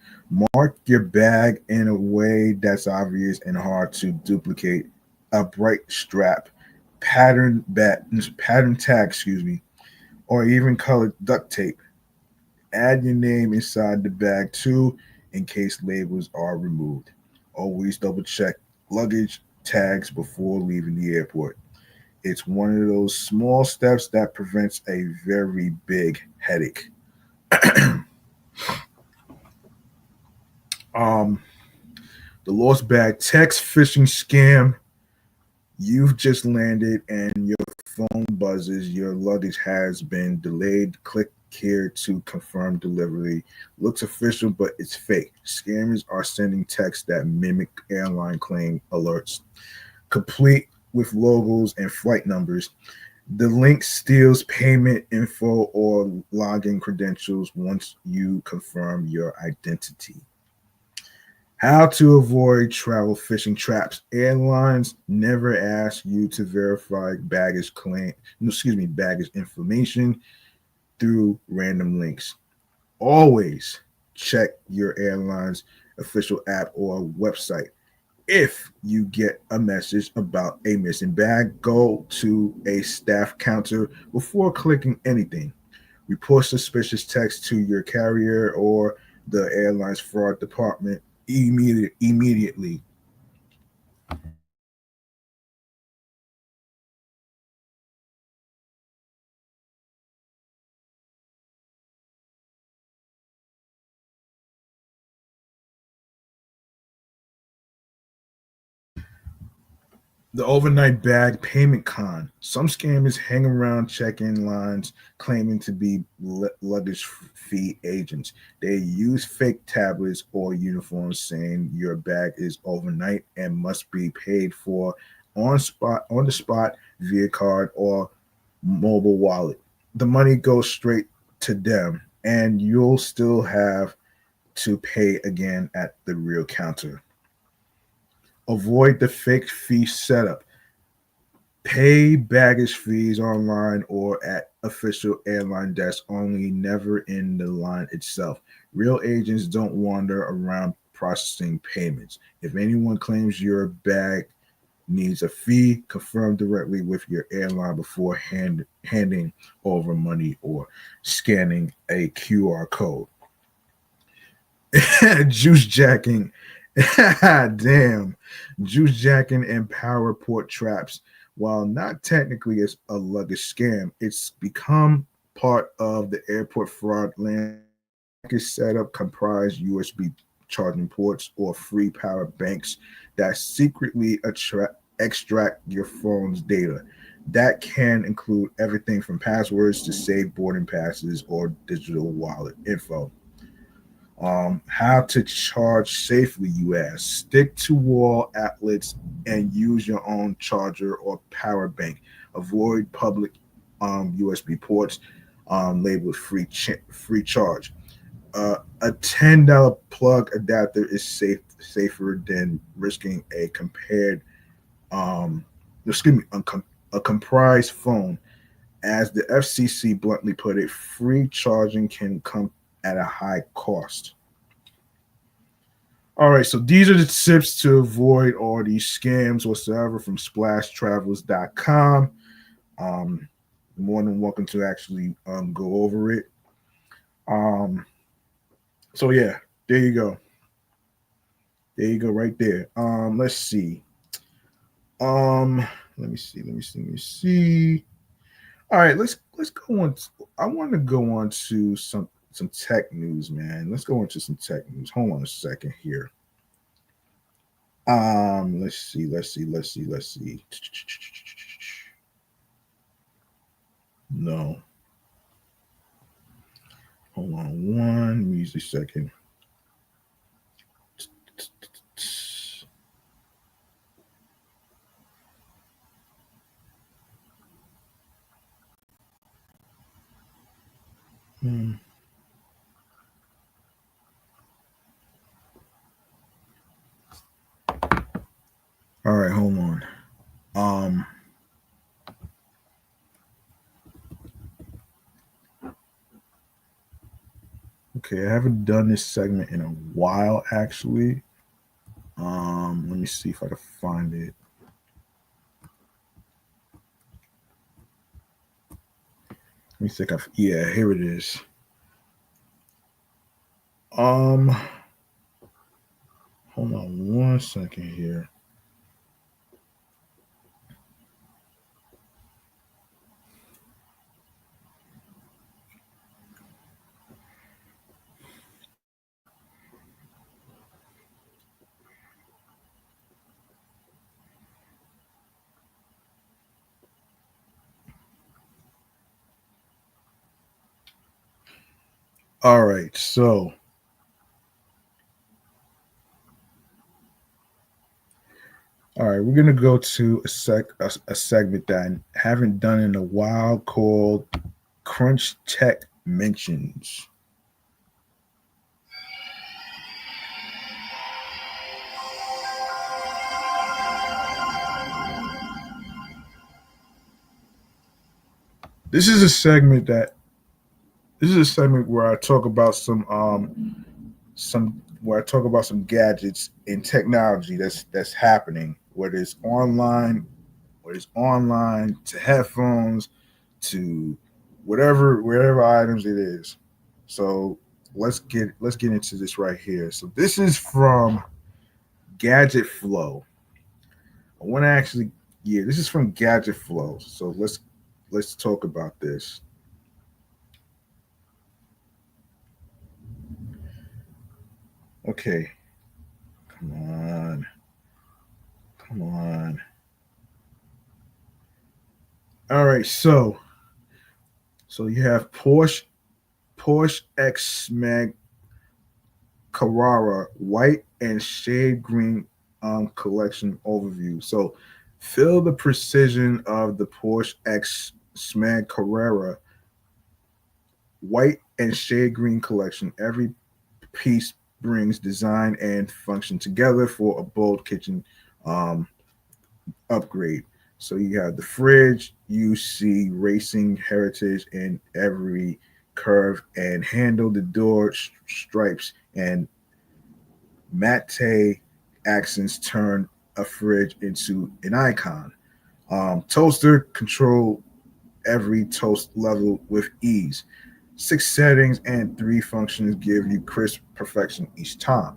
Mark your bag in a way that's obvious and hard to duplicate. A bright strap, pattern tag, or even colored duct tape. Add your name inside the bag too, in case labels are removed. Always double check luggage tags before leaving the airport. It's one of those small steps that prevents a very big headache. um, the lost bag text phishing scam. You've just landed and your phone buzzes. Your luggage has been delayed. Click here to confirm delivery. Looks official, but it's fake. Scammers are sending texts that mimic airline claim alerts, complete with logos and flight numbers. The link steals payment info or login credentials once you confirm your identity. How to avoid travel phishing traps. Airlines never ask you to verify baggage information through random links. Always check your airline's official app or website. If you get a message about a missing bag, go to a staff counter before clicking anything. Report suspicious text to your carrier or the airline's fraud department immediately. The overnight bag payment con. Some scammers hang around check-in lines claiming to be luggage fee agents. They use fake tablets or uniforms saying your bag is overnight and must be paid for on the spot via card or mobile wallet. The money goes straight to them and you'll still have to pay again at the real counter. Avoid the fake fee setup. Pay baggage fees online or at official airline desks only, never in the line itself. Real agents don't wander around processing payments. If anyone claims your bag needs a fee, confirm directly with your airline before handing over money or scanning a QR code. Juice jacking. Damn. Juice jacking and power port traps. While not technically as a luggage scam, it's become part of the airport fraud land. package setup comprise USB charging ports or free power banks that secretly extract your phone's data. That can include everything from passwords to saved boarding passes or digital wallet info. How to charge safely, you ask. Stick to wall outlets and use your own charger or power bank. Avoid public USB ports labeled free charge. A $10 plug adapter is safer than risking um, a comprised phone. As the FCC bluntly put it, free charging can come at a high cost. All right, so these are the tips to avoid all these scams whatsoever from splashtravels.com. More than welcome to actually go over it. Um, so yeah, there you go. There you go, right there. Let's see. Um, let me see. All right, let's go on. I want to go on to some tech news, man. Let's go into some tech news. Hold on a second here. Let's see. No, hold on one music second. Hmm. All right, hold on. Um, okay, I haven't done this segment in a while, actually. Let me see if I can find it. Let me think of yeah, here it is. Um, hold on one second here. All right, so all right, we're gonna go to a segment that I haven't done in a while called Crunch Tech Mentions. This is a segment that this is a segment where I talk about some where I talk about some gadgets and technology that's happening, whether it's online to headphones to wherever items it is. So let's get into this right here. So this is from Gadget Flow. I want to actually yeah, this is from Gadget Flow. So let's talk about this. Okay, come on, come on. All right, so you have Porsche X Mag Carrara white and shade green collection overview. So feel the precision of the Porsche X Smag Carrera white and shade green collection. Every piece brings design and function together for a bold kitchen um, upgrade. So you have the fridge, you see racing heritage in every curve and handle, the door stripes and matte accents turn a fridge into an icon. Toaster control every toast level with ease. 6 settings and 3 functions give you crisp perfection each time.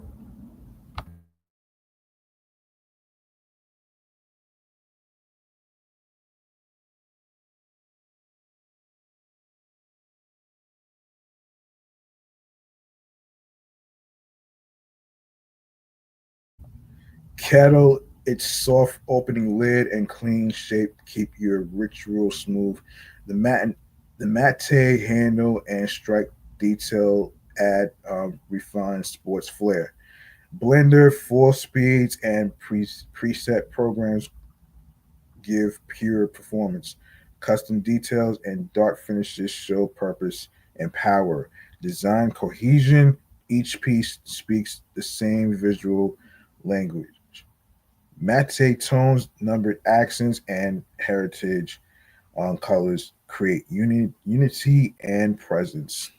Kettle, its soft opening lid and clean shape keep your ritual smooth. The mat, the matte handle and strike detail add refined sports flair. Blender, 4 speeds, and preset programs give pure performance. Custom details and dark finishes show purpose and power. Design cohesion, each piece speaks the same visual language. Matte tones, numbered accents, and heritage colors create unity and presence.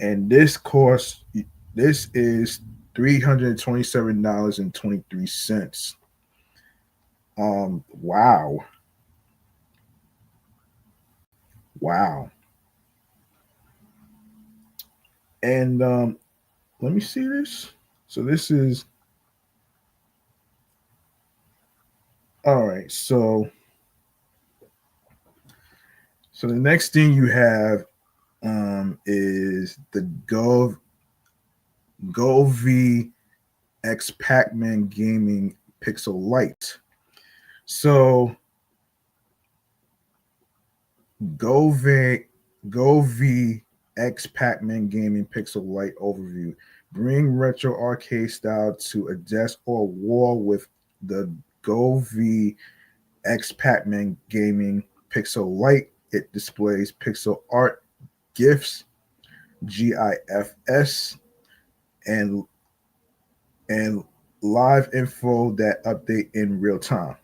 And this is $327.23. Wow, wow. And let me see this. So this is all right. So the next thing you have is the Go V X Pac-Man Gaming Pixel Light. So Go V Go V X Pac-Man Gaming Pixel Light overview. Bring retro arcade style to a desk or wall with the Go V X Pac-Man Gaming Pixel Light. It displays pixel art, GIFs, GIFs, and and live info that update in real time.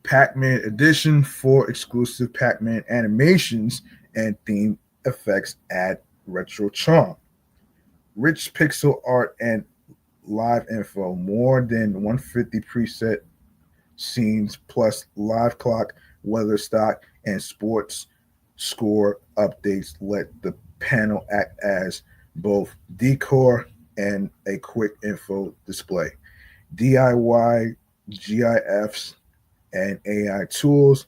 Pac-Man Edition, 4 exclusive Pac-Man animations and theme effects add retro charm. Rich pixel art and live info, more than 150 preset scenes plus live clock, weather stock, and sports score updates let the panel act as both decor and a quick info display. DIY GIFs and AI tools,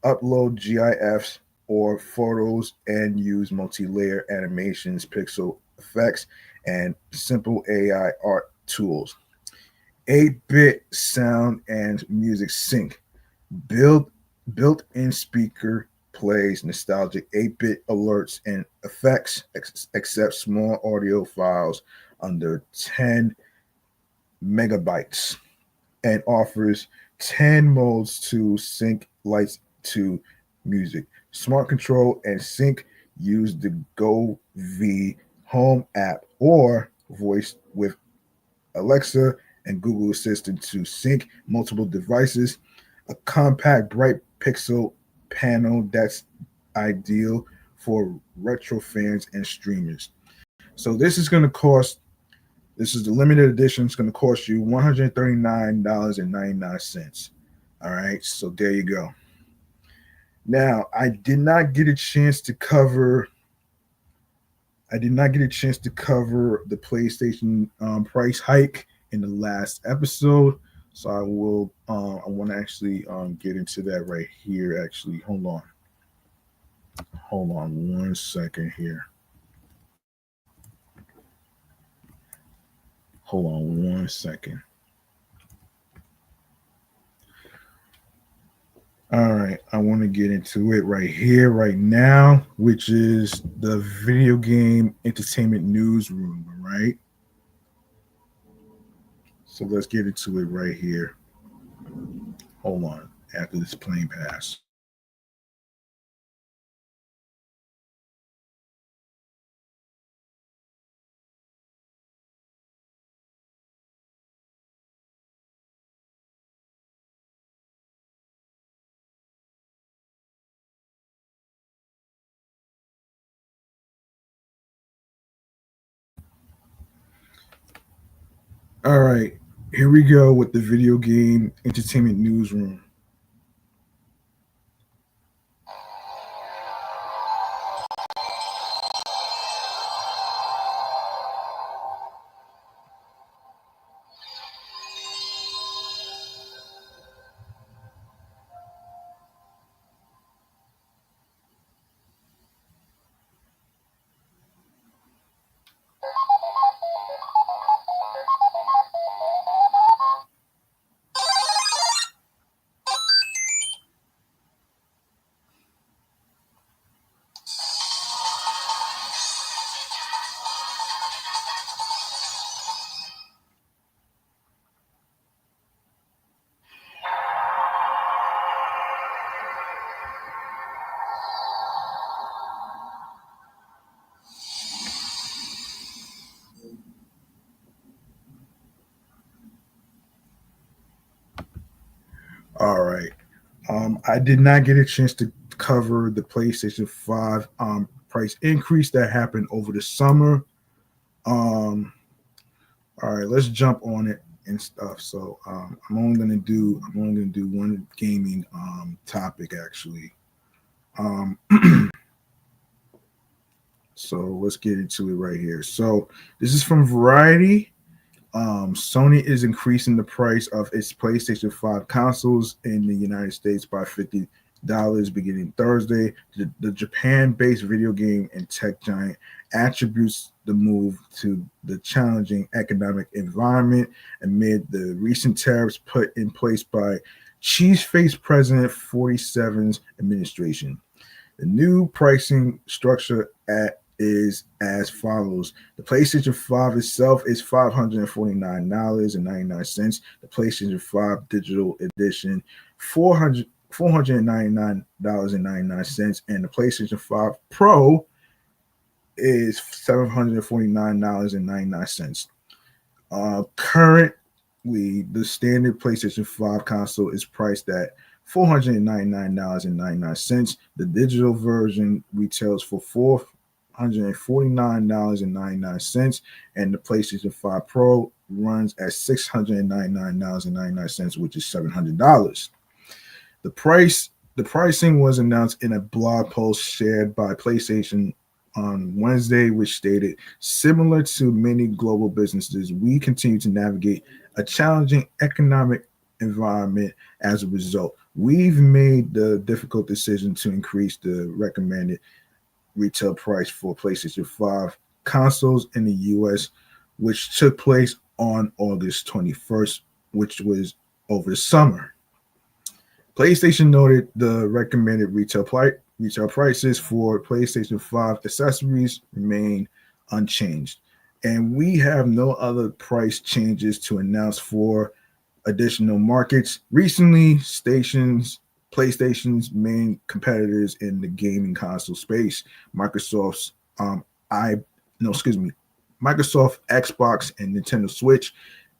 upload GIFs or photos and use multi-layer animations, pixel effects, and simple AI art tools. 8-bit sound and music sync. Build built-in speaker plays nostalgic 8-bit alerts and effects, accept small audio files under 10 megabytes, and offers 10 modes to sync lights to music. Smart control and sync, use the Go V Home app or voice with Alexa and Google Assistant to sync multiple devices. A compact, bright pixel panel that's ideal for retro fans and streamers. So this is going to cost. This is the limited edition. It's going to cost you $139.99. All right. So there you go. Now I did not get a chance to cover. I did not get a chance to cover the PlayStation price hike in the last episode. So I will. I want to actually get into that right here. Actually, hold on 1 second here. Hold on 1 second. All right, I want to get into it right here, right now, which is the video game entertainment newsroom. All right, so let's get into it right here. Hold on, after this plane pass. All right, here we go with the video game entertainment newsroom. All right. I did not get a chance to cover the PlayStation 5 price increase that happened over the summer. Um, all right, let's jump on it and stuff. So I'm only gonna do one gaming topic actually. Um, so let's get into it right here. So this is from Variety. Sony is increasing the price of its PlayStation 5 consoles in the United States by $50 beginning Thursday. The Japan based video game and tech giant attributes the move to the challenging economic environment amid the recent tariffs put in place by Cheese Face President 47's administration. The new pricing structure is as follows. The PlayStation 5 itself is $549.99. The PlayStation 5 Digital Edition, $499.99. And the PlayStation 5 Pro is $749.99. Currently, the standard PlayStation 5 console is priced at $499.99. The digital version retails for $449.99, and the PlayStation 5 Pro runs at $699.99, which is $700. The pricing was announced in a blog post shared by PlayStation on Wednesday, which stated, similar to many global businesses, we continue to navigate a challenging economic environment as a result. We've made the difficult decision to increase the recommended retail price for PlayStation 5 consoles in the US, which took place on August 21st, which was over the summer. PlayStation noted the recommended retail prices for PlayStation 5 accessories remain unchanged, and we have no other price changes to announce for additional markets. Recently, PlayStation's main competitors in the gaming console space, Microsoft's I no excuse me, Microsoft Xbox and Nintendo Switch,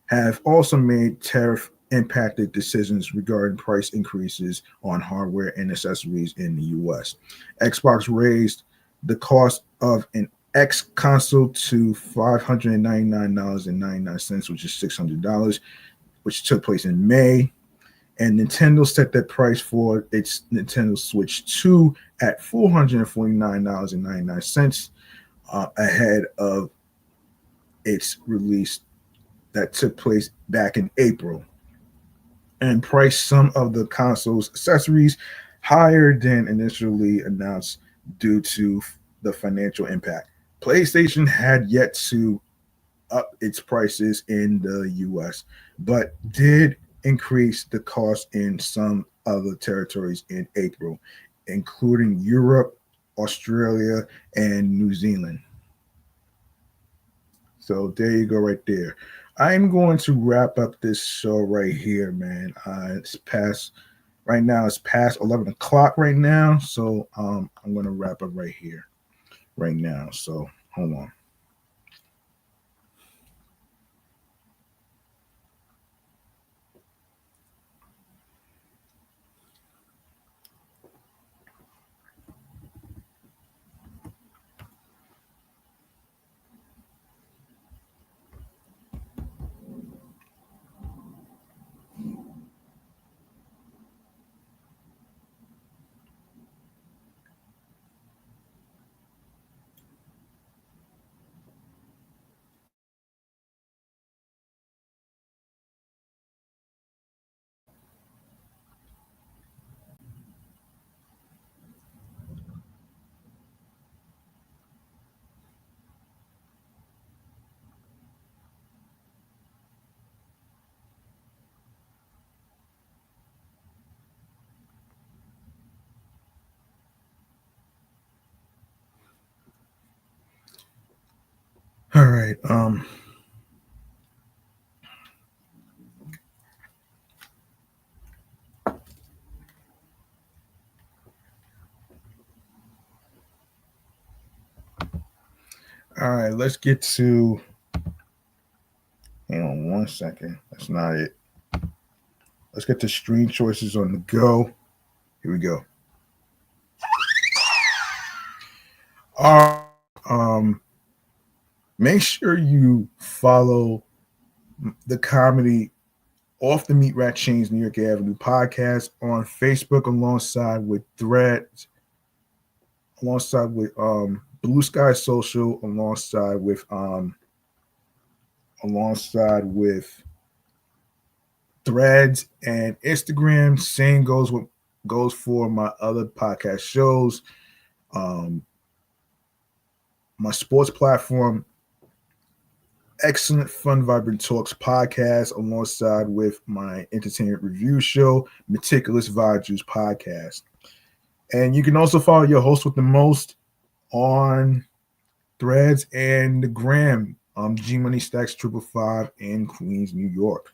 have also made tariff impacted decisions regarding price increases on hardware and accessories in the US. Xbox raised the cost of an X console to $599.99, which is $600, which took place in May. And Nintendo set that price for its Nintendo Switch 2 at $449.99 ahead of its release that took place back in April, and priced some of the console's accessories higher than initially announced due to the financial impact. PlayStation had yet to up its prices in the US, but did increase the cost in some other territories in April, including Europe, Australia, and New Zealand. So there you go, right there. I'm going to wrap up this show right here, man. It's past right now. It's past 11 o'clock right now, so I'm going to wrap up right here, right now. So hold on. All right. All right. Let's get to. Hang on one second. That's not it. Let's get the stream choices on the go. Here we go. All right. Make sure you follow the comedy Off the Meat Rat Chainz New York Avenue podcast on Facebook alongside with Threads, alongside with Bluesky Social, alongside with Threads and Instagram. Same goes for my other podcast shows. My sports platform, Excellent Fun Vibrant Talks podcast, alongside with my entertainment review show, Meticulous Vibe Juice podcast. And you can also follow your host with the most on Threads and the Gram, G Money Stacks 555 in Queens, New York.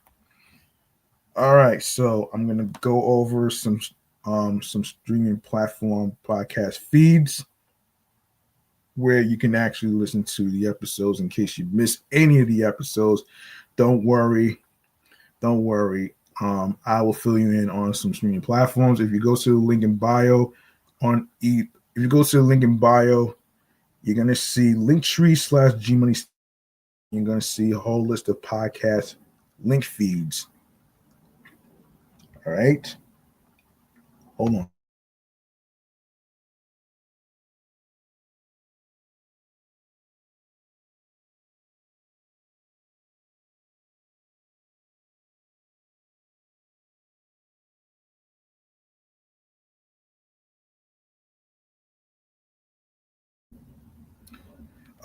All right, so I'm gonna go over some streaming platform podcast feeds where you can actually listen to the episodes in case you miss any of the episodes. Don't worry. I will fill you in on some streaming platforms. If you go to the link in bio you're gonna see Linktree/GMoney. You're gonna see a whole list of podcast link feeds. All right. Hold on.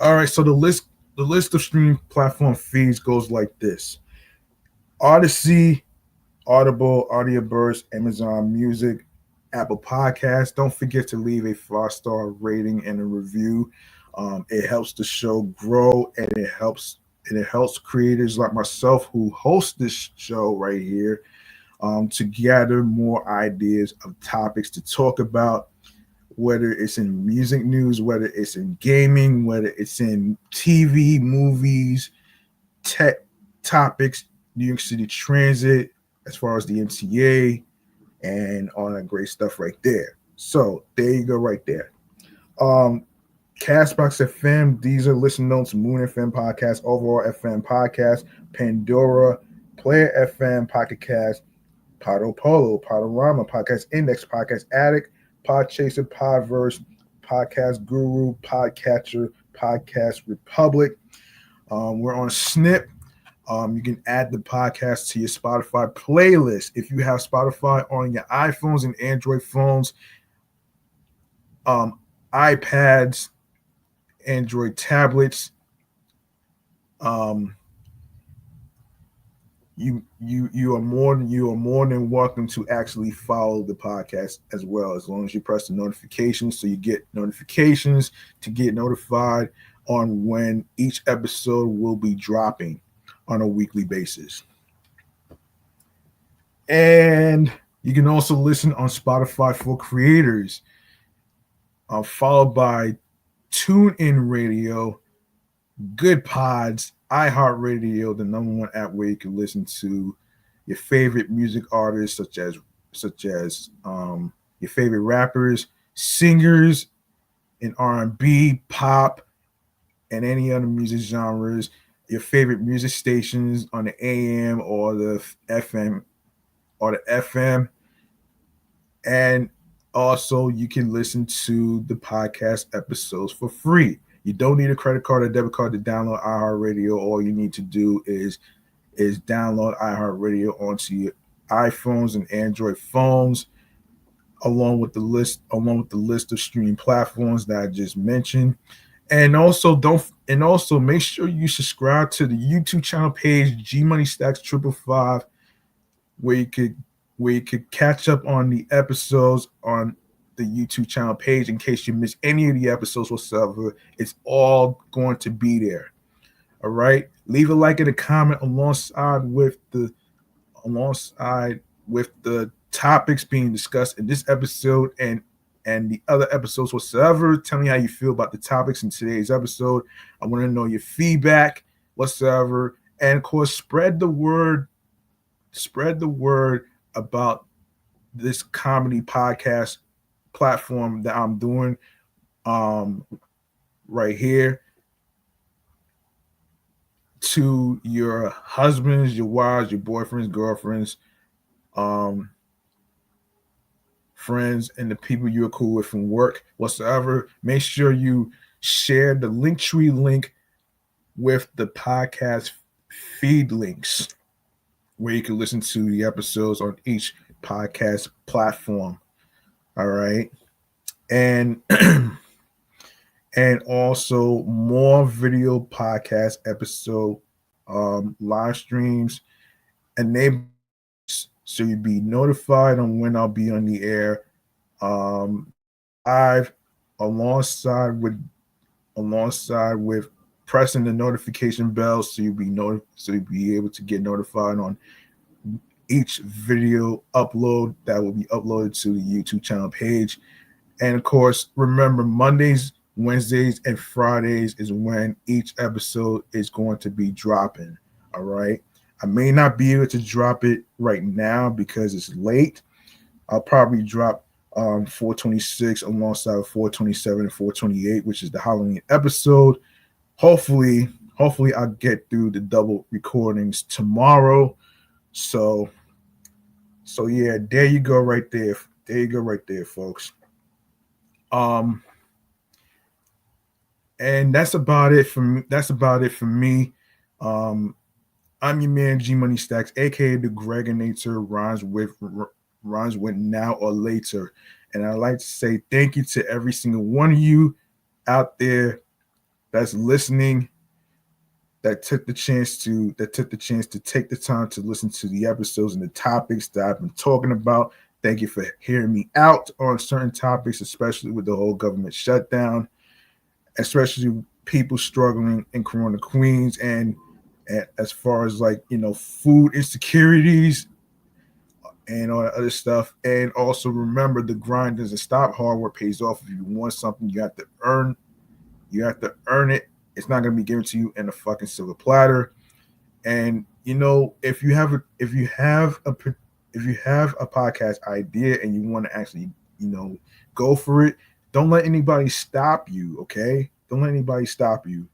All right, so the list of streaming platform feeds goes like this: Odyssey, Audible, Audioburst, Amazon Music, Apple Podcasts. Don't forget to leave a 5-star rating and a review. It helps the show grow, and it helps creators like myself who host this show right here to gather more ideas of topics to talk about, whether it's in music news, whether it's in gaming, whether it's in TV, movies, tech topics, New York City Transit, as far as the MTA, and all that great stuff right there. So there you go, right there. Castbox FM, these are listen notes, Moon FM podcast, Overall FM podcast, Pandora, Player FM, Pocket Cast, Podo Polo, Podorama, Podcast Index, Podcast Addict, Podchaser, Podverse, Podcast Guru, Podcatcher, Podcast Republic. We're on Snip. You can add the podcast to your Spotify playlist. If you have Spotify on your iPhones and Android phones, iPads, Android tablets, you are more than welcome to actually follow the podcast as well, as long as you press the notifications so you get notifications to get notified on when each episode will be dropping on a weekly basis. And you can also listen on Spotify for creators, followed by TuneIn Radio, Good Pods, iHeartRadio, the number one app where you can listen to your favorite music artists, such as your favorite rappers, singers in R&B, pop, and any other music genres. Your favorite music stations on the AM or the FM and also you can listen to the podcast episodes for free. You don't need a credit card or debit card to download iHeartRadio. All you need to do is download iHeartRadio onto your iPhones and Android phones, along with the list of streaming platforms that I just mentioned. And also make sure you subscribe to the YouTube channel page G Money Stacks 555, where you could catch up on the episodes on the YouTube channel page in case you miss any of the episodes whatsoever. It's all going to be there. All right. Leave a like and a comment alongside with the topics being discussed in this episode and the other episodes whatsoever. Tell me how you feel about the topics in today's episode. I want to know your feedback whatsoever. And of course, spread the word about this comedy podcast platform that I'm doing right here, to your husbands, your wives, your boyfriends, girlfriends, friends, and the people you're cool with from work, whatsoever. Make sure you share the Linktree link with the podcast feed links where you can listen to the episodes on each podcast platform. All right. And and also more video podcast episode live streams, enable so you'll be notified on when I'll be on the air live, alongside with pressing the notification bell, so you'll be able to get notified on each video upload that will be uploaded to the YouTube channel page. And of course, remember, Mondays, Wednesdays, and Fridays is when each episode is going to be dropping. All right. I may not be able to drop it right now because it's late. I'll probably drop 426 alongside 427 and 428, which is the Halloween episode. Hopefully I'll get through the double recordings tomorrow. So yeah, there you go right there. There you go right there, folks. And that's about it for me. I'm your man G Money Stacks, aka the Gregonator, rhymes with now or later. And I'd like to say thank you to every single one of you out there that's listening, that took the chance to take the time to listen to the episodes and the topics that I've been talking about. Thank you for hearing me out on certain topics, especially with the whole government shutdown, especially people struggling in Corona Queens, and as far as food insecurities and all that other stuff. And also remember, the grind doesn't stop. Hard work pays off. If you want something, you have to earn it. It's not going to be given to you in a fucking silver platter. And if you have a podcast idea and you want to actually go for it, don't let anybody stop you. Okay, don't let anybody stop you.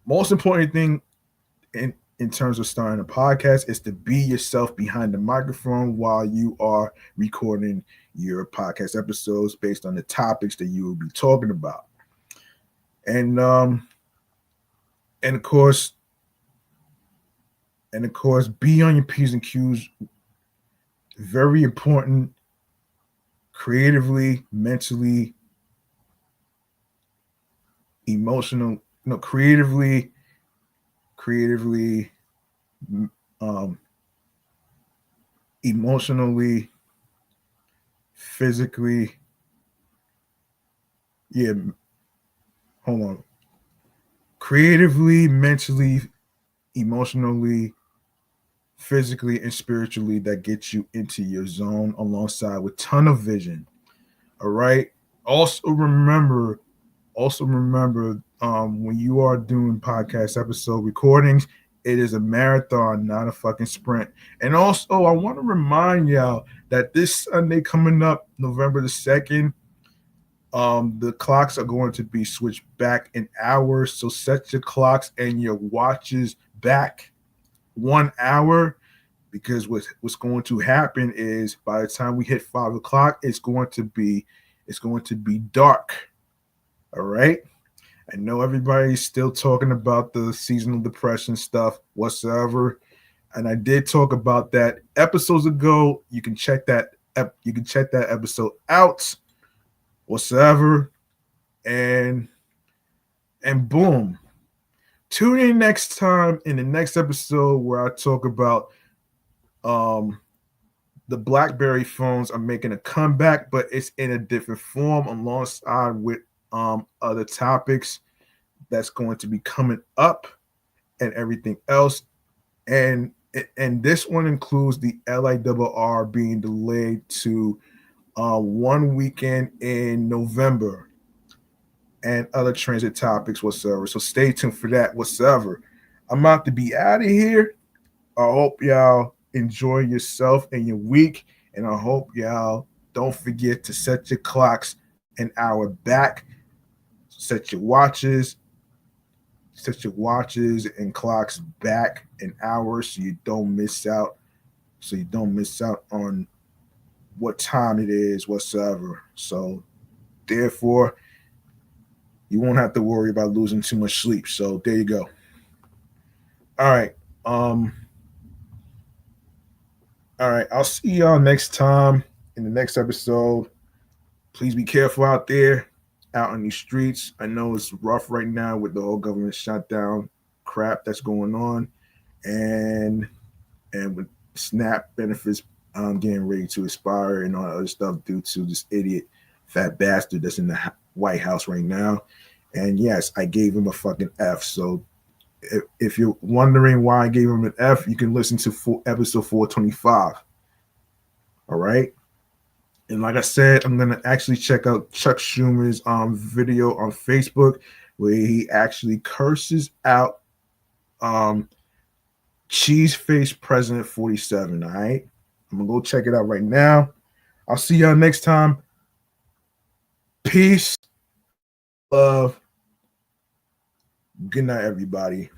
Most important thing in terms of starting a podcast is to be yourself behind the microphone while you are recording your podcast episodes based on the topics that you will be talking about. And of course, be on your P's and Q's. Very important. Creatively, mentally, creatively, emotionally, physically. Yeah, hold on. Creatively, mentally, emotionally, physically, and spiritually, that gets you into your zone, alongside with ton of vision. All right. Also remember, when you are doing podcast episode recordings, it is a marathon, not a fucking sprint. And also, I want to remind y'all that this Sunday coming up, November the 2nd, the clocks are going to be switched back in hours. So set your clocks and your watches back 1 hour, because what's going to happen is by the time we hit 5 o'clock, it's going to be dark. All right. I know everybody's still talking about the seasonal depression stuff whatsoever, and I did talk about that episodes ago. You can check that episode out whatsoever, and boom. Tune in next time in the next episode where I talk about the BlackBerry phones are making a comeback, but it's in a different form, alongside with other topics that's going to be coming up and everything else. And this one includes the LIRR being delayed to one weekend in November, and other transit topics whatsoever. So stay tuned for that whatsoever. I'm about to be out of here. I hope y'all enjoy yourself and your week. And I hope y'all don't forget to set your clocks an hour back. Set your watches and clocks back an hour so you don't miss out. So you don't miss out on what time it is whatsoever. So therefore, you won't have to worry about losing too much sleep. So there you go. All right. All right. I'll see y'all next time in the next episode. Please be careful out there, out in these streets. I know it's rough right now with the whole government shutdown crap that's going on, and with SNAP benefits getting ready to expire and all that other stuff due to this idiot fat bastard that's in the White House right now. And yes, I gave him a fucking F. So if you're wondering why I gave him an F, you can listen to episode 425. All right. And like I said, I'm gonna actually check out Chuck Schumer's video on Facebook where he actually curses out Cheese Face President 47. All right. I'm gonna go check it out right now. I'll see y'all next time. Peace, love. Good night, everybody.